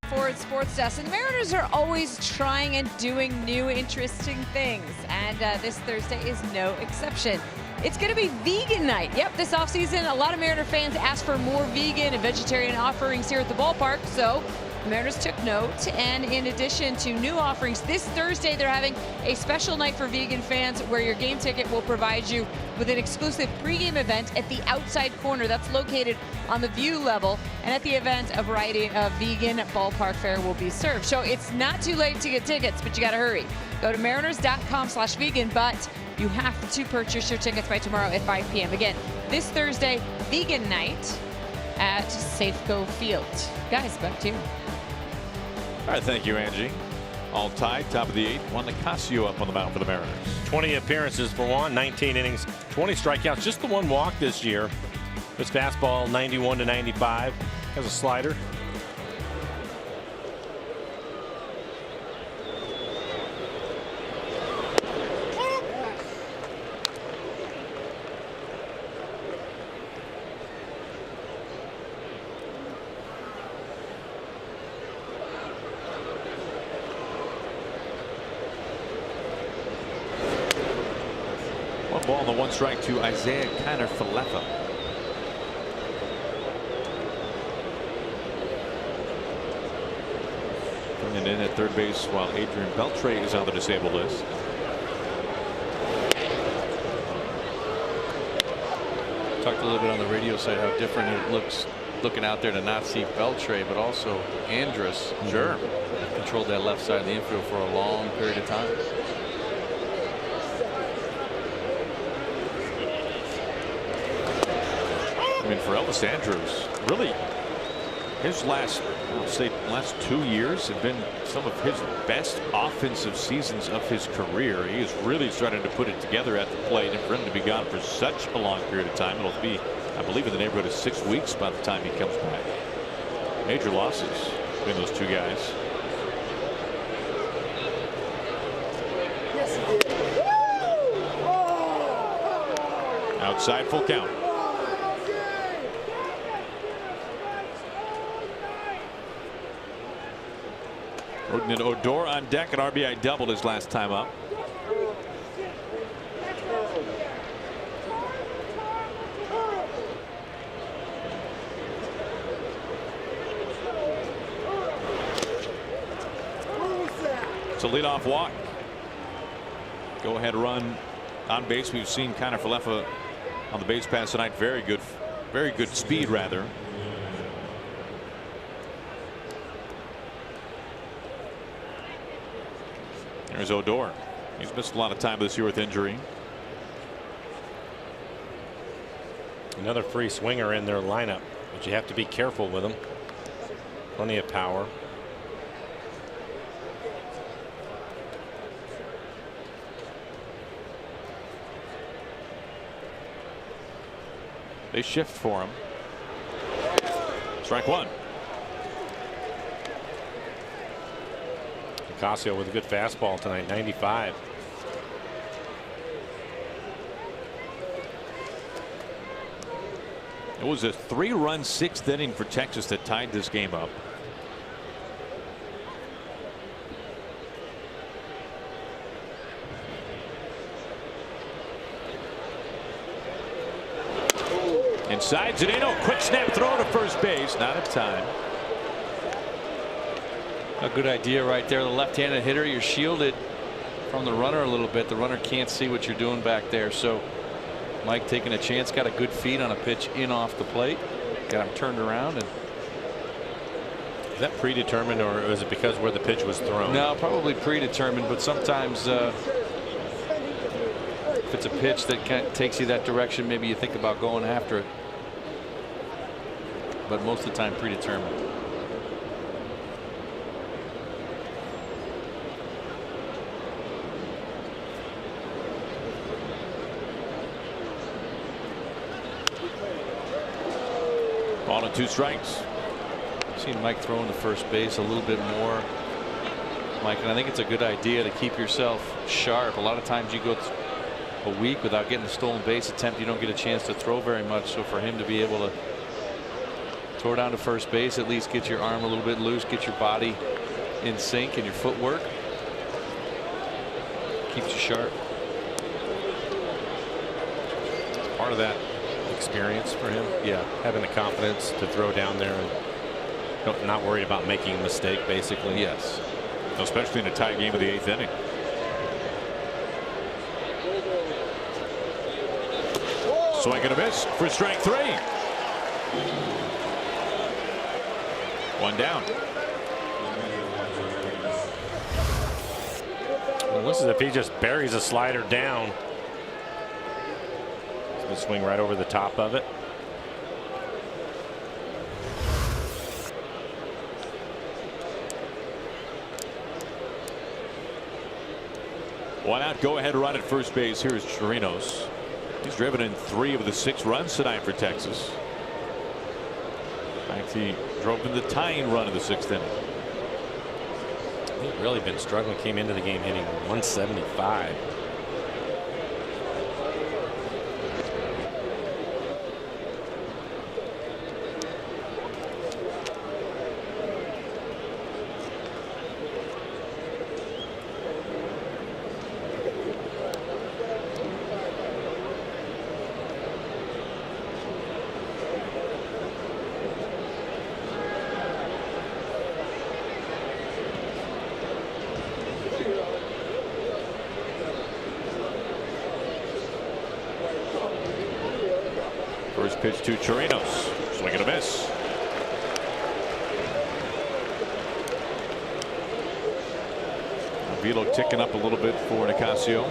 Forward Sports Desk, and the Mariners are always trying and doing new interesting things, and this Thursday is no exception. It's going to be vegan night. Yep, this offseason a lot of Mariner fans asked for more vegan and vegetarian offerings here at the ballpark, so the Mariners took note, and in addition to new offerings, this Thursday they're having a special night for vegan fans where your game ticket will provide you with an exclusive pregame event at the outside corner that's located on the view level, and at the event a variety of vegan ballpark fare will be served. So it's not too late to get tickets, but you got to hurry. Go to mariners.com/vegan, but you have to purchase your tickets by tomorrow at 5 p.m. Again, this Thursday, vegan night at Safeco Field. Guys, back to you. All right, thank you, Angie. All tied, top of the 8th. Juan Nicasio up on the mound for the Mariners. 20 appearances for Juan, 19 innings, 20 strikeouts. Just the one walk this year. His fastball 91 to 95. Has a slider. One ball and the 1 strike to Isaiah Kiner-Falefa. Bringing in at third base while Adrian Beltre is on the disabled list. Talked a little bit on the radio side how different it looks looking out there to not see Beltre, but also Andrus. Sure. Controlled that left side of the infield for a long period of time. I mean, for Elvis Andrus, really, his last 2 years have been some of his best offensive seasons of his career. He is really starting to put it together at the plate, and for him to be gone for such a long period of time, it'll be, I believe, in the neighborhood of 6 weeks by the time he comes back. Major losses between those two guys. Outside, full count. Rodney Odor on deck, an RBI doubled his last time up. It's a leadoff walk. Go ahead run on base. We've seen Kiner-Falefa on the base pass tonight. Very good speed rather. There's Odor. He's missed a lot of time this year with injury. Another free swinger in their lineup, but you have to be careful with them. Plenty of power. They shift for him. Strike one. Ocasio with a good fastball tonight, 95. It was a 3-run 6th inning for Texas that tied this game up. Inside, Zunino, quick snap throw to first base, not in time. A good idea right there. The left-handed hitter, you're shielded from the runner a little bit. The runner can't see what you're doing back there. So Mike taking a chance, got a good feed on a pitch in off the plate, got him turned around. And is that predetermined, or is it because where the pitch was thrown? No, probably predetermined, but sometimes if it's a pitch that kind of takes you that direction, maybe you think about going after it, but most of the time predetermined. Ball and 2 strikes. I've seen Mike throwing to first base a little bit more, Mike, and I think it's a good idea to keep yourself sharp. A lot of times you go a week without getting a stolen base attempt, you don't get a chance to throw very much. So for him to be able to throw down to first base, at least get your arm a little bit loose, get your body in sync, and your footwork keeps you sharp. Part of that experience for him, yeah, having the confidence to throw down there and not worried about making a mistake, basically. Yes, especially in a tight game of the 8th inning. Swing and a miss for strike 3. 1 down. Well, this is if he just buries a slider down. He's going to swing right over the top of it. One out, go ahead run at first base. Here's Chirinos. He's driven in 3 of the 6 runs tonight for Texas. In fact, he drove in the tying run of the 6th inning. He's really been struggling. Came into the game hitting 175. First pitch to Chirinos. Swing and a miss. Velo ticking up a little bit for Nicasio.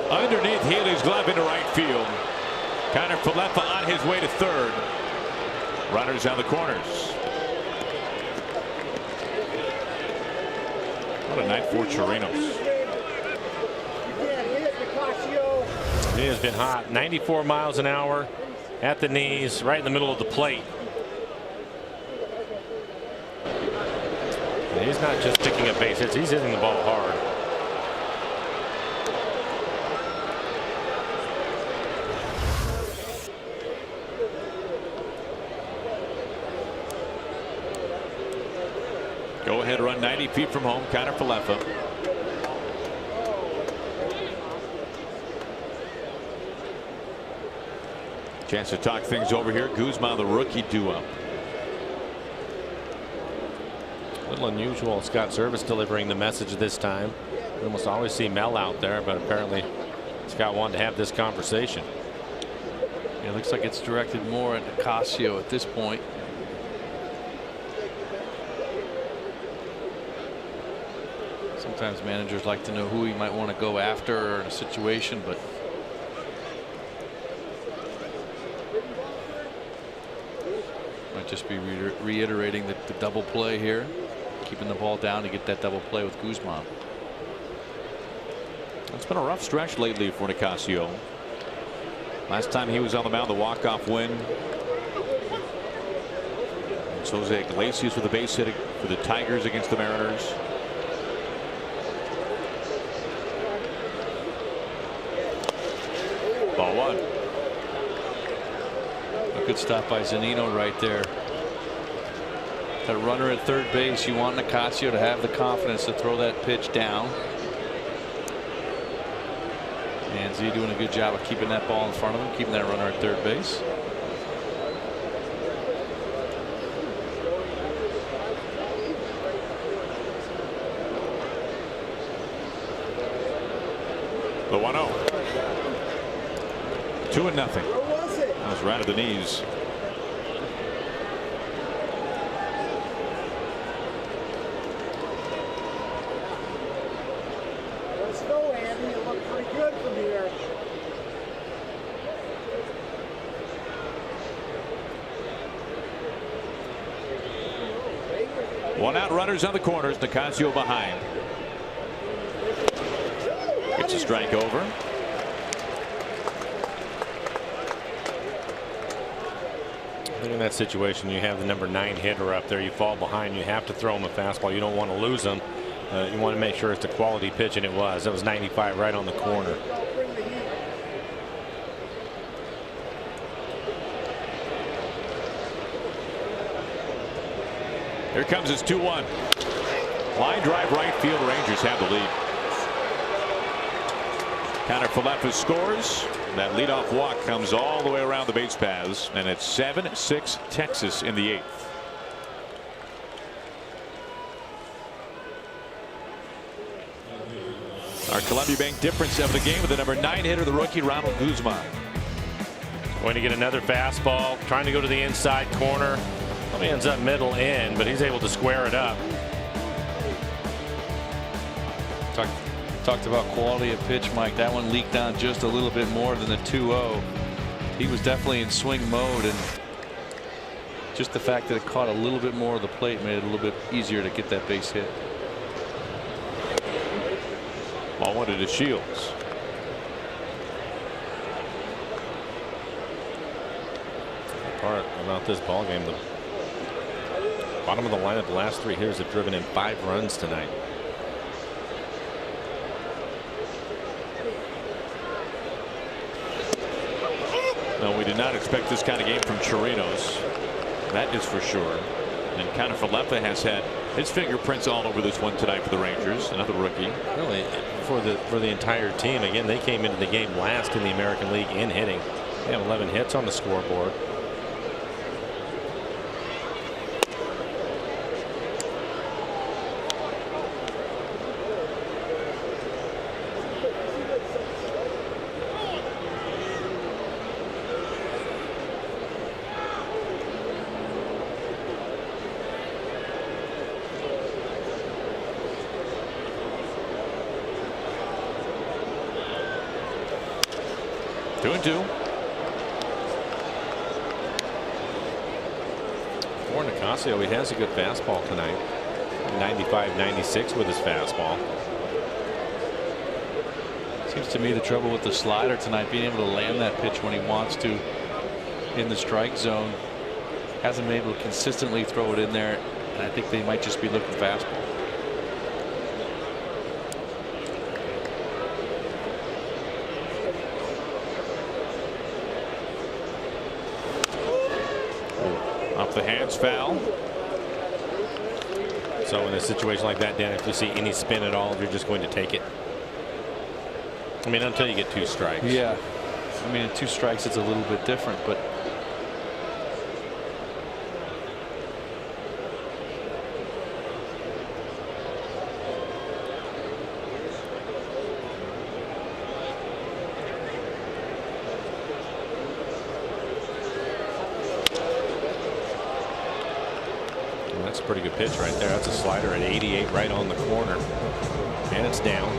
Underneath Healy's glove into right field. Connor Falefa on his way to third. Runners on the corners. What a night for Chirinos. He has been hot. 94 miles an hour at the knees, right in the middle of the plate. And he's not just picking up base hits, he's hitting the ball hard. Go ahead run 90 feet from home. Connor Falefa. Chance to talk things over here. Guzman, the rookie, due up. A little unusual. Scott Service delivering the message this time. We almost always see Mel out there, but apparently Scott wanted to have this conversation. It looks like it's directed more at Nicasio at this point. Sometimes managers like to know who he might want to go after in a situation, but might just be reiterating the double play here, keeping the ball down to get that double play with Guzman. It's been a rough stretch lately for Nicasio. Last time he was on the mound, the walk-off win. And Jose Iglesias with the base hit for the Tigers against the Mariners. Ball one. A good stop by Zunino right there. That runner at third base, you want Nicasio to have the confidence to throw that pitch down. And Z doing a good job of keeping that ball in front of him, keeping that runner at third base. The 1-0. 2-0. That was right at the knees. Let's go, Andy. You look pretty good from here. One out, runners on the corners. Nicasio behind. Gets a strike over. In that situation, you have the number 9 hitter up there. You fall behind. You have to throw him a fastball. You don't want to lose him. You want to make sure it's a quality pitch, and it was. That was 95 right on the corner. Here comes his 2-1. Line drive right field. Rangers have the lead. Connor Falefa scores. That leadoff walk comes all the way around the base paths, and it's 7-6 Texas in the 8th. Our Columbia Bank difference of the game with the number 9 hitter, the rookie Ronald Guzman. Going to get another fastball, trying to go to the inside corner. Probably ends up middle in, but he's able to square it up. Talked about quality of pitch, Mike. That one leaked down just a little bit more than the 2-0. He was definitely in swing mode, and just the fact that it caught a little bit more of the plate made it a little bit easier to get that base hit. Ball one to Shields. The part about this ball game, the bottom of the lineup, the last 3 hitters have driven in 5 runs tonight. No, we did not expect this kind of game from Chirinos. That is for sure. And Connor Falefa has had his fingerprints all over this one tonight for the Rangers. Another rookie. Really, for the entire team. Again, they came into the game last in the American League in hitting. They have 11 hits on the scoreboard. Two and two. For Nicasio, he has a good fastball tonight. 95-96 with his fastball. Seems to me the trouble with the slider tonight, being able to land that pitch when he wants to in the strike zone. Hasn't been able to consistently throw it in there, and I think they might just be looking fastball. Off the hands, foul. So in a situation like that, Dan, if you see any spin at all, you're just going to take it. I mean, until you get 2 strikes. Yeah, I mean, at 2 strikes, it's a little bit different, but That's a pretty good pitch right there. That's a slider at 88 right on the corner. And it's down.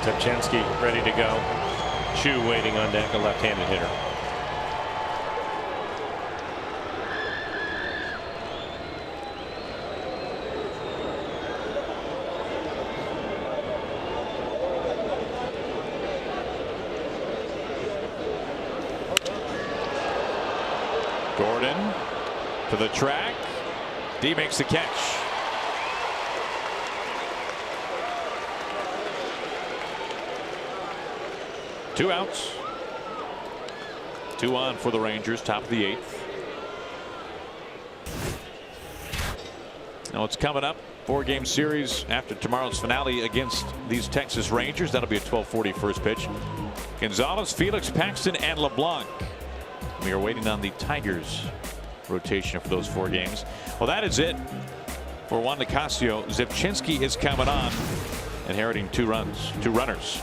Tepchenski ready to go. Chu waiting on deck, a left-handed hitter. Gordon to the track. D makes the catch. Two outs. 2 on for the Rangers, top of the 8th. Now it's coming up. 4-game series after tomorrow's finale against these Texas Rangers. That'll be a 12:40 first pitch. Gonzalez, Felix, Paxton, and LeBlanc. We are waiting on the Tigers rotation for those 4 games. Well, that is it for Juan Nicasio. Zipchinski is coming on, inheriting 2 runners.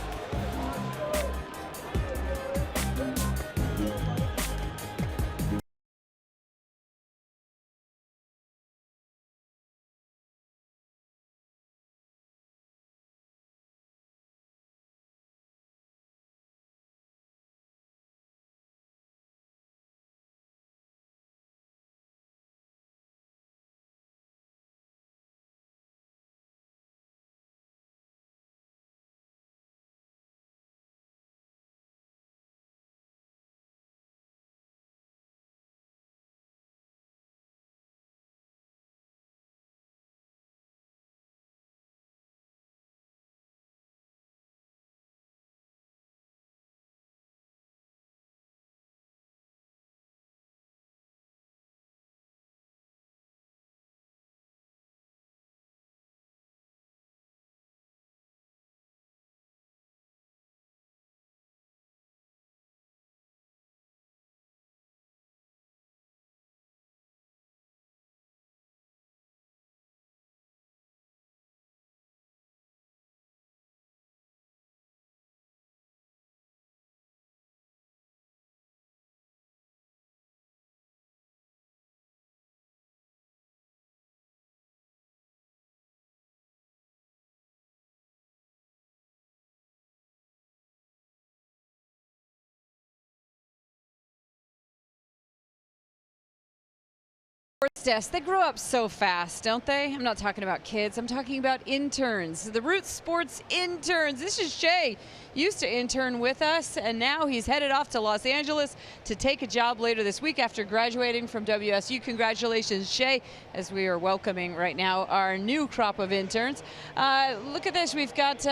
Sports desk, they grow up so fast, don't they? I'm not talking about kids, I'm talking about interns. The Root Sports interns. This is Shay, used to intern with us, and now he's headed off to Los Angeles to take a job later this week after graduating from WSU. Congratulations, Shay, as we are welcoming right now our new crop of interns. Look at this, we've got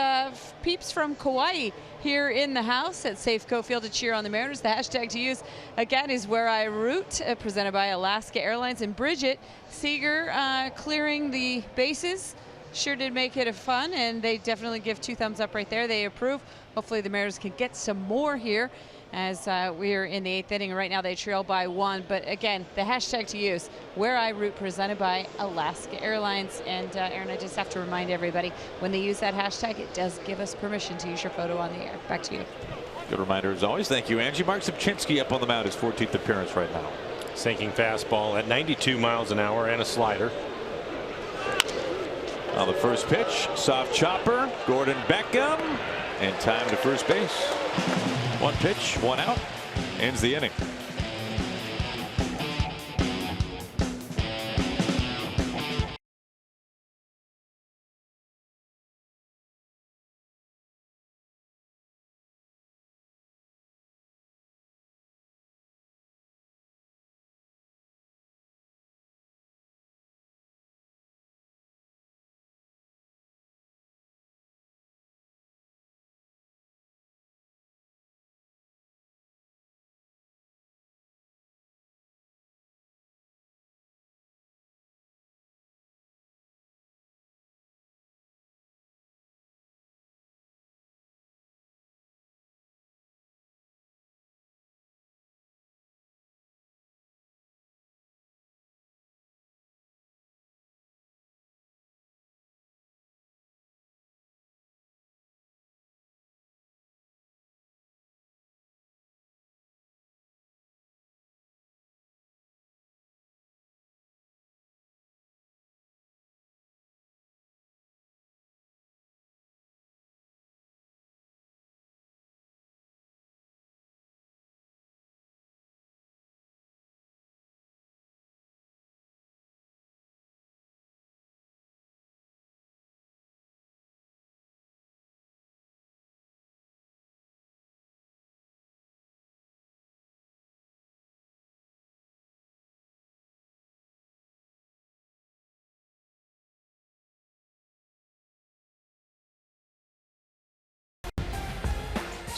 peeps from Kauai here in the house at Safeco Field to cheer on the Mariners. The hashtag to use, again, is Where I Root, presented by Alaska Airlines. And Bridget Seeger clearing the bases. Sure did make it a fun, and they definitely give 2 thumbs up right there. They approve. Hopefully the Mariners can get some more here as we're in the 8th inning. Right now they trail by 1. But again, the hashtag to use, Where I Root, presented by Alaska Airlines. And Aaron, I just have to remind everybody, when they use that hashtag, it does give us permission to use your photo on the air. Back to you. Good reminder as always. Thank you, Angie. Mark Zipchinski up on the mound, his 14th appearance right now. Sinking fastball at 92 miles an hour and a slider. On the first pitch, soft chopper, Gordon Beckham, and time to first base. 1 pitch, 1 out, ends the inning.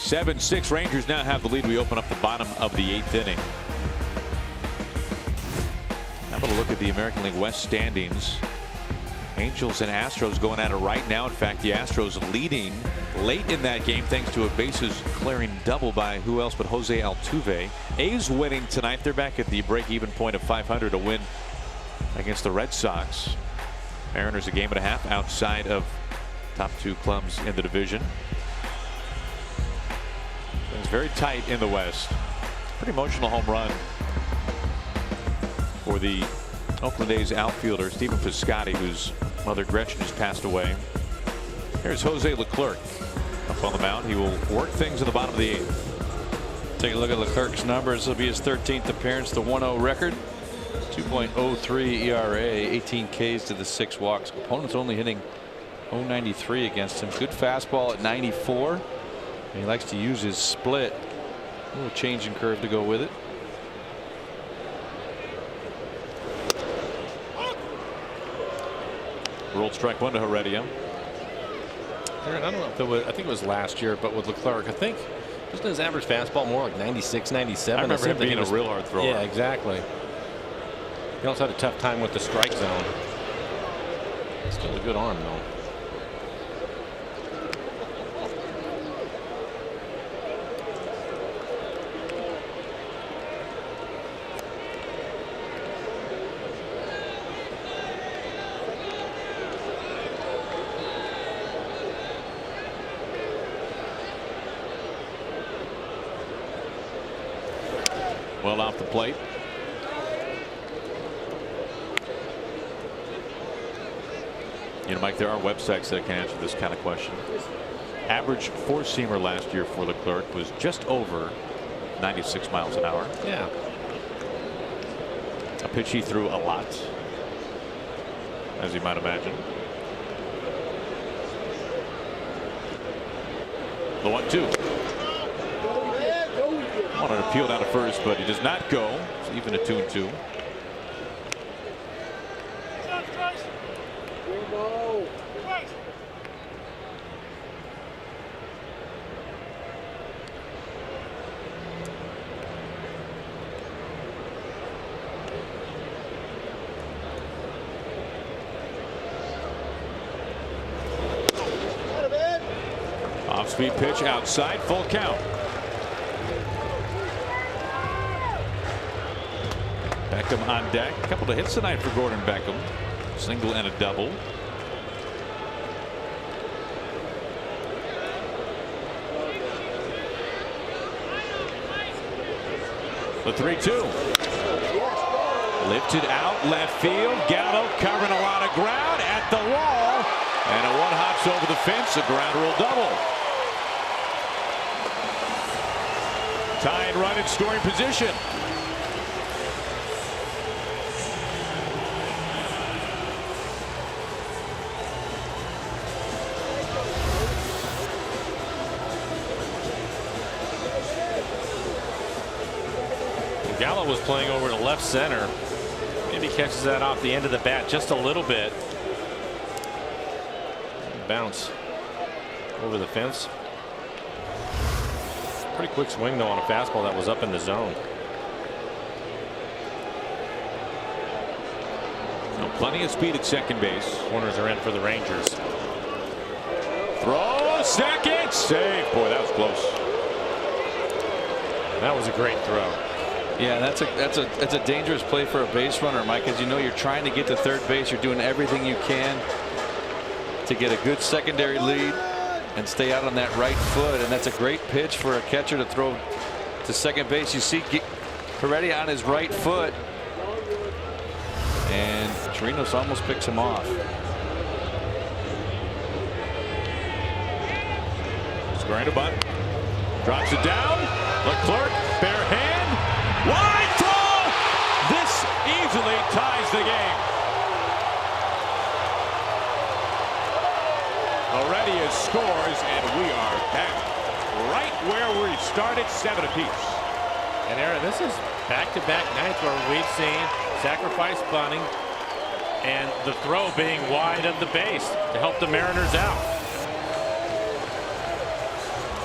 7-6 Rangers now have the lead. We open up the bottom of the 8th inning. How about a look at the American League West standings? Angels and Astros going at it right now. In fact, the Astros leading late in that game thanks to a bases clearing double by who else but Jose Altuve. A's winning tonight. They're back at the break-even point of 500, a win against the Red Sox. Mariners a game and a half outside of top 2 clubs in the division. It's very tight in the West. Pretty emotional home run for the Oakland A's outfielder Stephen Piscotty, whose mother Gretchen has passed away. Here's Jose Leclerc up on the mound. He will work things in the bottom of the 8th. Take a look at Leclerc's numbers. This will be his 13th appearance, the 1-0 record. 2.03 ERA, 18 Ks to the 6 walks. Opponents only hitting .093 against him. Good fastball at 94. And he likes to use his split. A little change in curve to go with it. Rolled strike 1 to Heredia. I don't know if it was, I think it was last year, but with Leclerc, I think wasn't his average fastball more like 96, 97? I remember him being a real hard thrower. Yeah, exactly. He also had a tough time with the strike zone. Still a good arm, though. Well off the plate. You know, Mike, there are websites that can answer this kind of question. Average 4-seamer last year for Leclerc was just over 96 miles an hour. Yeah. A pitch he threw a lot, as you might imagine. The 1-2. Wanted to peel down to first, but he does not go. It's even a 2-2. Off-speed pitch outside, full count. Beckham on deck. A couple of hits tonight for Gordon Beckham. Single and a double. The 3-2. Lifted out left field. Gallo covering a lot of ground at the wall. And a one hops over the fence. A ground rule double. Tying run in scoring position. Gallo was playing over to left center. Maybe catches that off the end of the bat just a little bit. Bounce over the fence. Pretty quick swing though on a fastball that was up in the zone. So plenty of speed at second base. Corners are in for the Rangers. Throw, second, save. Boy, that was close. That was a great throw. Yeah, that's a dangerous play for a base runner, Mike. As you know, you're trying to get to third base. You're doing everything you can to get a good secondary lead and stay out on that right foot. And that's a great pitch for a catcher to throw to second base. You see Heredia on his right foot, and Chirinos almost picks him off. Squaring to bunt. Drops it down. Leclerc, bare hand. Wide throw. This easily ties the game. Heredia scores, and we are back right where we started, 7 apiece. And Aaron, this is back-to-back nights where we've seen sacrifice bunting and the throw being wide of the base to help the Mariners out.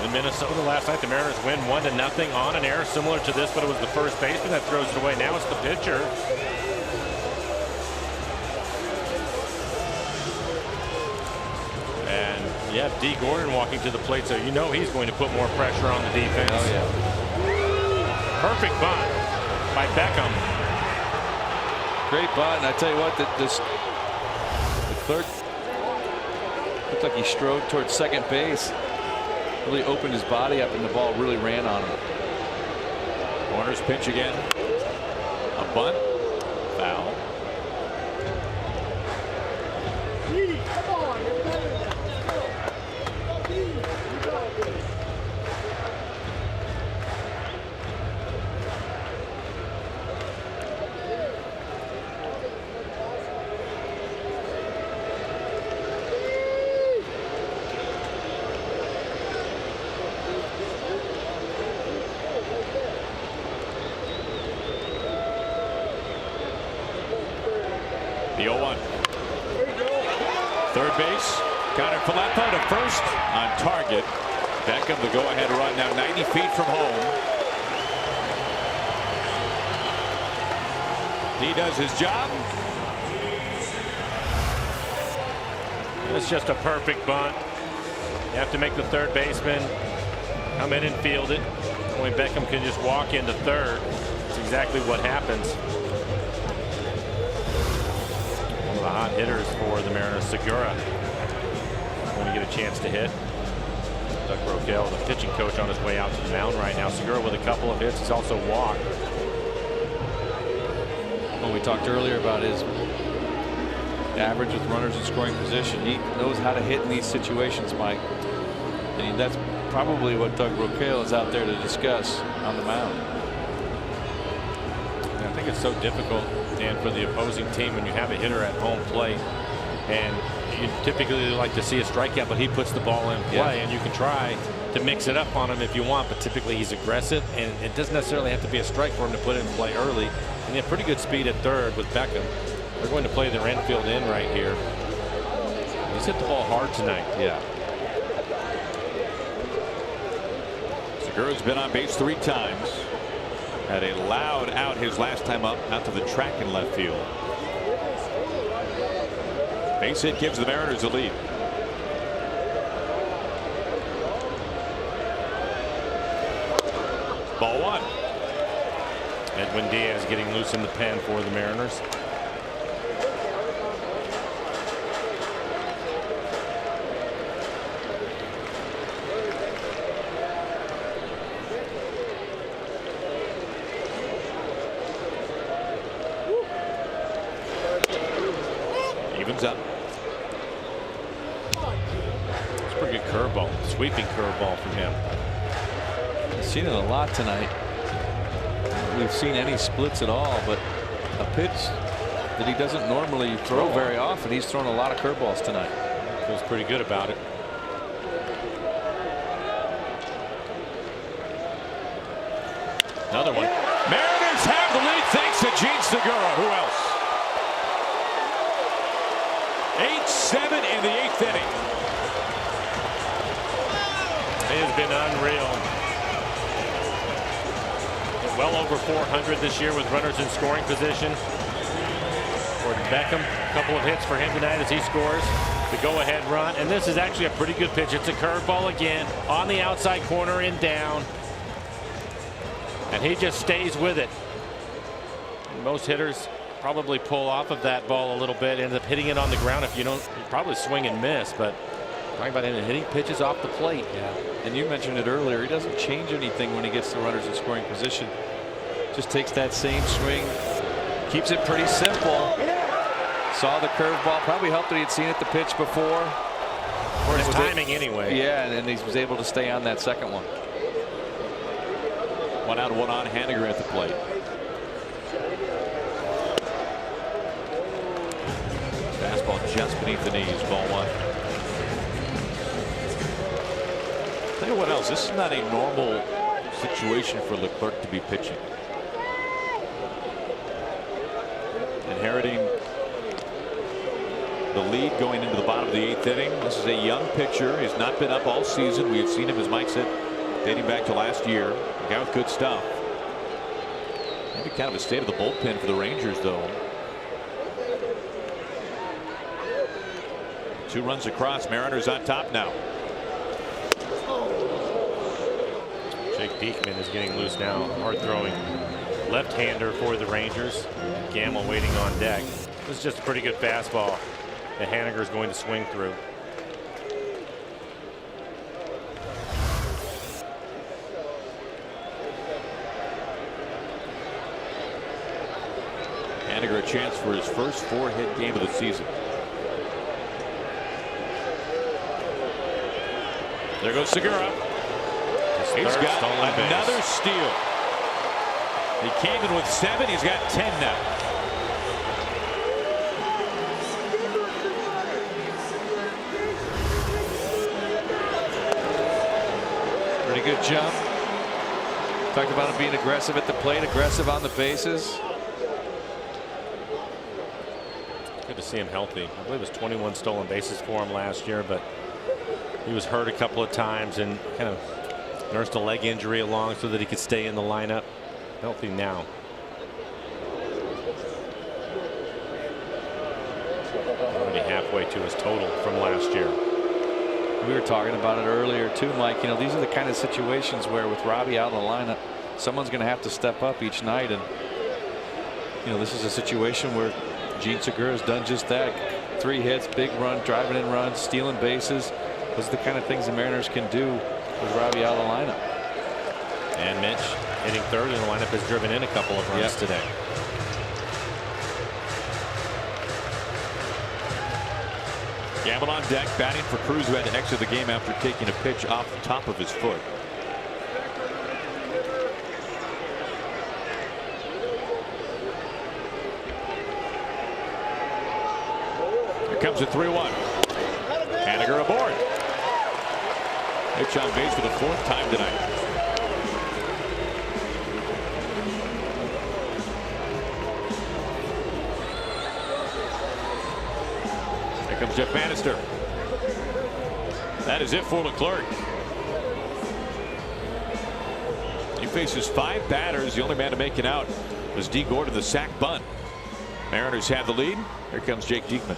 In Minnesota last night, the Mariners win 1-0 on an error similar to this, but it was the first baseman that throws it away. Now it's the pitcher. And you have D. Gordon walking to the plate, so you know he's going to put more pressure on the defense. Oh, yeah. Perfect bunt by Beckham. Great bunt. And I tell you what, the clerk looked like he strode towards second base. Really opened his body up, and the ball really ran on him. Corners pitch again. A bunt. Foul. Come on, you're better than that. The 0-1. Third base. Got it Filippo to first on target. Beckham the go-ahead run now 90 feet from home. He does his job. It's just a perfect bunt. You have to make the third baseman come in and field it. Only Beckham can just walk into third. That's exactly what happens. One of the hot hitters for the Mariners, Segura, going to get a chance to hit. Doug Roquel, the pitching coach, on his way out to the mound right now. Segura with a couple of hits. He's also walked. When we talked earlier about his average with runners in scoring position, he knows how to hit in these situations, Mike. And that's probably what Doug Roquel is out there to discuss on the mound. I think it's so difficult, Dan, for the opposing team when you have a hitter at home plate, and you typically like to see a strikeout, but he puts the ball in play, and you can try to mix it up on him if you want, but typically he's aggressive, and it doesn't necessarily have to be a strike for him to put it in play early. And they have pretty good speed at third with Beckham. They're going to play their infield in right here. He's hit the ball hard tonight. Yeah. Segura's been on base 3 times. Had a loud out his last time up, out to the track in left field. Base hit gives the Mariners the lead. Ball 1. Edwin Diaz getting loose in the pen for the Mariners. Evens up. It's a pretty good curveball, sweeping curveball from him. I've seen it a lot tonight. We've seen any splits at all, but a pitch that he doesn't normally throw very often. He's thrown a lot of curveballs tonight. Feels pretty good about it. Another one. Mariners have the lead thanks to Gene Segura. Who else? 8-7 in the 8th inning. It has been unreal. Well over 400 this year with runners in scoring position. Gordon Beckham, a couple of hits for him tonight as he scores the go-ahead run. And this is actually a pretty good pitch. It's a curveball again on the outside corner and down. And he just stays with it. And most hitters probably pull off of that ball a little bit, end up hitting it on the ground. If you don't, you probably swing and miss. But talking about him hitting pitches off the plate. Yeah. And you mentioned it earlier. He doesn't change anything when he gets the runners in scoring position. Just takes that same swing, keeps it pretty simple. Saw the curveball. Probably helped that he had seen it the pitch before. Or his timing anyway. Yeah, and he was able to stay on that second one. 1 out, 1 on. Haniger at the plate. Fastball just beneath the knees. Ball 1. Tell you what else. This is not a normal situation for Leclerc to be pitching. Inheriting the lead going into the bottom of the 8th inning. This is a young pitcher. He's not been up all season. We have seen him, as Mike said, dating back to last year. A guy with good stuff. Maybe kind of a state of the bullpen for the Rangers, though. 2 runs across. Mariners on top now. Jake Diekman is getting loose now. Hard throwing left-hander for the Rangers. Gamble waiting on deck. This is just a pretty good fastball that Haniger is going to swing through. Haniger a chance for his first 4-hit game of the season. There goes Segura. He's got another steal. He came in with 7. He's got 10 now. Pretty good jump. Talked about him being aggressive at the plate, aggressive on the bases. Good to see him healthy. I believe it was 21 stolen bases for him last year, but he was hurt a couple of times and kind of nursed a leg injury along so that he could stay in the lineup. Healthy now. Already halfway to his total from last year. We were talking about it earlier too, Mike. You know, these are the kind of situations where with Robbie out in the lineup, someone's going to have to step up each night. And you know, this is a situation where Gene Segura has done just that. 3 hits, big run, driving in runs, stealing bases. Those are the kind of things the Mariners can do with Robbie out of the lineup. And Mitch hitting third in the lineup has driven in a couple of runs today. Gamble on deck, batting for Cruz, who had to exit the game after taking a pitch off the top of his foot. Here comes a 3-1. Haniger aboard. Mitch on base for the 4th time tonight. Here comes Jeff Bannister. That is it for Leclerc. He faces 5 batters. The only man to make it out was D. Gordon, the sac bunt. Mariners have the lead. Here comes Jake Diekman.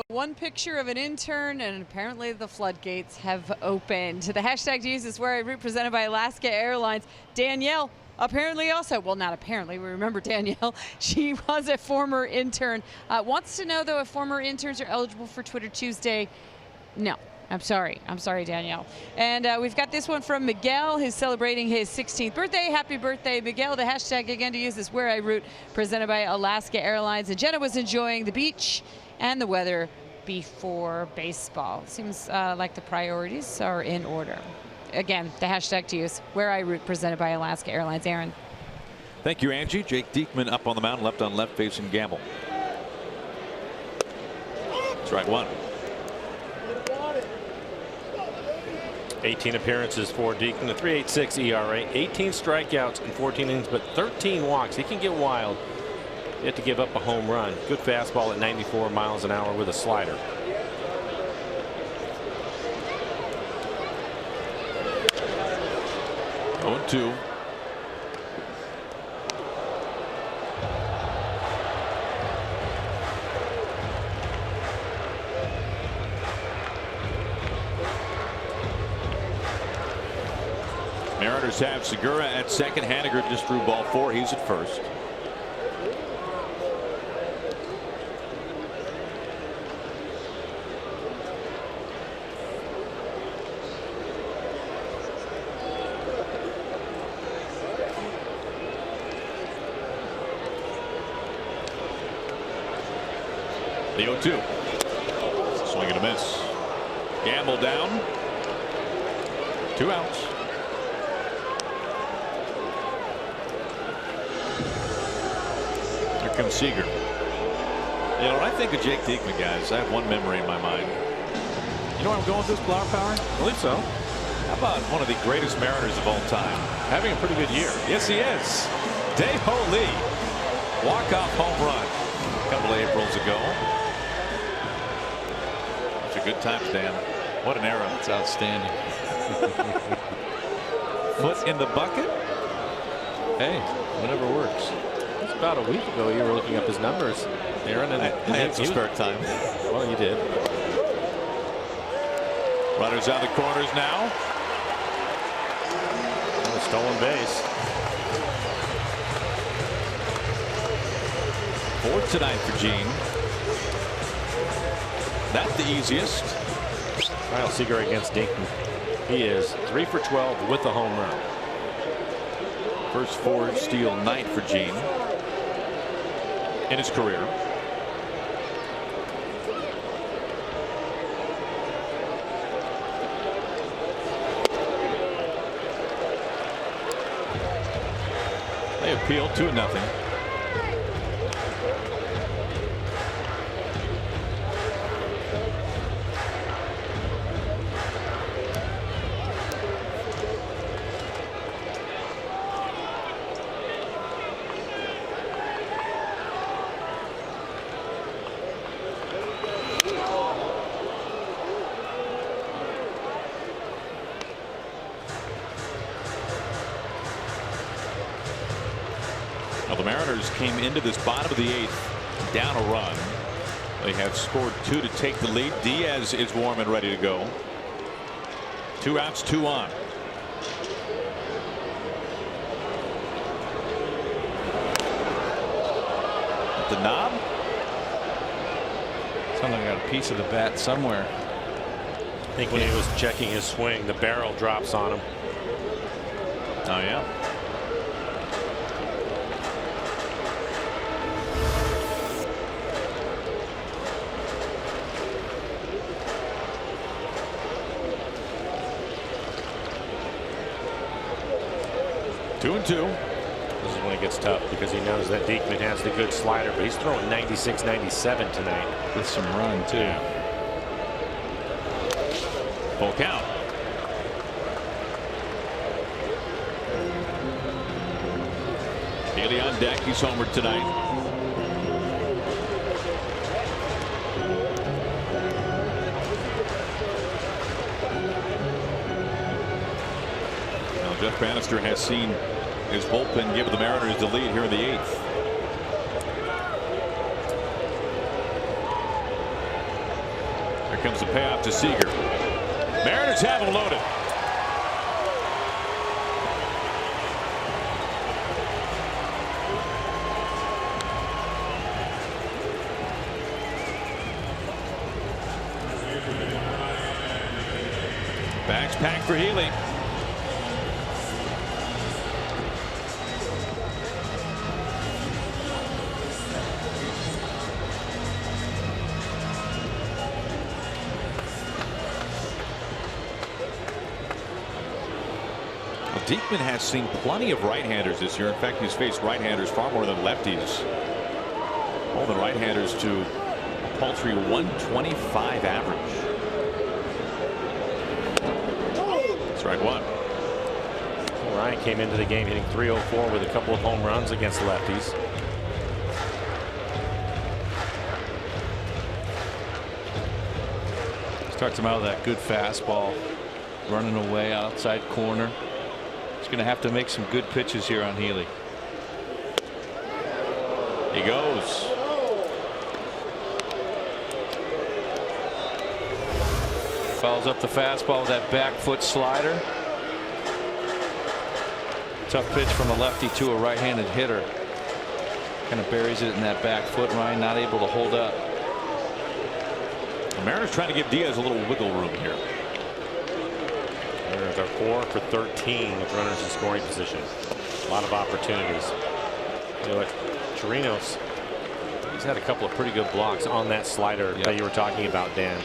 One picture of an intern, and apparently the floodgates have opened. The hashtag to use is Where I Root, presented by Alaska Airlines. Danielle, apparently also, well, not apparently, we remember Danielle. She was a former intern. Wants to know, though, if former interns are eligible for Twitter Tuesday. No. I'm sorry, Danielle. And we've got this one from Miguel, who's celebrating his 16th birthday. Happy birthday, Miguel. The hashtag again to use is Where I Root, presented by Alaska Airlines. And Jenna was enjoying the beach and the weather before baseball. Seems like the priorities are in order. again, the hashtag to use, Where I Root, presented by Alaska Airlines. Aaron. Thank you, Angie. Jake Diekman up on the mound, left on left, facing Gamble. Strike one. 18 appearances for Diekman, a 3.86 ERA, 18 strikeouts in 14 innings, but 13 walks. He can get wild. Yet to give up a home run. Good fastball at 94 miles an hour with a slider. Oh, 2. Mariners have Segura at second. Haniger just threw ball 4. He's at first. The 0-2. Swing and a miss. Gamble down. 2 outs. Here comes Seager. You know, when I think of Jake Diekman, guys, I have one memory in my mind. You know where I'm going with this, Flower Power? I believe so. How about one of the greatest Mariners of all time? Having a pretty good year. Yes, he is. Dae-Ho Lee. Walk-off home run a couple of Aprils ago. Such a good time, Dan. What an era. It's outstanding. Foot in the bucket? Hey, whatever works. It's about a week ago you were looking up his numbers, Aaron. And I had some spare time. Well, you did. Runners out of the corners now. And a stolen base. 4 tonight for Gene. Not the easiest. Kyle Seager against Dinkman. He is 3 for 12 with a home run. First 4 steal night for Gene in his career. They appeal 2-0. Well, the Mariners came into this bottom of the 8th down a run. They have scored 2 to take the lead. Diaz is warm and ready to go. 2 outs, 2 on. At the knob. Someone got a piece of the bat somewhere. I think when he was checking his swing, the barrel drops on him. Oh, yeah. Two and 2. This is when it gets tough because he knows that Diekman has the good slider, but he's throwing 96, 97 tonight. With some run, too. Yeah. Full count. Healy on deck. He's homered tonight. Now Jeff Bannister has seen his bullpen give the Mariners the lead here in the 8th. Here comes the payoff to Seager. Mariners have him loaded. Bags packed for Healy. Diekman has seen plenty of right-handers this year. In fact, he's faced right-handers far more than lefties. Holding right-handers to a paltry 125 average. Strike one. Ryan came into the game hitting .304 with a couple of home runs against lefties. Starts him out with that good fastball, running away outside corner. He's going to have to make some good pitches here on Healy. He goes. Follows up the fastball with that back foot slider. Tough pitch from a lefty to a right-handed hitter. Kind of buries it in that back foot. Ryan not able to hold up. The Mariners trying to give Diaz a little wiggle room here. Mariners are 4 for 13 with runners in scoring position. A lot of opportunities. You know what, Chirinos, he's had a couple of pretty good blocks on that slider that you were talking about, Dan.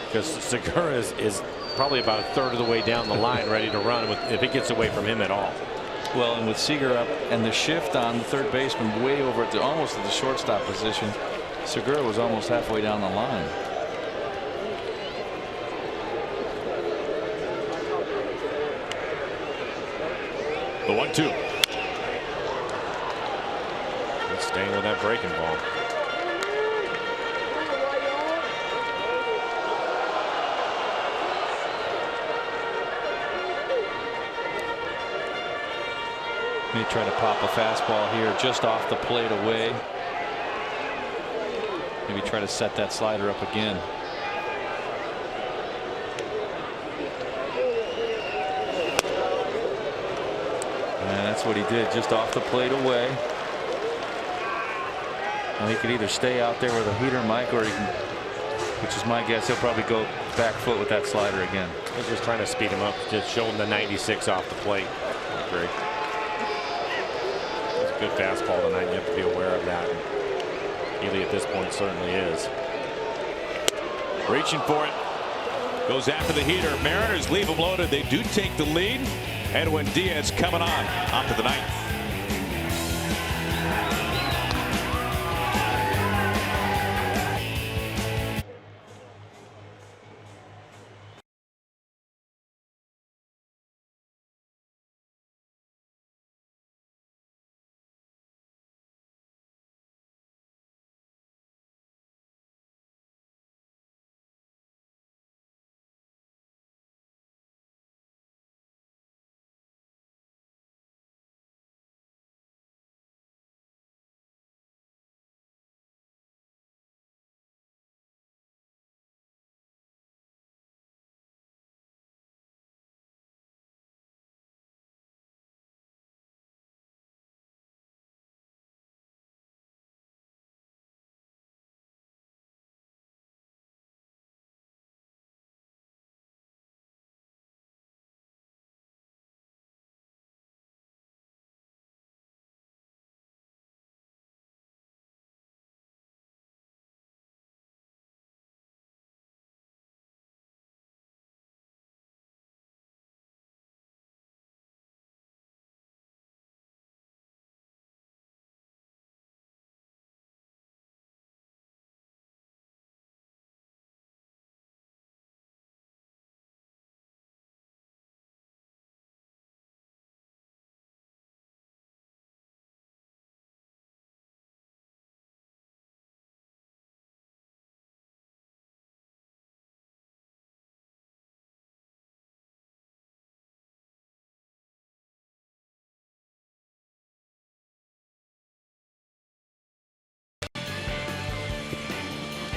Because Segura is probably about a third of the way down the line, ready to run if it gets away from him at all. Well, and with Seager up and the shift on the third baseman way over at almost at the shortstop position, Segura was almost halfway down the line. The 1-2. He's staying with that breaking ball. May try to pop a fastball here just off the plate away. Maybe try to set that slider up again. And that's what he did, just off the plate away. Well, he could either stay out there with a heater mic, or he can, which is my guess, he'll probably go back foot with that slider again. He's just trying to speed him up, just show him the 96 off the plate. Great. It's a good fastball tonight. You have to be aware of that. Healy at this point certainly is. Reaching for it. Goes after the heater. Mariners leave him loaded. They do take the lead. Edwin Diaz coming on to the ninth.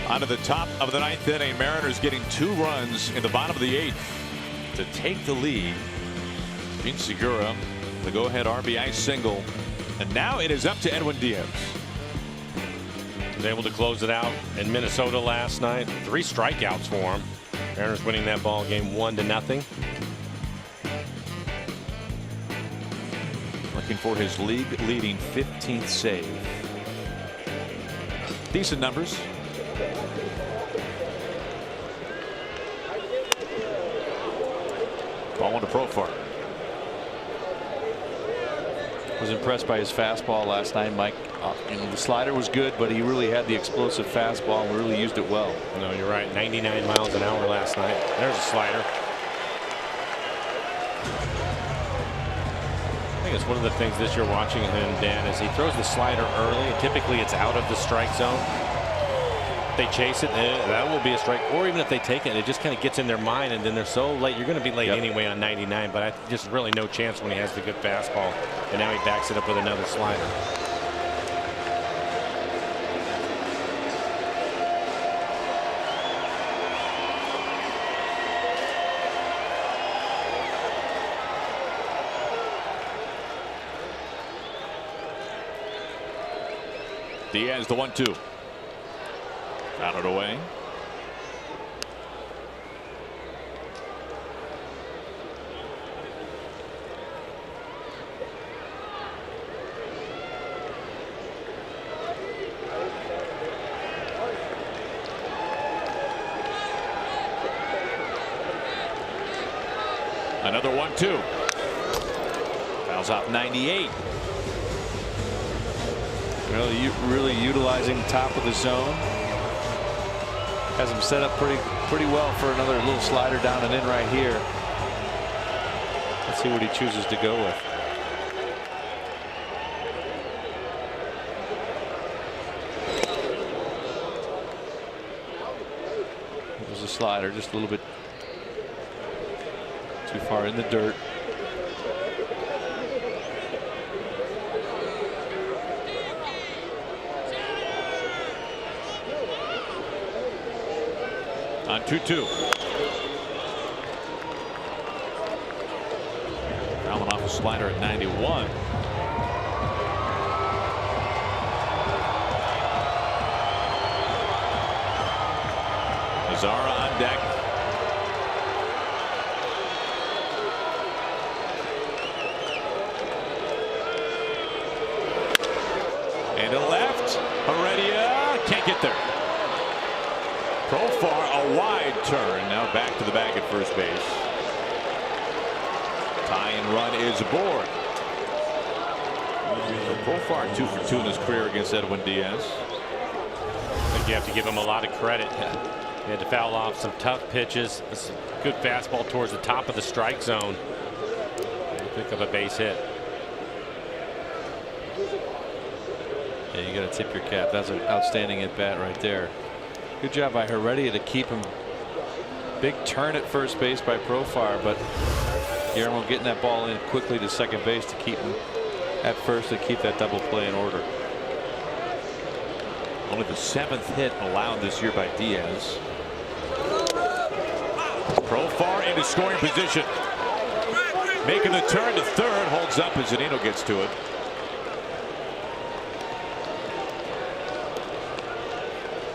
Onto the top of the ninth inning. Mariners getting 2 runs in the bottom of the 8th to take the lead. Gene Segura, the go-ahead RBI single, and now it is up to Edwin Diaz. Was able to close it out in Minnesota last night. 3 strikeouts for him. Mariners winning that ball game 1-0. Looking for his league-leading 15th save. Decent numbers. Ball 1 to Profar. Was impressed by his fastball last night, Mike. You know, the slider was good, but he really had the explosive fastball and really used it well. No, you're right. 99 miles an hour last night. There's a slider. I think it's one of the things this year watching him, Dan, is he throws the slider early, and typically it's out of the strike zone. If they chase it, that will be a strike. Or even if they take it, it just kind of gets in their mind, and then they're so late. You're going to be late anyway on 99, but just really no chance when he has the good fastball. And now he backs it up with another slider. Diaz the 1-2. Out and away. Another 1-2. Fouls off 98. Really utilizing top of the zone. Has him set up pretty well for another little slider down and in right here. Let's see what he chooses to go with. There's a slider, just a little bit too far in the dirt. On 2-2. Fouling off a slider at 91. Zara on deck. And to left. Heredia can't get there. Profar a wide turn. Now back to the bag at first base. Tying run is aboard. Profar 2 for 2 in his career against Edwin Diaz. I think you have to give him a lot of credit. He had to foul off some tough pitches. This is a good fastball towards the top of the strike zone. Pick up a base hit. Yeah, you got to tip your cap. That's an outstanding at bat right there. Good job by Heredia to keep him. Big turn at first base by Profar, but Guillermo getting that ball in quickly to second base to keep him at first, to keep that double play in order. Only the 7th hit allowed this year by Diaz. Profar into scoring position. Making the turn to third, holds up as Zunino gets to it.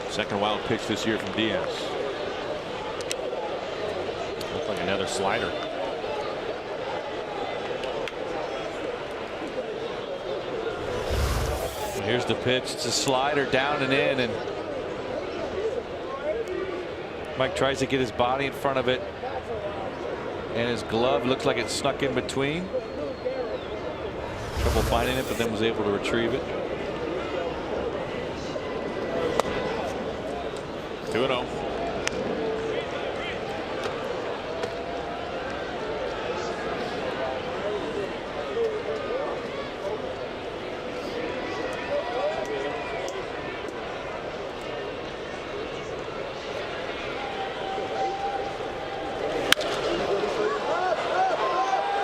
Second wild pitch this year from Diaz. Looks like another slider. Here's the pitch. It's a slider down and in, and Mike tries to get his body in front of it, and his glove looks like it snuck in between. Trouble finding it, but then was able to retrieve it. 2-0.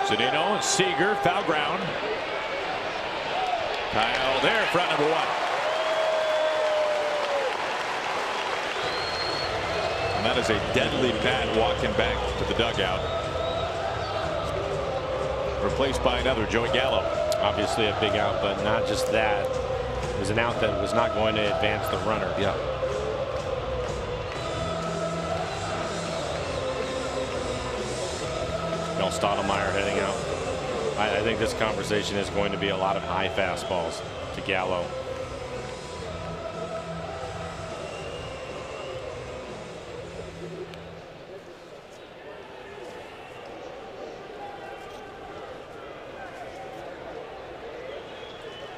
Zunino and Seager, foul ground. Kyle there, front number 1. And that is a deadly bat walking back to the dugout. Replaced by another, Joey Gallo. Obviously a big out, but not just that. It was an out that was not going to advance the runner. Yeah. Bill Stottlemyre heading out. I think this conversation is going to be a lot of high fastballs to Gallo.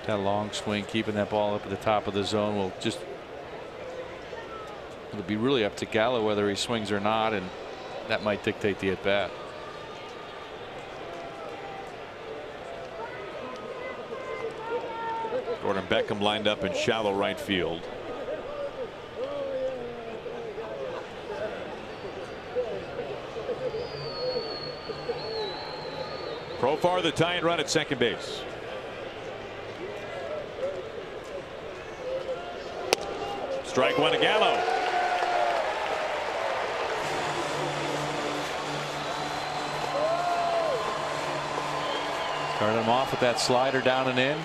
That long swing, keeping that ball up at the top of the zone will just. It'll be really up to Gallo whether he swings or not, and that might dictate the at bat. Gordon Beckham lined up in shallow right field. Profar the tying run at second base. Strike one to Gallo. Started him off with that slider down and in.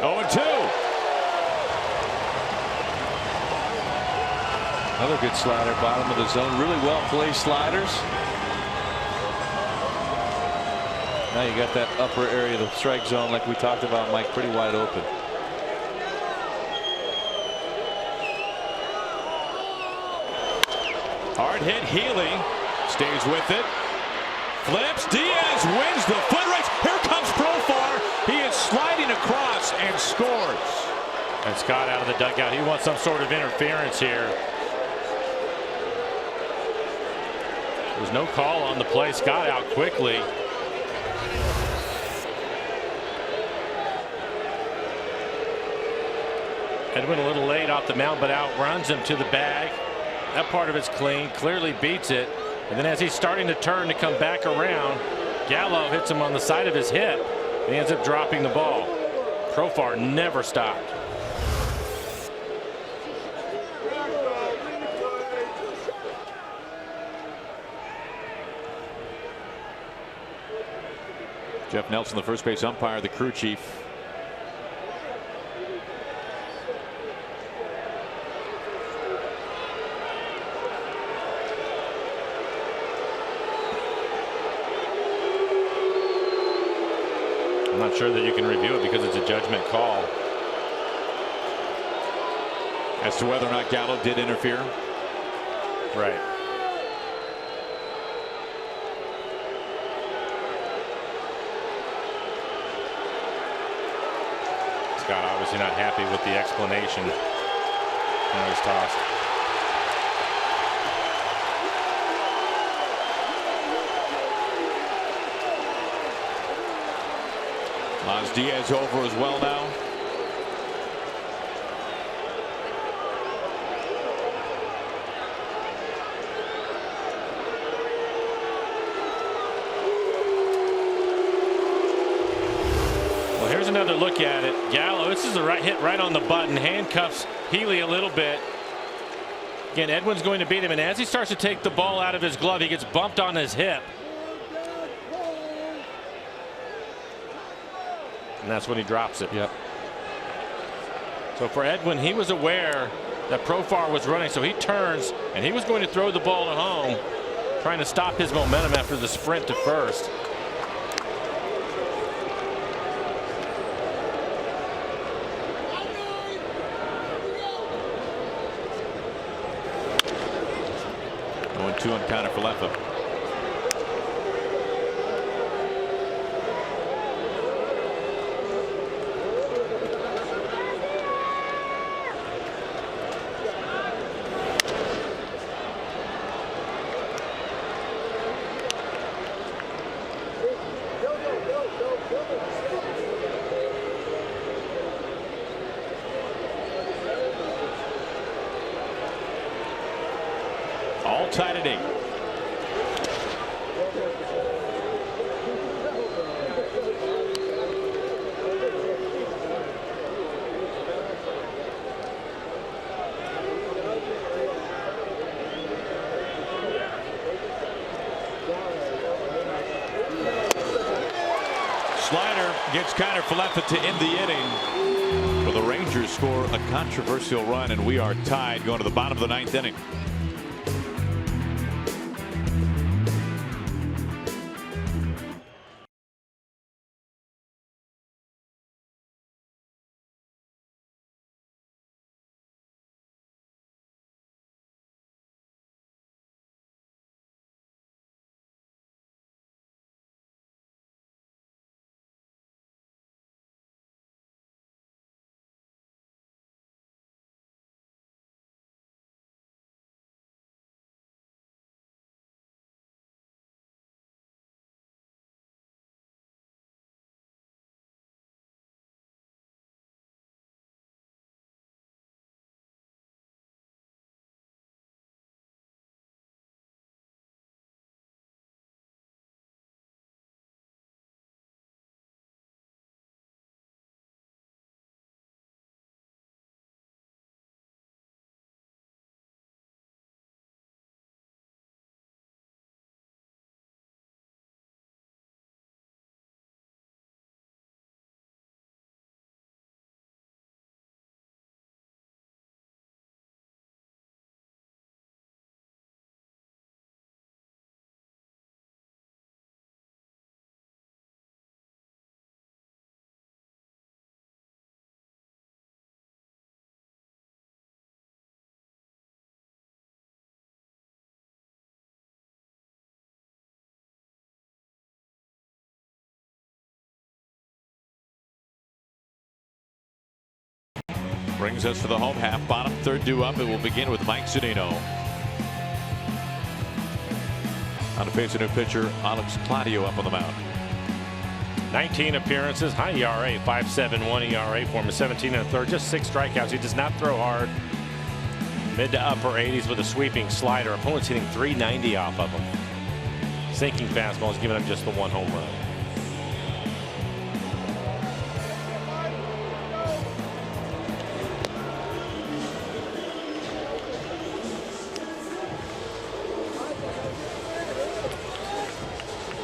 Oh, and 2. Another good slider, bottom of the zone. Really well placed sliders. Now you got that upper area of the strike zone, like we talked about, Mike, pretty wide open. Hard hit. Healy stays with it. Flips. Diaz wins the foot race. Here comes Profar. He is sliding across and scores. And Scott out of the dugout. He wants some sort of interference here. There's no call on the play. Scott out quickly. Edwin a little late off the mound, but outruns him to the bag. That part of it's clean, clearly beats it. And then as he's starting to turn to come back around, Gallo hits him on the side of his hip, and he ends up dropping the ball. Profar never stopped. Jeff Nelson, the first base umpire, the crew chief. I'm not sure that you can review it because it's a judgment call. As to whether or not Gallo did interfere. Right. Scott obviously not happy with the explanation. Now he's tossed. Laz Diaz over as well now. Well, here's another look at it. Gallo, this is a hit right on the button. Handcuffs Healy a little bit. Again, Edwin's going to beat him, and as he starts to take the ball out of his glove, he gets bumped on his hip. And that's when he drops it. Yep. So for Edwin, he was aware that Profar was running, so he turns, and he was going to throw the ball to home, trying to stop his momentum after the sprint to first. Going 2 on counter for Leffa. All tied at 8. Slider gets Connor Falefa to end the inning. Well, the Rangers score a controversial run, and we are tied going to the bottom of the 9th inning. Brings us to the home half. Bottom third due up. It will begin with Mike Zunino. On to face a new pitcher, Alex Claudio up on the mound. 19 appearances, high ERA, 5.71 ERA for him, 17 and a third, just 6 strikeouts. He does not throw hard. Mid to upper 80s with a sweeping slider. Opponents hitting .390 off of him. Sinking fastball is giving him just the 1 home run.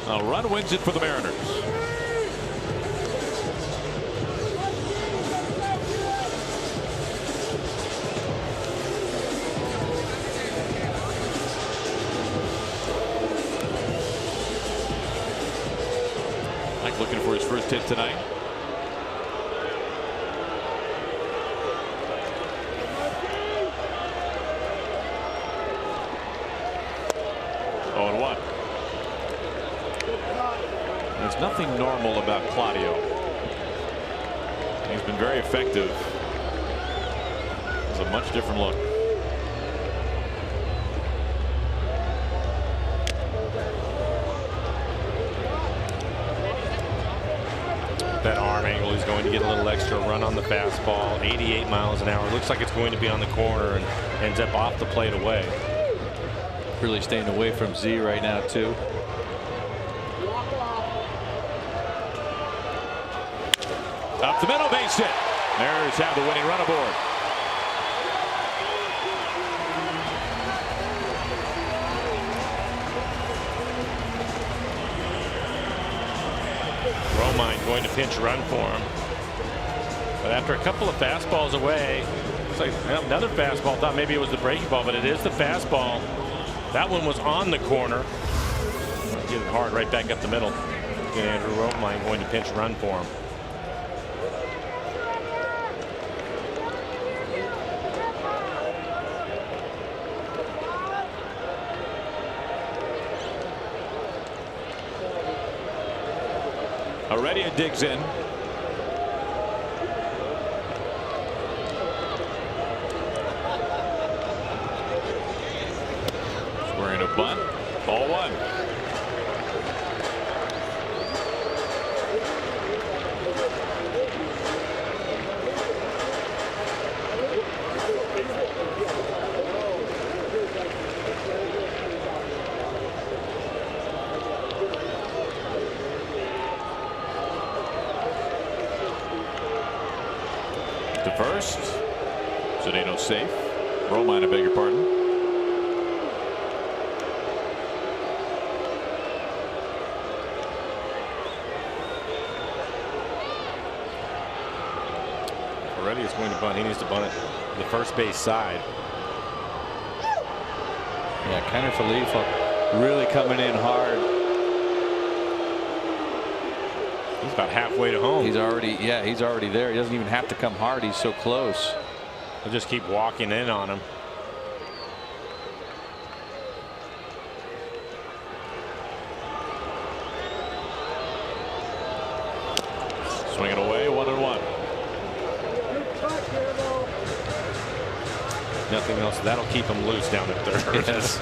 A run wins it for the Mariners. Mike looking for his first hit tonight. Oh, and 1. There's nothing normal about Claudio. He's been very effective. It's a much different look. That arm angle, he's going to get a little extra run on the fastball. 88 miles an hour. Looks like it's going to be on the corner and ends up off the plate away. Really staying away from Z right now too. Up the middle, base hit. Mariners have the winning run aboard. Romine going to pinch run for him. But after a couple of fastballs away, it's like another fastball. Thought maybe it was the breaking ball, but it is the fastball. That one was on the corner. Get it hard right back up the middle. And Andrew Romine going to pinch run for him. Heredia digs in. Squaring a bunt. Ball 1. To first. Zunino safe. Romine, I beg your pardon. Heredia is going to bunt. He needs to bunt it the first base side. Yeah, Kiner Falefa really coming in hard. He's about halfway to home. He's already there. He doesn't even have to come hard. He's so close. They'll just keep walking in on him. Swinging away, 1-1. Nothing else. That'll keep him loose down at third. Yes.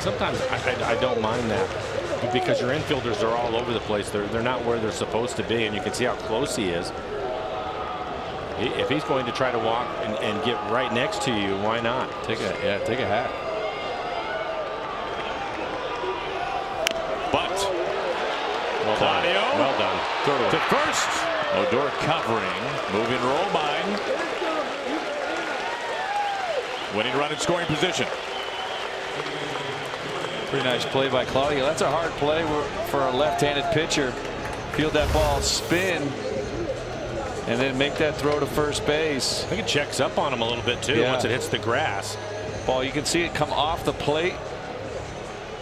Sometimes I don't mind that, because your infielders are all over the place. They're not where they're supposed to be, and you can see how close he is. If he's going to try to walk and get right next to you, why not? Take a hat. But Well Claudio. done. Well done. Throw To first. Odor covering. Moving Romine. Winning run in scoring position. Pretty nice play by Claudio. That's a hard play for a left-handed pitcher. Field that ball, spin, and then make that throw to first base. I think it checks up on him a little bit too. Yeah. Once it hits the grass. Ball, you can see it come off the plate.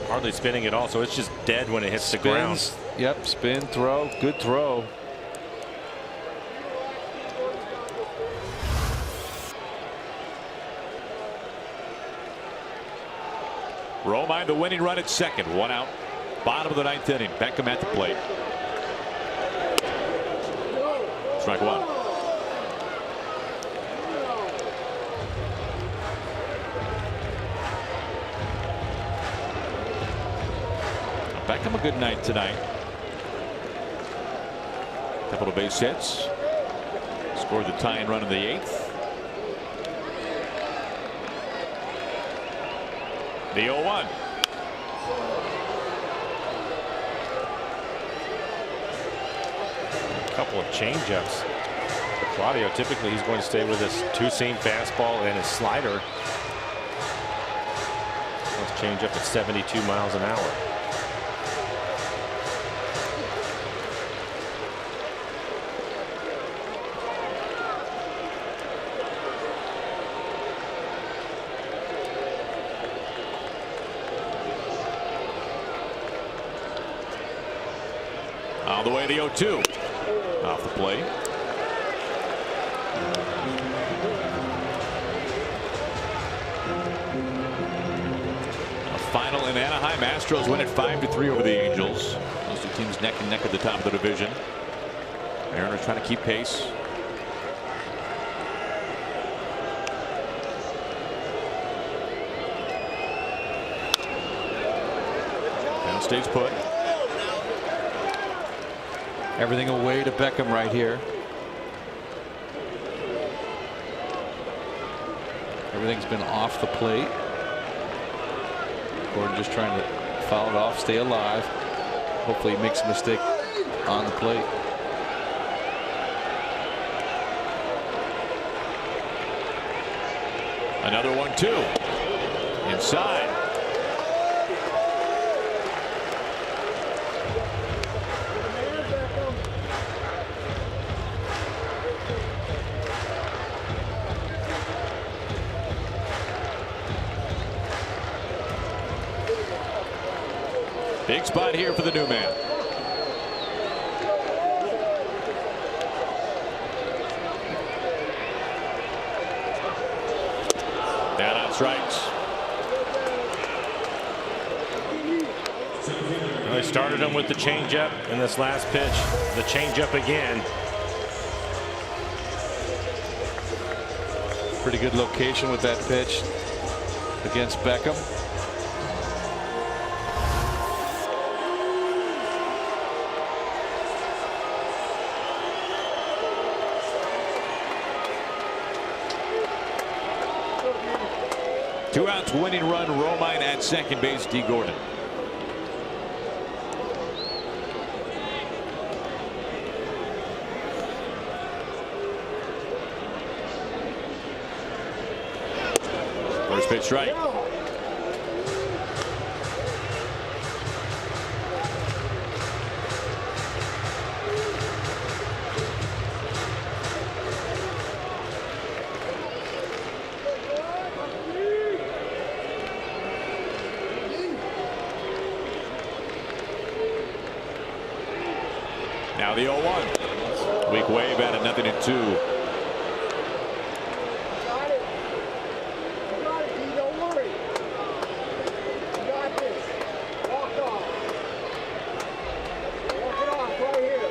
Hardly spinning at all, so it's just dead when it hits the ground. Yep, spin, throw, good throw. Romine the winning run at second. 1 out. Bottom of the 9th inning. Beckham at the plate. strike one. Beckham a good night tonight. Couple of base hits. Scored the tying run in the 8th. The 0-1. Couple of changeups. Claudio, typically he's going to stay with his two-seam fastball and his slider. Let's change up at 72 miles an hour. On the way, the 0-2. Off the plate. A final in Anaheim. Astros win it 5-3 over the Angels. Those two teams neck and neck at the top of the division. Mariners trying to keep pace. And stays put. Everything away to Beckham right here. Everything's been off the plate. Gordon just trying to foul it off, stay alive. Hopefully he makes a mistake on the plate. Another 1-2. Inside. Big spot here for the new man. Down on strikes. Well, they started him with the changeup in this last pitch. The changeup again. Pretty good location with that pitch against Beckham. Two outs, winning run, Romine at second base, D. Gordon. First pitch strike. Now the 0-1. Weak wave at a 0-2. Got it. You got it, D. Don't worry. You got this. Walk off. Walk it off right here.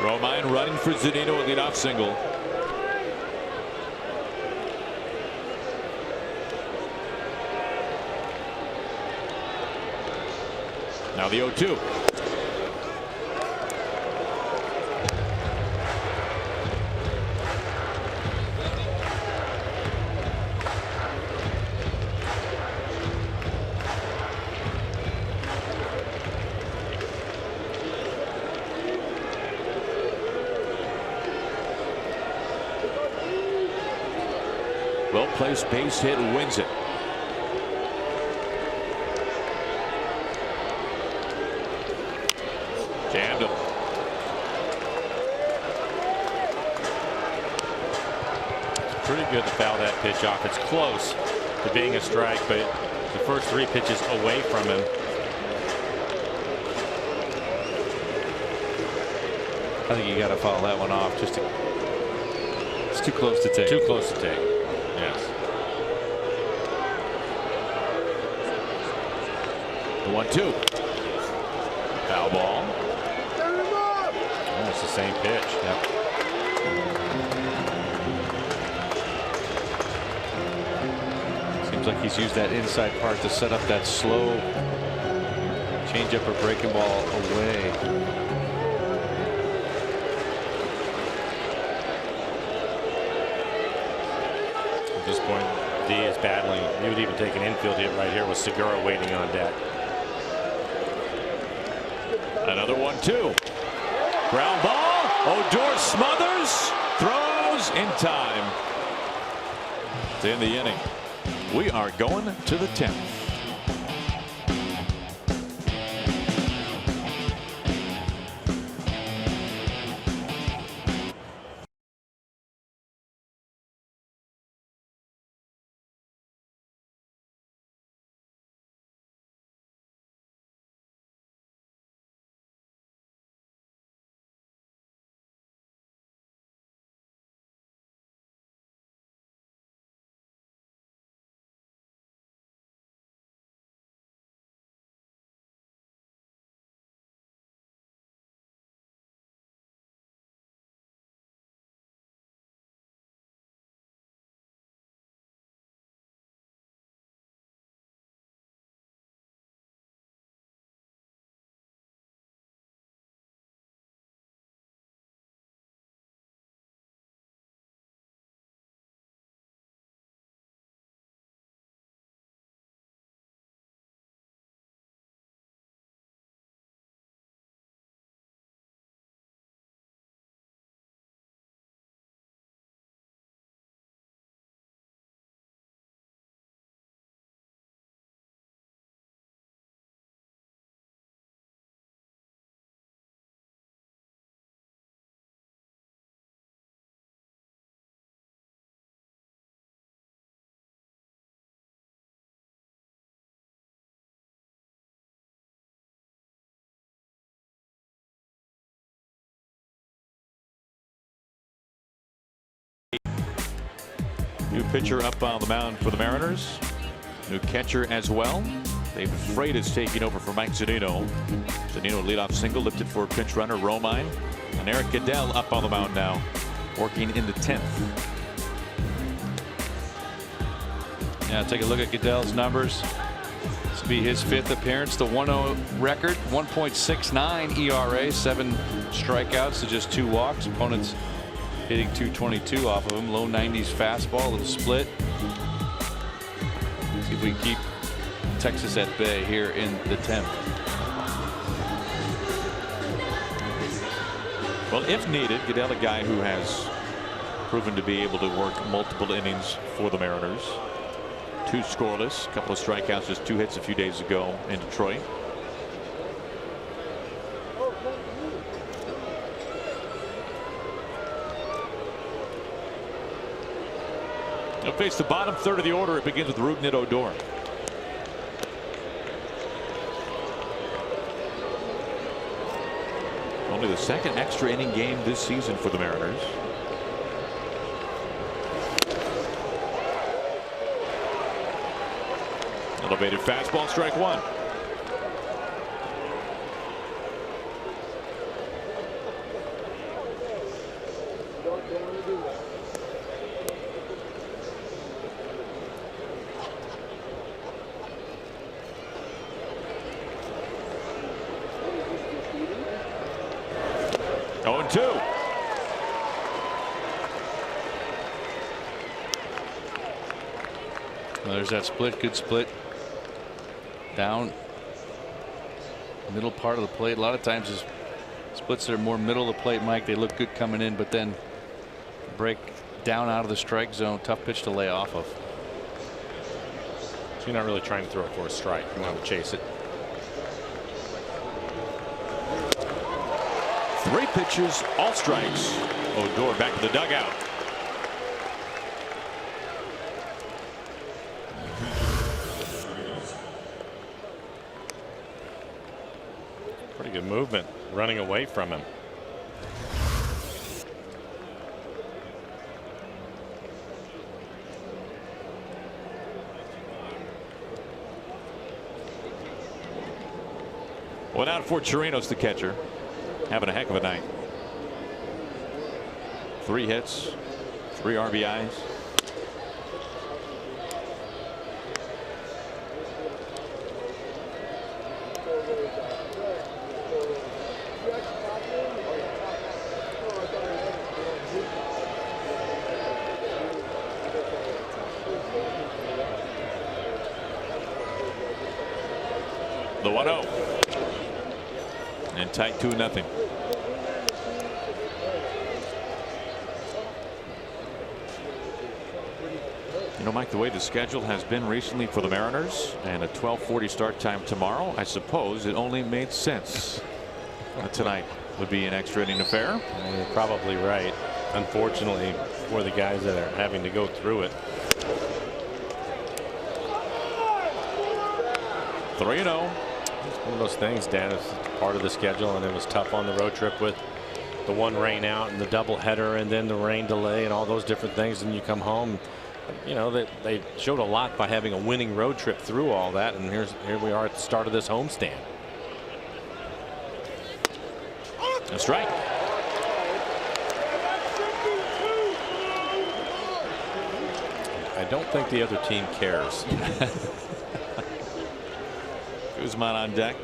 Romine running for Zunino, a leadoff single. Now the 0-2. Well-placed base hit wins it. Jammed him. It's pretty good to foul that pitch off. It's close to being a strike, but the first three pitches away from him. I think you got to foul that one off. It's too close to take. Too close to take. Yes. The 1-2. Foul ball. It's the same pitch. Yep. Seems like he's used that inside part to set up that slow changeup or breaking ball away. At this point, D is battling. He would even take an infield hit right here with Segura waiting on deck. Another 1-2. Ground ball. Odor smothers. Throws in time. To end the inning. We are going to the 10th. New pitcher up on the mound for the Mariners. New catcher as well. David Freight is taking over for Mike Zunino. Zunino leadoff single lifted for a pinch runner Romine. And Eric Goodell up on the mound now, working in the 10th. Yeah, take a look at Goodell's numbers. This will be his 5th appearance. The 1-0 record, 1.69 ERA, 7 strikeouts to just 2 walks. Opponents hitting .222 off of him. Low 90s fastball, a little split. See if we can keep Texas at bay here in the 10th. Well, if needed, Goodell, a guy who has proven to be able to work multiple innings for the Mariners. 2 scoreless, a couple of strikeouts, just 2 hits a few days ago in Detroit. He'll face the bottom third of the order. It begins with Rougned Odor. Only the 2nd extra inning game this season for the Mariners. Elevated fastball, strike 1. Well, there's that split, good split down middle part of the plate. A lot of times his splits that are more middle of the plate, Mike, they look good coming in, but then break down out of the strike zone. Tough pitch to lay off of. So you're not really trying to throw it for a strike. You want to chase it. 3 pitches, all strikes. Odor back to the dugout. Pretty good movement running away from him. One out for Chirinos, the catcher. Having a heck of a night. 3 hits, 3 RBIs. The 1-0 and tight 2-0. You know, Mike, the way the schedule has been recently for the Mariners and a 12:40 start time tomorrow, I suppose it only made sense that tonight would be an extra inning affair. You're probably right. Unfortunately for the guys that are having to go through it. 3-0. It's one of those things, Dan. It's part of the schedule, and it was tough on the road trip with the 1 rain out and the doubleheader and then the rain delay and all those different things. And you come home, you know, they showed a lot by having a winning road trip through all that. And here we are at the start of this homestand. A strike. I don't think the other team cares. Guzman on deck.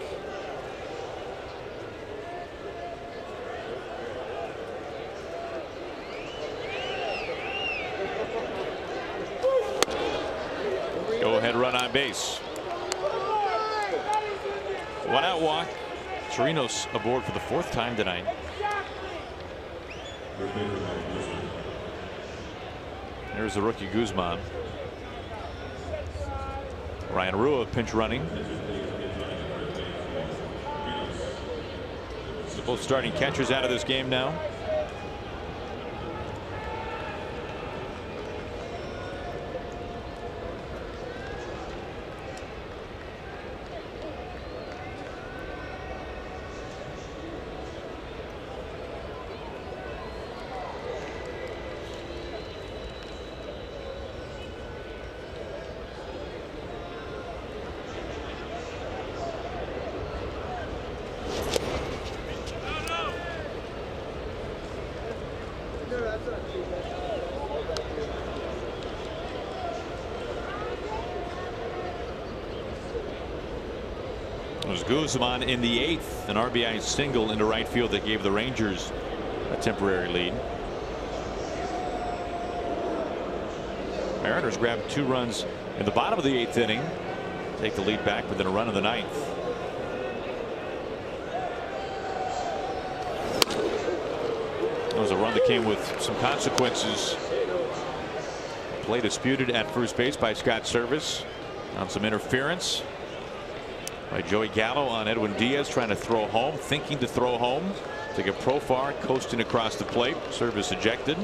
Go ahead run on base. 1 out walk. Chirinos aboard for the 4th time tonight. There's the rookie Guzman. Ryan Rua pinch running. Both starting catchers out of this game now. It was Guzman in the 8th, an RBI single into right field that gave the Rangers a temporary lead. Mariners grabbed 2 runs in the bottom of the 8th inning, take the lead back within a run in the 9th. That was a run that came with some consequences. Play disputed at first base by Scott Service on some interference by Joey Gallo on Edwin Diaz, trying to throw home, thinking to throw home, take a profile, coasting across the plate. Service ejected.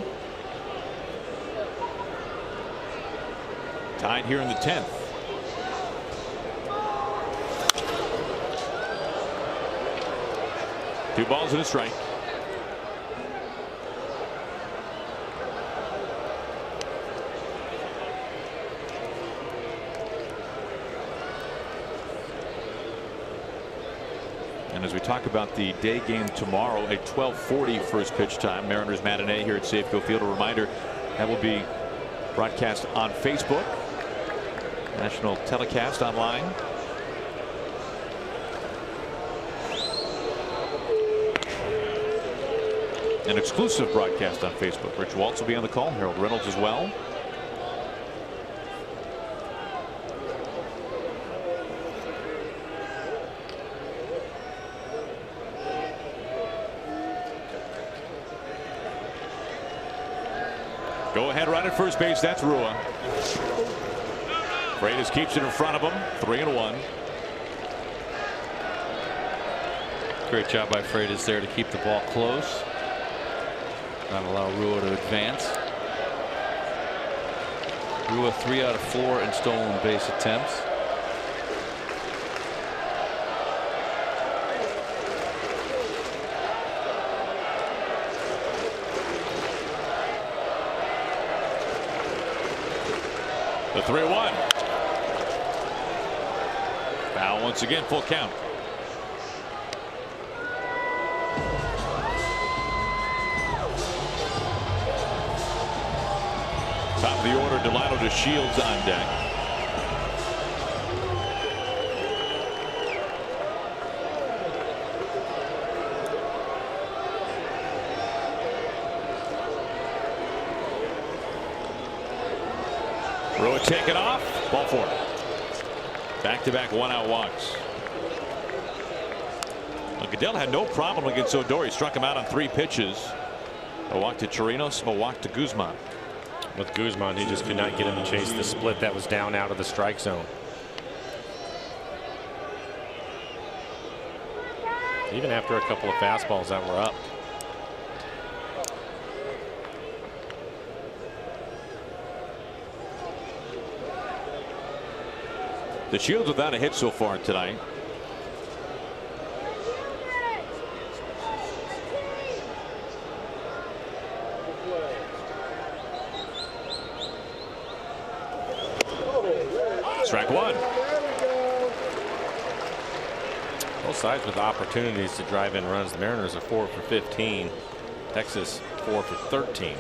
Tied here in the 10th. Two balls and a strike. And as we talk about the day game tomorrow, a 12:40 first pitch time, Mariners matinee here at Safeco Field. A reminder that will be broadcast on Facebook, national telecast online. An exclusive broadcast on Facebook. Rich Waltz will be on the call, Harold Reynolds as well. Go ahead run at first base. That's Rua. Freitas keeps it in front of him. 3-1. Great job by Freitas there to keep the ball close, not allow Rua to advance. Rua 3 out of 4 in stolen base attempts. The 3-1. Foul once again, full count. Top of the order, Delino DeShields on deck. Rowe taken off. Ball four. Back-to-back one-out walks. Well, Goodell had no problem against Odor. He struck him out on 3 pitches. A walk to Chirinos, a walk to Guzman. With Guzman, he just could not get him to chase the split that was down out of the strike zone. Even after a couple of fastballs that were up. DeShields without a hit so far tonight. Strike one. Both sides with opportunities to drive in runs. The Mariners are 4 for 15. Texas 4 for 13.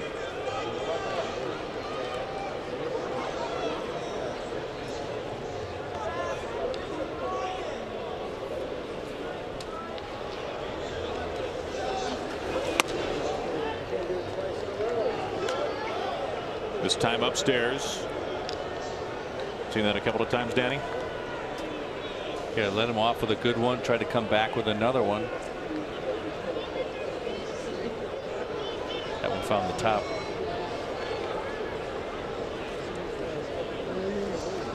This time upstairs. Seen that a couple of times, Danny. Yeah, let him off with a good one. Try to come back with another one. That one found the top.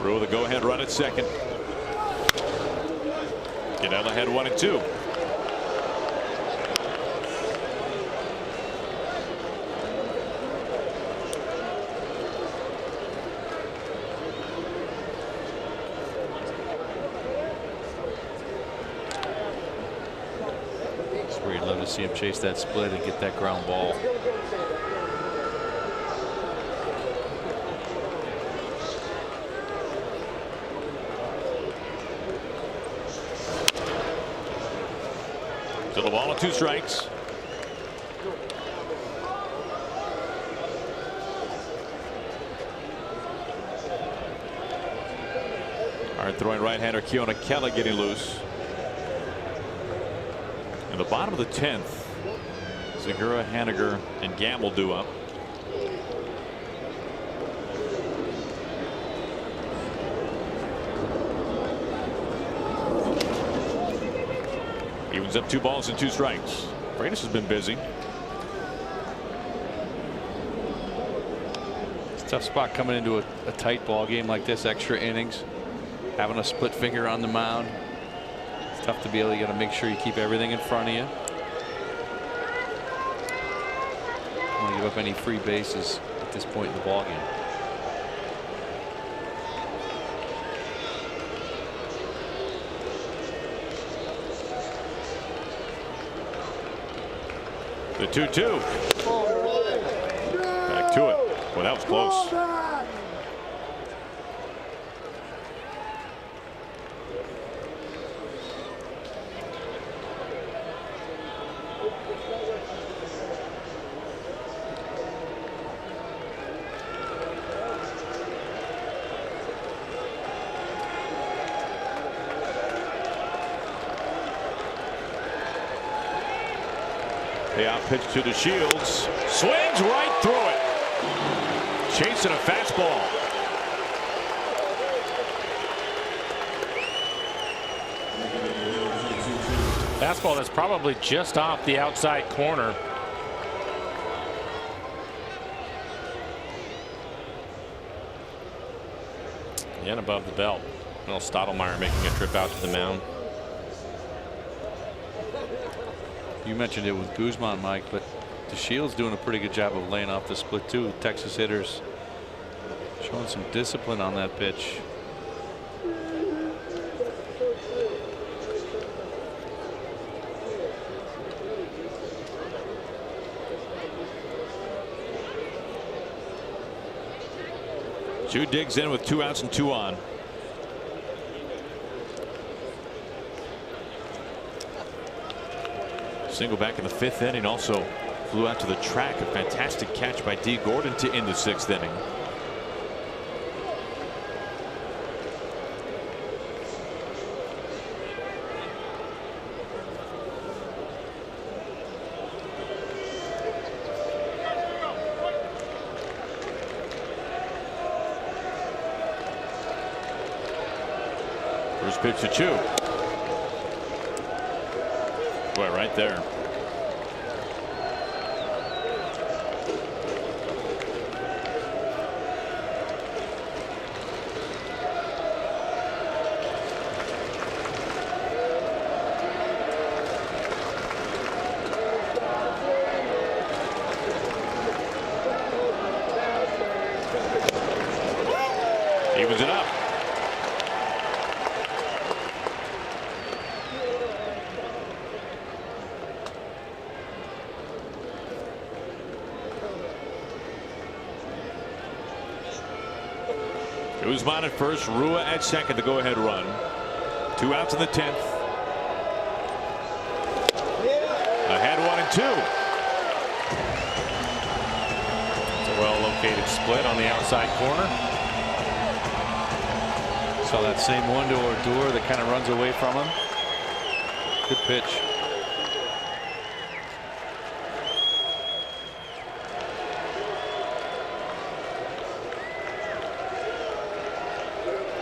Rowe the go-ahead run at second. Goodell ahead 1-2. See him chase that split and get that ground ball. To the ball and 2 strikes. Hard throwing right-hander Keona Kelly getting loose. In the bottom of the 10th, Segura, Haniger, and Gamble due up. Evens up 2 balls and 2 strikes. Freitas has been busy. It's a tough spot coming into a tight ball game like this. Extra innings, having a split finger on the mound. Tough to be able. You got to make sure you keep everything in front of you. Don't want to give up any free bases at this point in the ball game. The 2-2. Back to it. Well, that was close. Payoff pitch to DeShields. Swings right through it. Chasing a fastball. Fastball that's probably just off the outside corner. And above the belt. Well, Stottlemyre making a trip out to the mound. You mentioned it with Guzman, Mike, but DeShields doing a pretty good job of laying off the split too. Texas hitters showing some discipline on that pitch. Chu digs in with 2 outs and 2 on. Single back in the 5th inning. Also flew out to the track. A fantastic catch by D. Gordon to end the 6th inning. First pitch to Chu. Boy, right there. Evens it up. Guzman at first, Rua at second, the go-ahead run. 2 outs in the 10th. Ahead 1-2. It's a well-located split on the outside corner. Saw that same one to Odor that kind of runs away from him. Good pitch.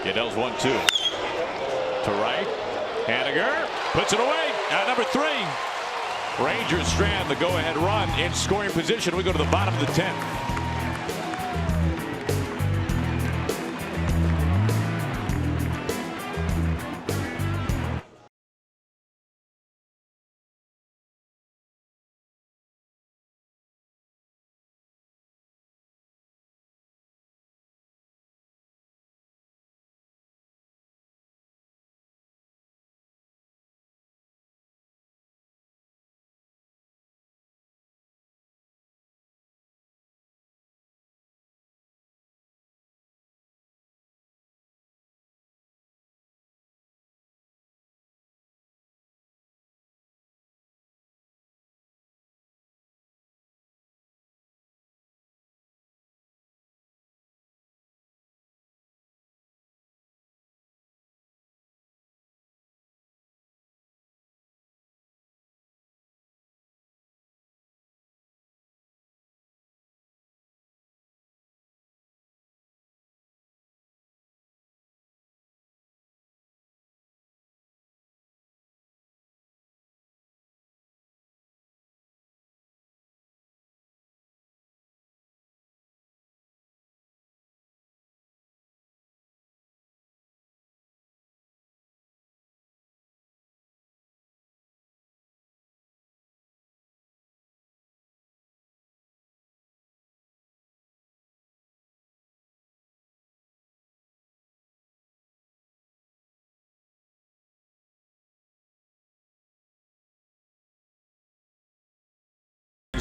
Goodell's 1-2. To right. Haniger puts it away. At number 3. Rangers strand the go-ahead run in scoring position. We go to the bottom of the 10th.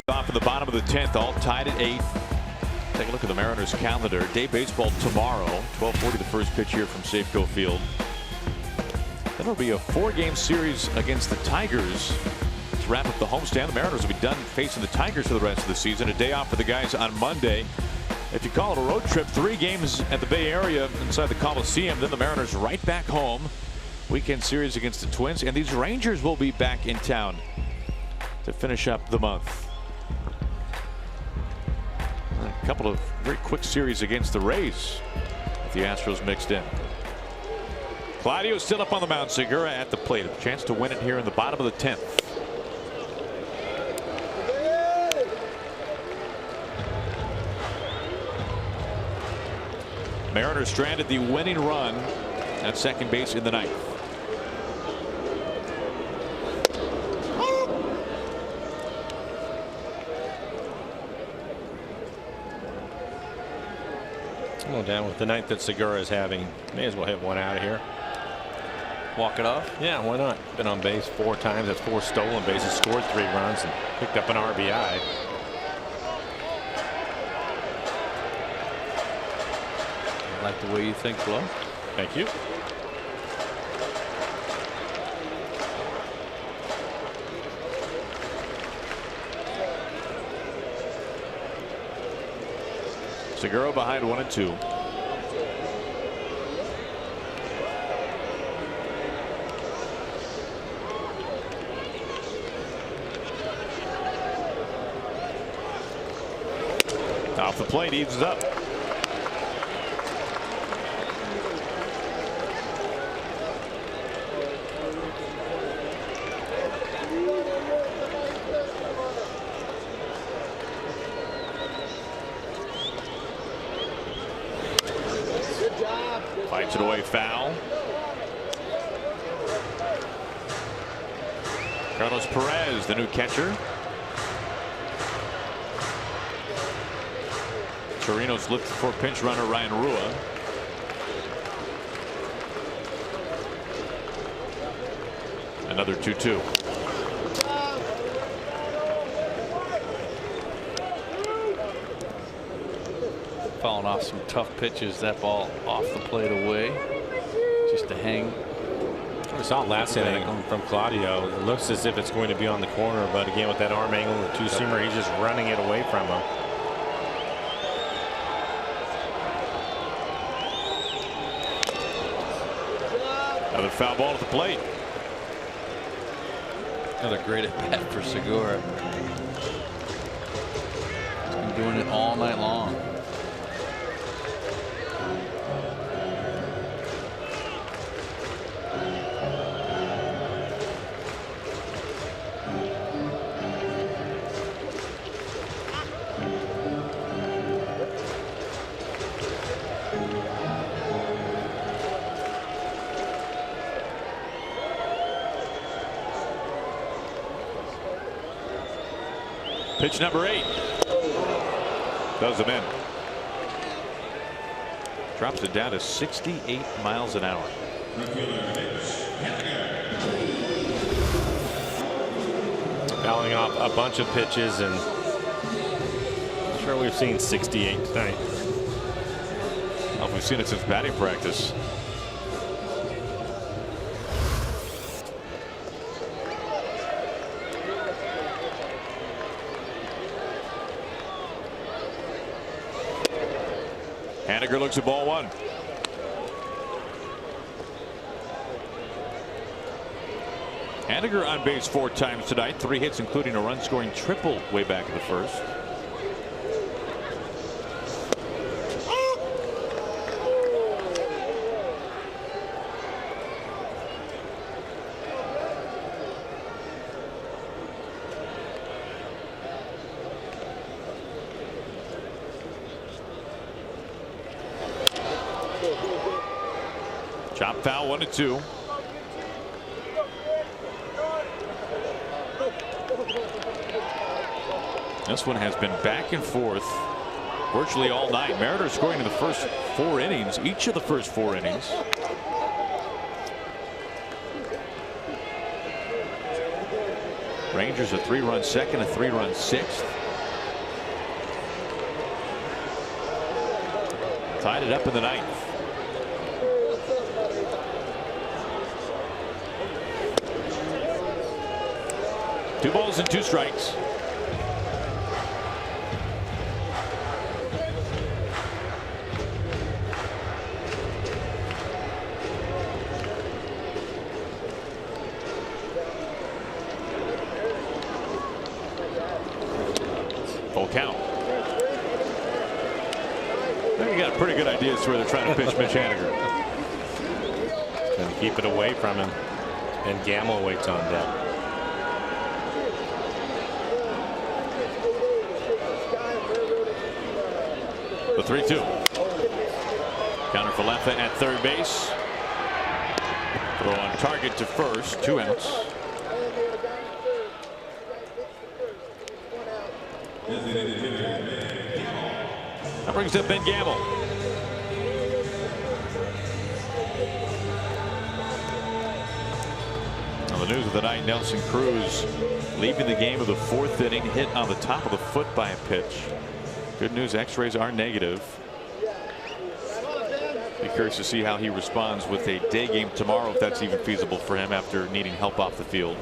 Off in the bottom of the 10th, all tied at 8. Take a look at the Mariners calendar. Day baseball tomorrow, 12:40 the first pitch here from Safeco Field. Then it'll be a 4-game series against the Tigers to wrap up the homestand. The Mariners will be done facing the Tigers for the rest of the season. A day off for the guys on Monday. If you call it a road trip, 3 games at the Bay Area inside the Coliseum. Then the Mariners right back home. Weekend series against the Twins. And these Rangers will be back in town to finish up the month. A couple of very quick series against the Rays with the Astros mixed in. Claudio still up on the mound. Segura at the plate. A chance to win it here in the bottom of the 10th. Mariners stranded the winning run at second base in the 9th. Well, down with the 9th that Segura is having. May as well hit one out of here. Walk it off? Yeah, why not? Been on base 4 times. That's 4 stolen bases. Scored 3 runs and picked up an RBI. I like the way you think, Flo. Thank you. Segura behind 1-2. Off the plate, evens up. Bats it away, foul. Carlos Perez, the new catcher. Torino's looking for pinch runner Ryan Rua. Another 2-2. Fouling off some tough pitches. That ball off the plate away. Just to hang. We saw last inning from Claudio. It looks as if it's going to be on the corner, but again, with that arm angle, the two-seamer, he's just running it away from him. Another foul ball at the plate. Another great at bat for Segura. He's been doing it all night long. Pitch number 8. Does him in. Drops it down to 68 miles an hour. Fouling off a bunch of pitches, and I'm sure we've seen 68 tonight. Well, we've seen it since batting practice. Haniger looks at ball 1. Haniger on base 4 times tonight. 3 hits, including a run-scoring triple way back in the first. Chop foul, 1-2. This one has been back and forth virtually all night. Mariners scoring in the first 4 innings, each of the first 4 innings. Rangers a 3-run second, a 3-run 6th. Tied it up in the 9th. Two balls and 2 strikes. Full count. I think you got a pretty good idea as to where they're trying to pitch Mitch Haniger. And keep it away from him. And Gamble waits on deck. The 3-2. Counter for Leffa at third base. Throw on target to first. 2 outs. That brings up Ben Gamble. On the news of the night, Nelson Cruz leaving the game of the 4th inning, hit on the top of the foot by a pitch. Good news, x-rays are negative. Be curious to see how he responds with a day game tomorrow, if that's even feasible for him after needing help off the field.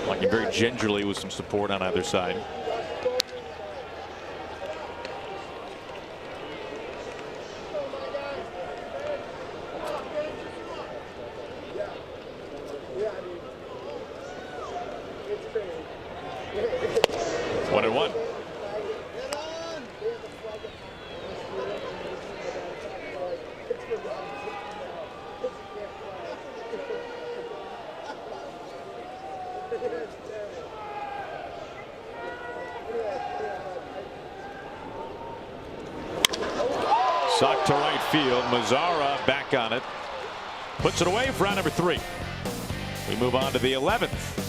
Walking very gingerly with some support on either side. Sock to right field. Mazzara back on it. Puts it away for round number 3. We move on to the 11th.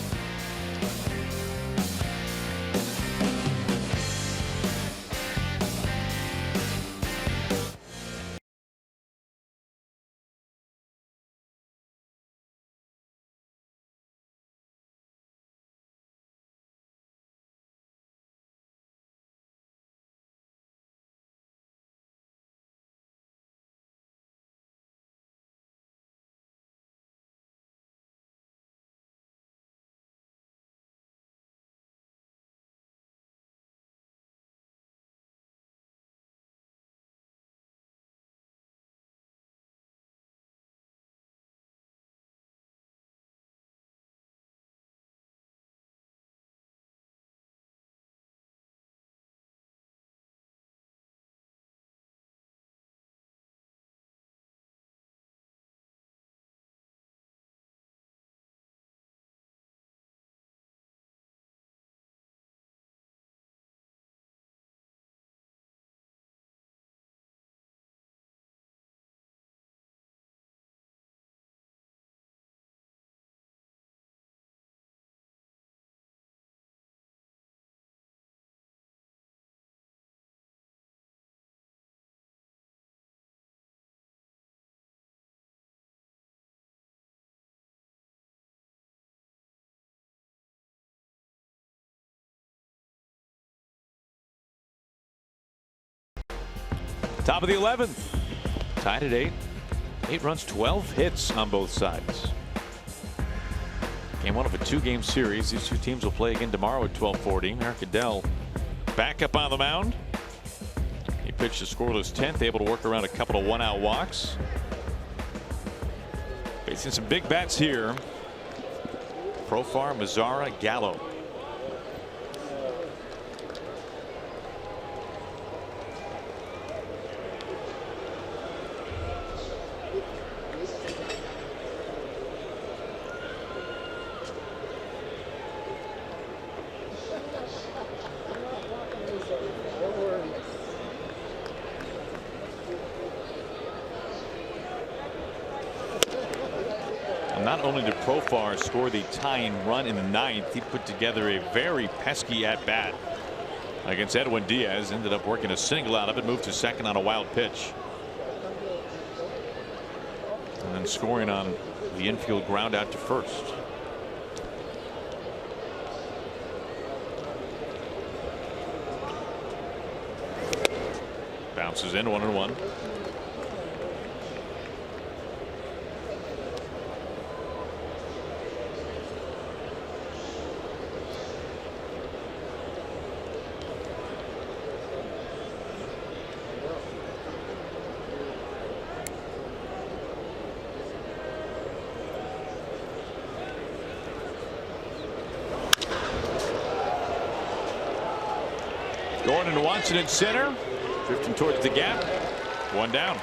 Top of the 11th. Tied at 8. 8 runs, 12 hits on both sides. Game 1 of a 2-game series. These two teams will play again tomorrow at 12:40. Eric Adell back up on the mound. He pitched a scoreless 10th, able to work around a couple of 1-out walks. Facing some big bats here. Profar, Mazzara, Gallo. Not only did Profar score the tying run in the 9th, he put together a very pesky at-bat against Edwin Diaz. Ended up working a single out of it, moved to second on a wild pitch. And then scoring on the infield ground out to first. Bounces in, 1-1. Gordon wants it in center, drifting towards the gap. 1 down.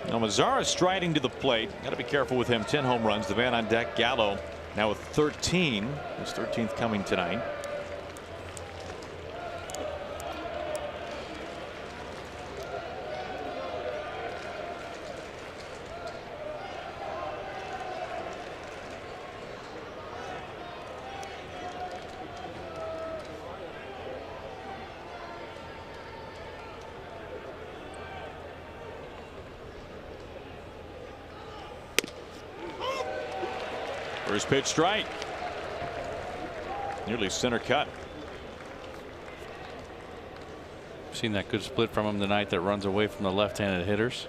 Now Mazzara striding to the plate. Got to be careful with him. 10 home runs. The man on deck, Gallo, now with 13. His 13th coming tonight. First pitch strike. Nearly center cut. Seen that good split from him tonight that runs away from the left-handed hitters.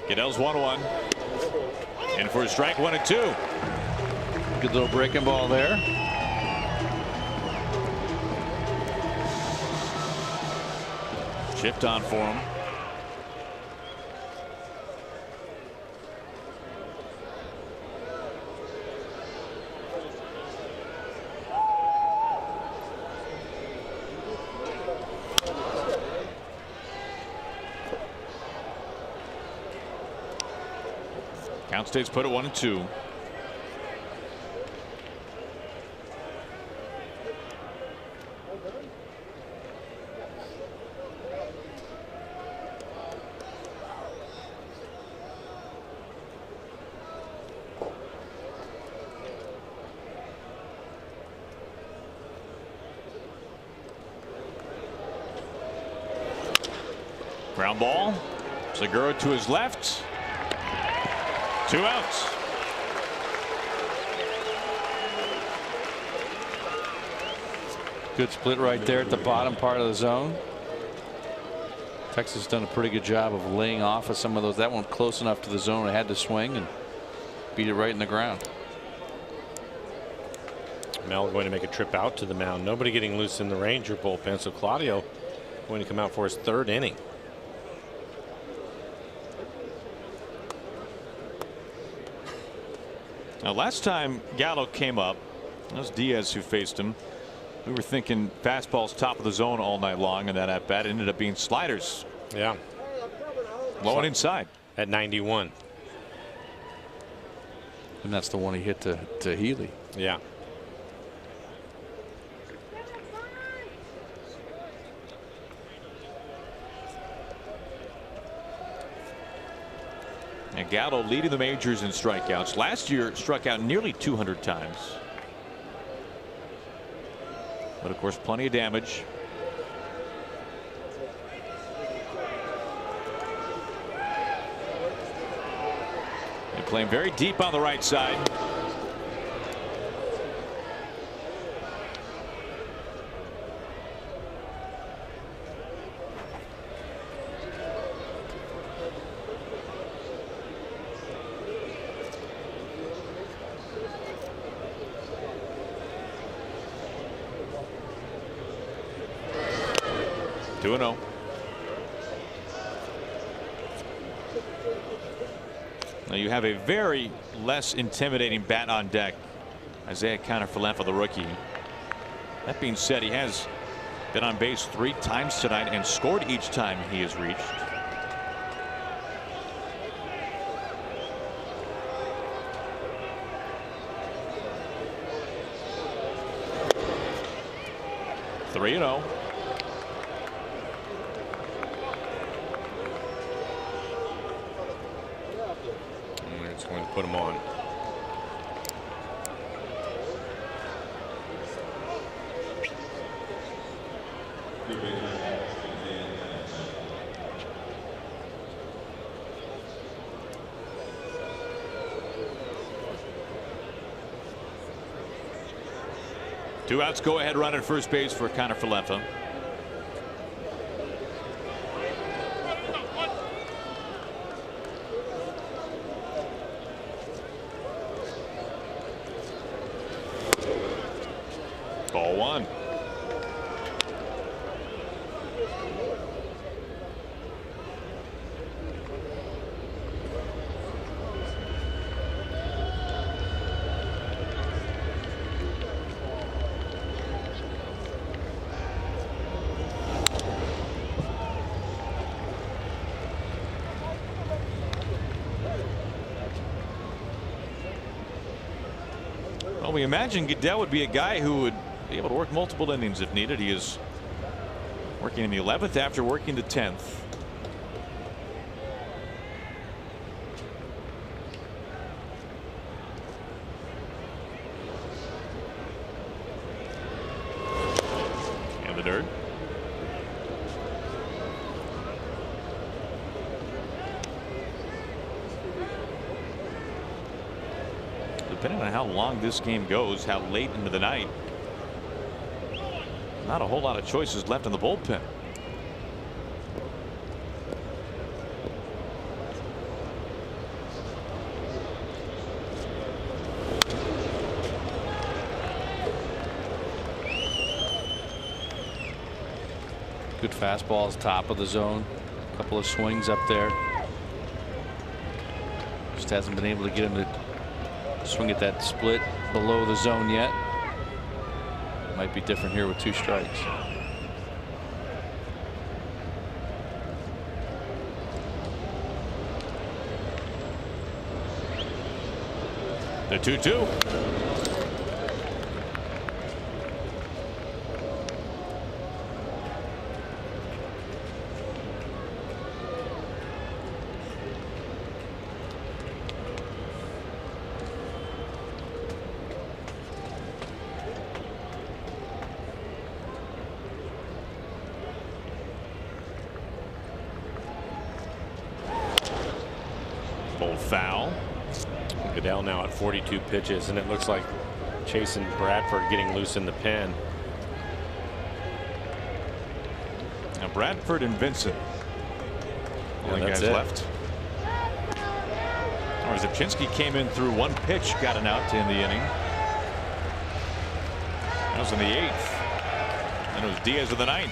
Goodell's 1-1. In for a strike, 1-2. Good little breaking ball there. Shift on for him. Count stays put at 1-2. Ground ball. Segura to his left. 2 outs. Good split right there at the bottom part of the zone. Texas done a pretty good job of laying off of some of those. That one close enough to the zone. It had to swing and beat it right in the ground. Mel going to make a trip out to the mound. Nobody getting loose in the Ranger bullpen. So Claudio going to come out for his 3rd inning. Now, last time Gallo came up, it was Diaz who faced him. We were thinking fastballs top of the zone all night long, and that at bat ended up being sliders. Yeah. Low and inside. At 91. And that's the one he hit to Healy. Yeah. And Gallo leading the majors in strikeouts. Last year struck out nearly 200 times. But of course plenty of damage. And playing very deep on the right side. Now you have a very less intimidating bat on deck. Isaiah Kiner-Falefa, the rookie. That being said, he has been on base 3 times tonight and scored each time he has reached. Three and 0. It's going to put him on. Two outs, go ahead run at first base for Kiner-Falefa. Ball 1. Well, we imagine Goodell would be a guy who would be able to work multiple innings if needed. He is working in the 11th after working the 10th. And the dirt. Depending on how long this game goes, how late into the night, not a whole lot of choices left in the bullpen. Good fastballs, top of the zone. A couple of swings up there. Just hasn't been able to get him to swing at that split below the zone yet. Might be different here with 2 strikes. The 2-2. Old foul. Goodell now at 42 pitches, and it looks like chasing Bradford getting loose in the pen. Now Bradford and Vincent. Only that's guys it. left. Or Zapchinski came in through 1 pitch, got an out to end the inning. That was in the 8th. Then it was Diaz of the 9th.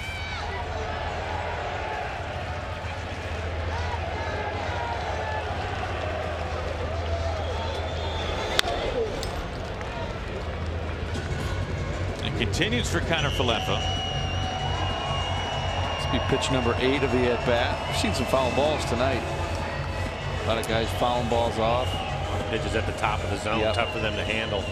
Continues for Connor Falefa. This will be pitch number 8 of the at bat. We've seen some foul balls tonight. A lot of guys fouling balls off. Pitches at the top of the zone, tough for them to handle.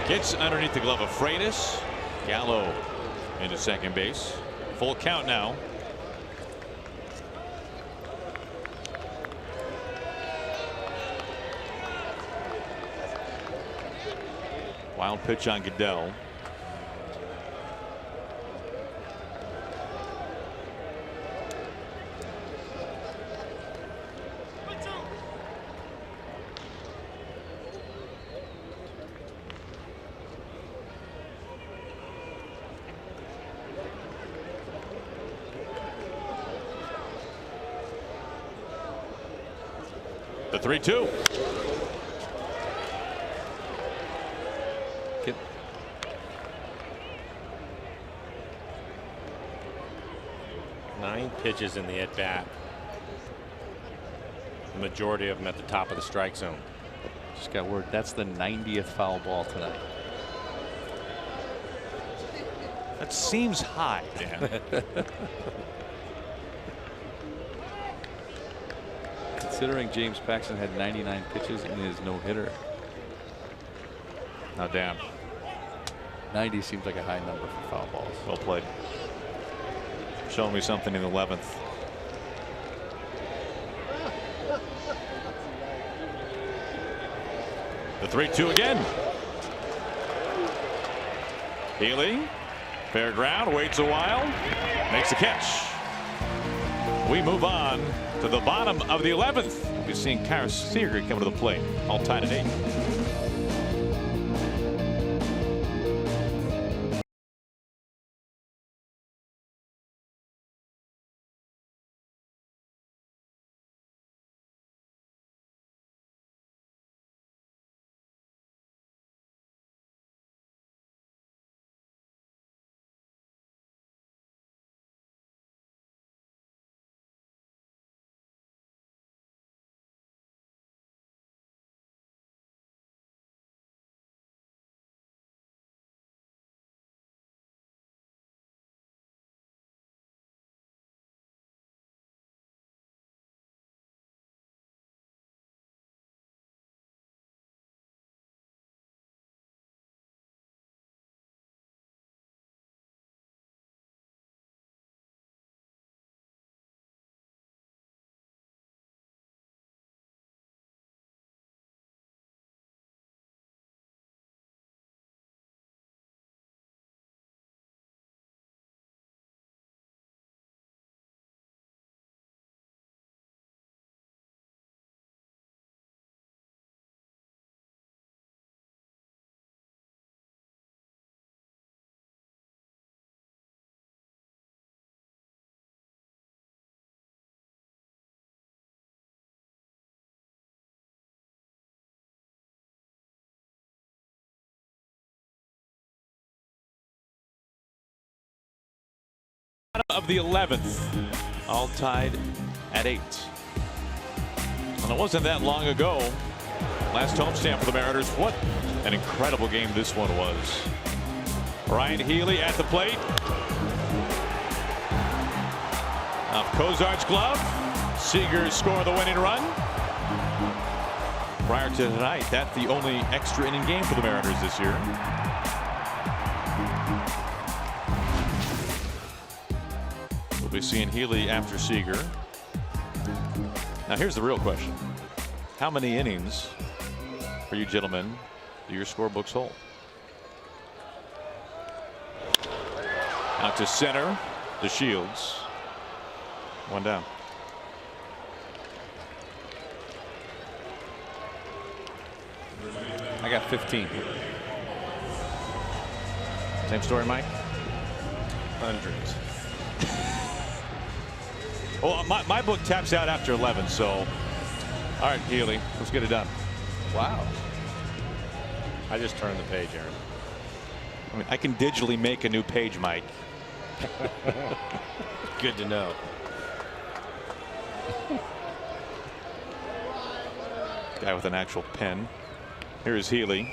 Gets underneath the glove of Freitas. Gallo into second base. Full count now. Wild pitch on Goodell. The 3-2. Get 9 pitches in the at bat. The majority of them at the top of the strike zone. Just got word that's the 90th foul ball tonight. That seems high, Dan. Considering James Paxton had 99 pitches in his no-hitter. Now, damn. 90 seems like a high number for foul balls. Well played. Showing me something in the 11th. The 3-2 again. Healy, fair ground, waits a while, makes the catch. We move on to the bottom of the 11th. We'll be seeing Kyra Seager come to the plate. All tied at 8. Of the 11th, all tied at 8. And it wasn't that long ago. Last homestand for the Mariners. What an incredible game this one was. Ryan Healy at the plate. Off Cozart's glove. Seager score the winning run. Prior to tonight, that's the only extra inning game for the Mariners this year. We'll be seeing Healy after Seager. Now here's the real question. How many innings for you gentlemen do your scorebooks hold? Out to center, the Shields. One down. I got 15. Same story, Mike? Hundreds. Well, my book taps out after 11, so all right, Healy, let's get it done. Wow. I just turned the page, Aaron. I mean, I can digitally make a new page, Mike. Good to know. Guy with an actual pen. Here's Healy.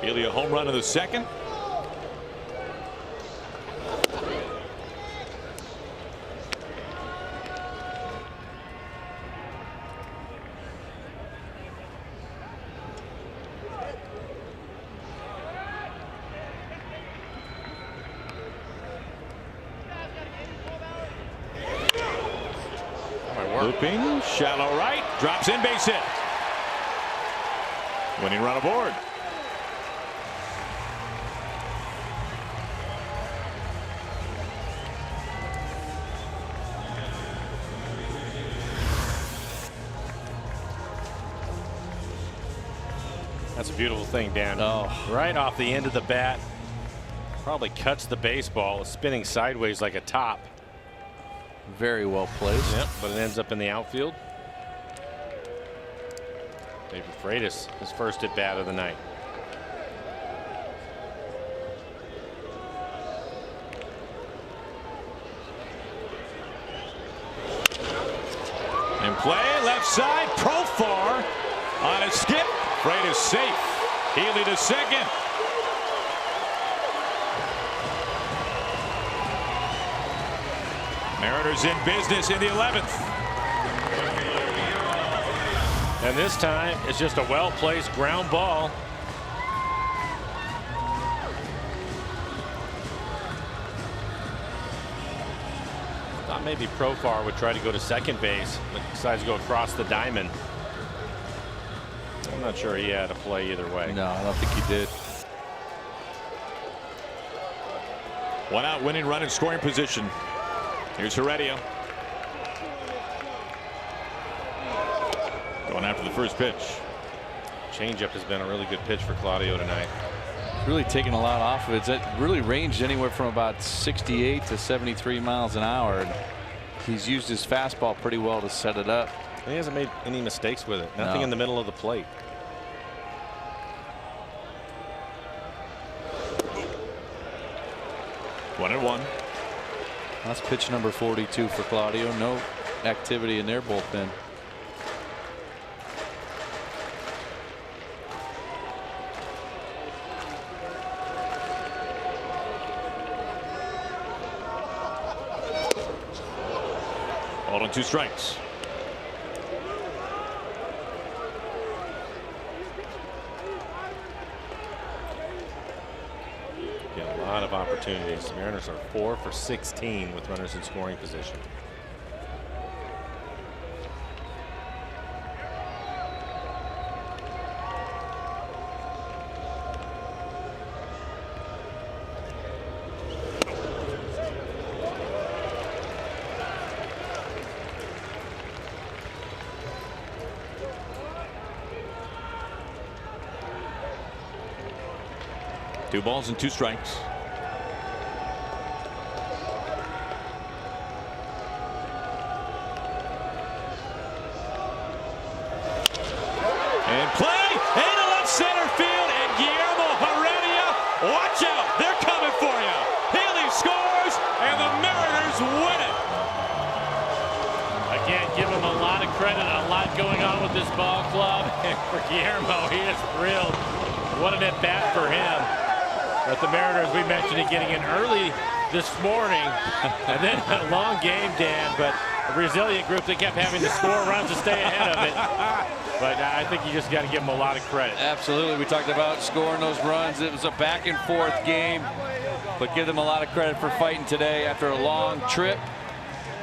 Healy a home run in the second. Looping, shallow right, drops in, base hit. Winning run aboard. That's a beautiful thing, Dan. Oh. Right off the end of the bat. Probably cuts the baseball, spinning sideways like a top. Very well placed. Yep, but it ends up in the outfield. David Freitas, his first at bat of the night. In play, left side, Profar on a skip. Freitas safe. Healy to second. Mariners in business in the 11th. And this time it's just a well-placed ground ball. Thought maybe Profar would try to go to second base, but decides to go across the diamond. I'm not sure he had a play either way. No, I don't think he did. One out, winning run in scoring position. Here's Heredia. Going after the first pitch. Changeup has been a really good pitch for Claudio tonight. Really taking a lot off of it. It really ranged anywhere from about 68 to 73 miles an hour. And he's used his fastball pretty well to set it up. He hasn't made any mistakes with it. Nothing in the middle of the plate. One and one. That's pitch number 42 for Claudio. No activity in their bullpen. All on 2 strikes. Yeah, a lot of opportunities. The Mariners are 4 for 16 with runners in scoring position. Two balls and 2 strikes. Watch out, they're coming for you. Healy scores, and the Mariners win it. Again, give him a lot of credit, a lot going on with this ball club. And for Guillermo, he is thrilled. What an at-bat for him. But the Mariners, we mentioned it getting in early this morning, and then a long game, Dan, but a resilient group that kept having to score runs to stay ahead of it. But I think you just got to give them a lot of credit. Absolutely. We talked about scoring those runs. It was a back and forth game, but give them a lot of credit for fighting today after a long trip.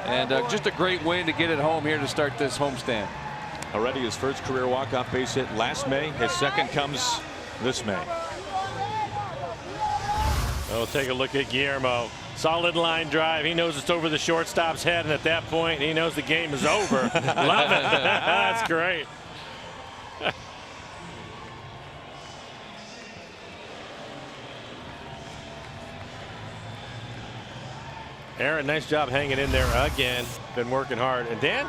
And just a great win to get it home here to start this homestand. Already his first career walk-off base hit last May. His second comes this May. We'll take a look at Guillermo. Solid line drive. He knows it's over the shortstop's head, and at that point, he knows the game is over. Love it. That's great. Aaron, nice job hanging in there again. Been working hard. And Dan,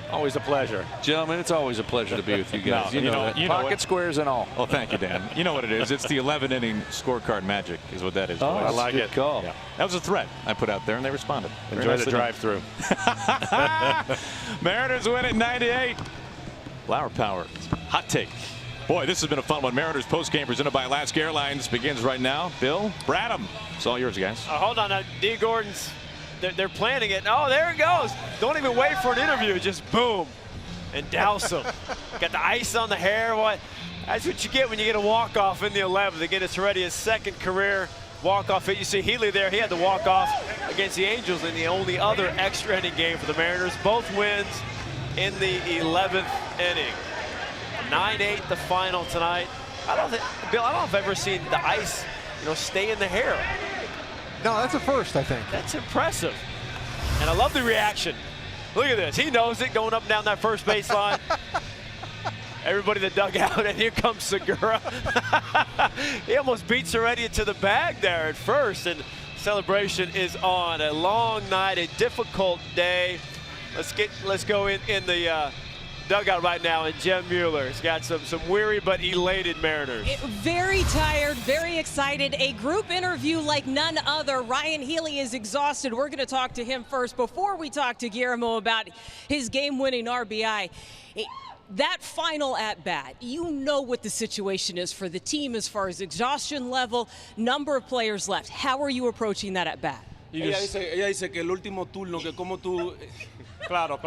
always a pleasure. Gentlemen, it's always a pleasure to be with you guys. No, you know pocket squares and all. Oh, thank you, Dan. You know what it is. It's the 11-inning scorecard magic is what that is. Oh, boys. I like it. Call. Yeah. That was a threat I put out there, and they responded. Enjoy the drive-through. Mariners win at 98. Flower Power. Hot take. Boy, this has been a fun one. Mariners postgame presented by Alaska Airlines begins right now. Bill, Bradham. It's all yours, guys. Hold on. D. Gordon's, they're planning it. Oh, there it goes. Don't even wait for an interview. Just boom. And douse them. Got the ice on the hair. What? That's what you get when you get a walk-off in the 11th. Again, it's already his second career walk-off hit. You see Healy there. He had the walk-off against the Angels in the only other extra inning game for the Mariners. Both wins in the 11th inning. 9-8 the final tonight. Bill, I don't know if I've ever seen the ice, stay in the hair. No, that's a first, I think. That's impressive. And I love the reaction. Look at this. He knows it going up and down that first baseline. Everybody in the dugout, and here comes Segura. He almost beats Heredia to the bag there at first, and celebration is on. A long night, a difficult day. Let's go in the dugout right now, and Jem Mueller's got some weary but elated Mariners. Very tired, very excited. A group interview like none other. Ryan Healy is exhausted. We're going to talk to him first before we talk to Guillermo about his game-winning RBI. That final at-bat, you know what the situation is for the team as far as exhaustion level, number of players left. How are you approaching that at-bat? Ella dice que el último turno, que como tú... Claro.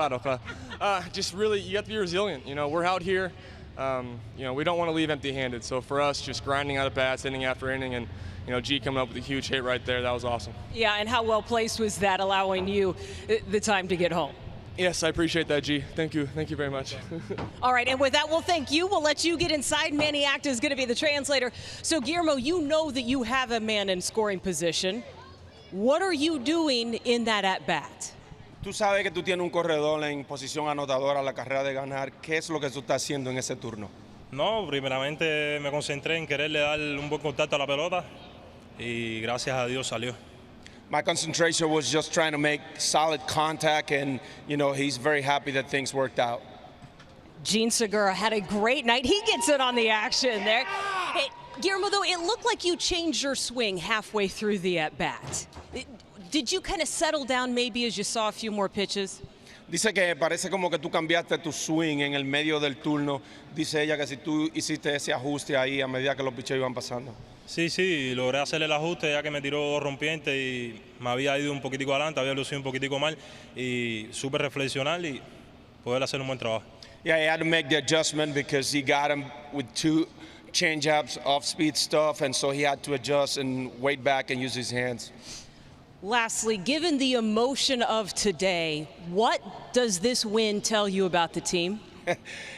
Just really, you have to be resilient. We're out here. We don't want to leave empty-handed. So for us, just grinding out at bats, inning after inning, and G coming up with a huge hit right there. That was awesome. Yeah, and how well placed was that, allowing you the time to get home? Yes, I appreciate that, G. Thank you very much. All right, and with that, we'll thank you. We'll let you get inside. Manny Acta is going to be the translator. So Guillermo, you know that you have a man in scoring position. What are you doing in that at-bat? Tú sabes que tú tienes un corredor en posición anotadora, la carrera de ganar. ¿Qué es lo que tú estás haciendo en ese turno? No, primeramente me concentré en quererle dar un buen contacto a la pelota y gracias a Dios salió. My concentration was just trying to make solid contact, and he's very happy that things worked out. Gene Segura had a great night. He gets in on the action there. Hey, Guillermo, though, it looked like you changed your swing halfway through the at-bat. Did you kind of settle down maybe as you saw a few more pitches? Dice que parece como que tú cambiaste tu swing en el medio del turno. Dice ella que si tú hiciste ese ajuste ahí a medida que los pitches iban pasando. Sí, logré hacer el ajuste ya que me tiró dos rompientes y me había ido un poquitico adelante, había lucido un poquitico mal y supe reflexionar y poder hacer un buen trabajo. Yeah, he had to make the adjustment because he got him with two change-ups, off-speed stuff, and so he had to adjust and wait back and use his hands. Lastly, given the emotion of today, what does this win tell you about the team?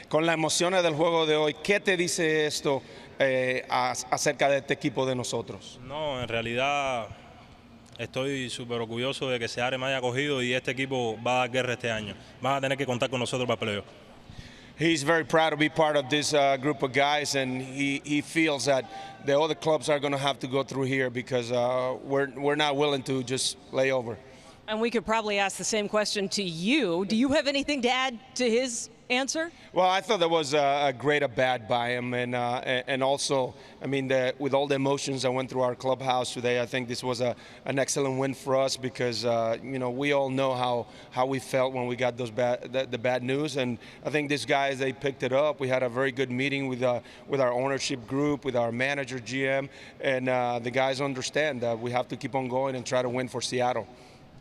Con las emociones del juego de hoy, ¿qué te dice esto acerca de este equipo de nosotros? No, en realidad estoy súper orgulloso de que Seare me haya cogido y este equipo va a dar guerra este año. Van a tener que contar con nosotros para el playoff. He's very proud to be part of this group of guys, and he feels that the other clubs are going to have to go through here because we're not willing to just lay over. And we could probably ask the same question to you. Do you have anything to add to his answer? Well, I thought that was a great at bat by him, and also, I mean, with all the emotions that went through our clubhouse today, I think this was an excellent win for us because you know, we all know how we felt when we got those the bad news, and I think these guys, they picked it up. We had a very good meeting with our ownership group, with our manager GM, and the guys understand that we have to keep on going and try to win for Seattle.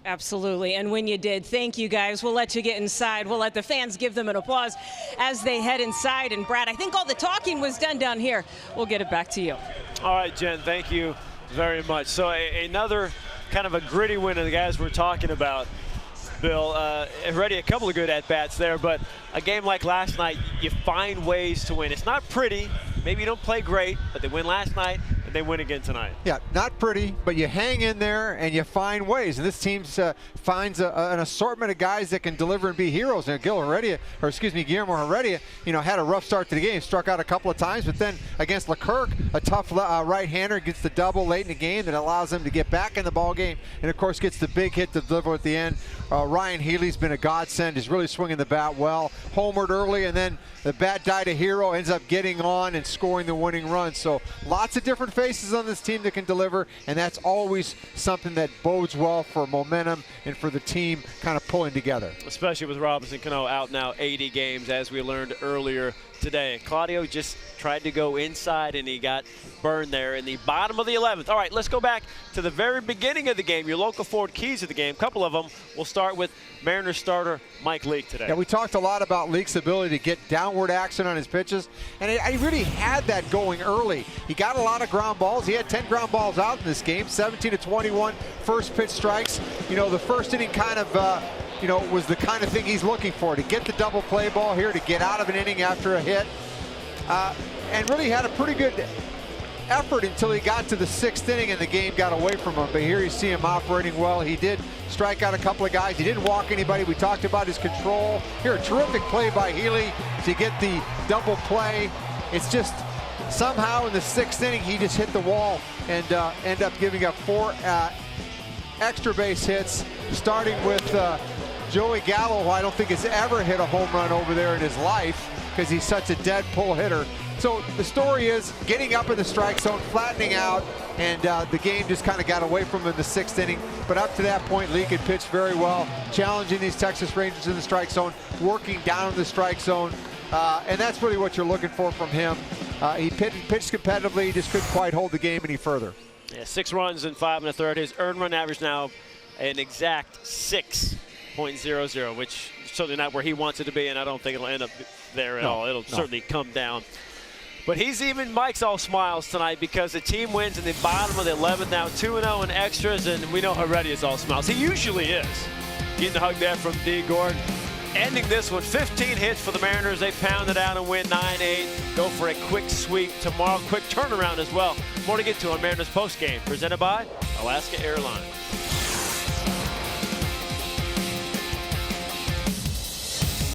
Absolutely, and when you did, thank you guys. We'll let you get inside. We'll let the fans give them an applause as they head inside. And Brad, I think all the talking was done down here. We'll get it back to you. All right, Jen, thank you very much. So another kind of a gritty win of the guys we're talking about, Bill. Already a couple of good at-bats there, but a game like last night, you find ways to win. It's not pretty. Maybe you don't play great, but they win last night, and they win again tonight. Yeah, not pretty, but you hang in there and you find ways. And this team finds an assortment of guys that can deliver and be heroes. And Guillermo Heredia, you know, had a rough start to the game, struck out a couple of times, but then against Leclerc, a tough right-hander, gets the double late in the game that allows them to get back in the ball game, and of course gets the big hit to deliver at the end. Ryan Healy's been a godsend. He's really swinging the bat well. Homered early, and then the bat died to Hero, ends up getting on and scoring the winning run. So lots of different faces on this team that can deliver, and that's always something that bodes well for momentum and for the team kind of pulling together. Especially with Robinson Cano out now 80 games, as we learned earlier today. Claudio just tried to go inside, and he got burned there in the bottom of the 11th. All right, let's go back to the very beginning of the game, your local forward keys of the game. A couple of them. We'll start with Mariners starter Mike Leake today. Yeah, we talked a lot about Leake's ability to get downward action on his pitches, and he really had that going early. He got a lot of ground balls. He had 10 ground balls out in this game, 17 to 21 first pitch strikes. You know, the first inning kind of you know, was the kind of thing he's looking for, to get the double play ball here, to get out of an inning after a hit, and really had a pretty good effort until he got to the 6th inning and the game got away from him. But here you see him operating well. He did strike out a couple of guys. He didn't walk anybody. We talked about his control. Here, a terrific play by Healy to get the double play. It's just somehow in the 6th inning he just hit the wall and end up giving up 4 extra base hits, starting with Joey Gallo, who I don't think has ever hit a home run over there in his life because he's such a dead pull hitter. So the story is getting up in the strike zone, flattening out, and the game just kind of got away from him in the 6th inning. But up to that point, Leake had pitched very well, challenging these Texas Rangers in the strike zone, working down in the strike zone, and that's really what you're looking for from him. He pitched competitively, he just couldn't quite hold the game any further. Yeah, 6 runs in 5 1/3. His earned run average now an exact 6.00, which is certainly not where he wants it to be, and I don't think it'll end up there at all. It'll certainly come down. But Mike's all smiles tonight because the team wins in the bottom of the 11th, now 2-0 in extras, and we know Heredia is all smiles. He usually is. Getting the hug there from D. Gordon. Ending this one, 15 hits for the Mariners. They pound it out and win 9-8. Go for a quick sweep tomorrow. Quick turnaround as well. More to get to on Mariners postgame, presented by Alaska Airlines.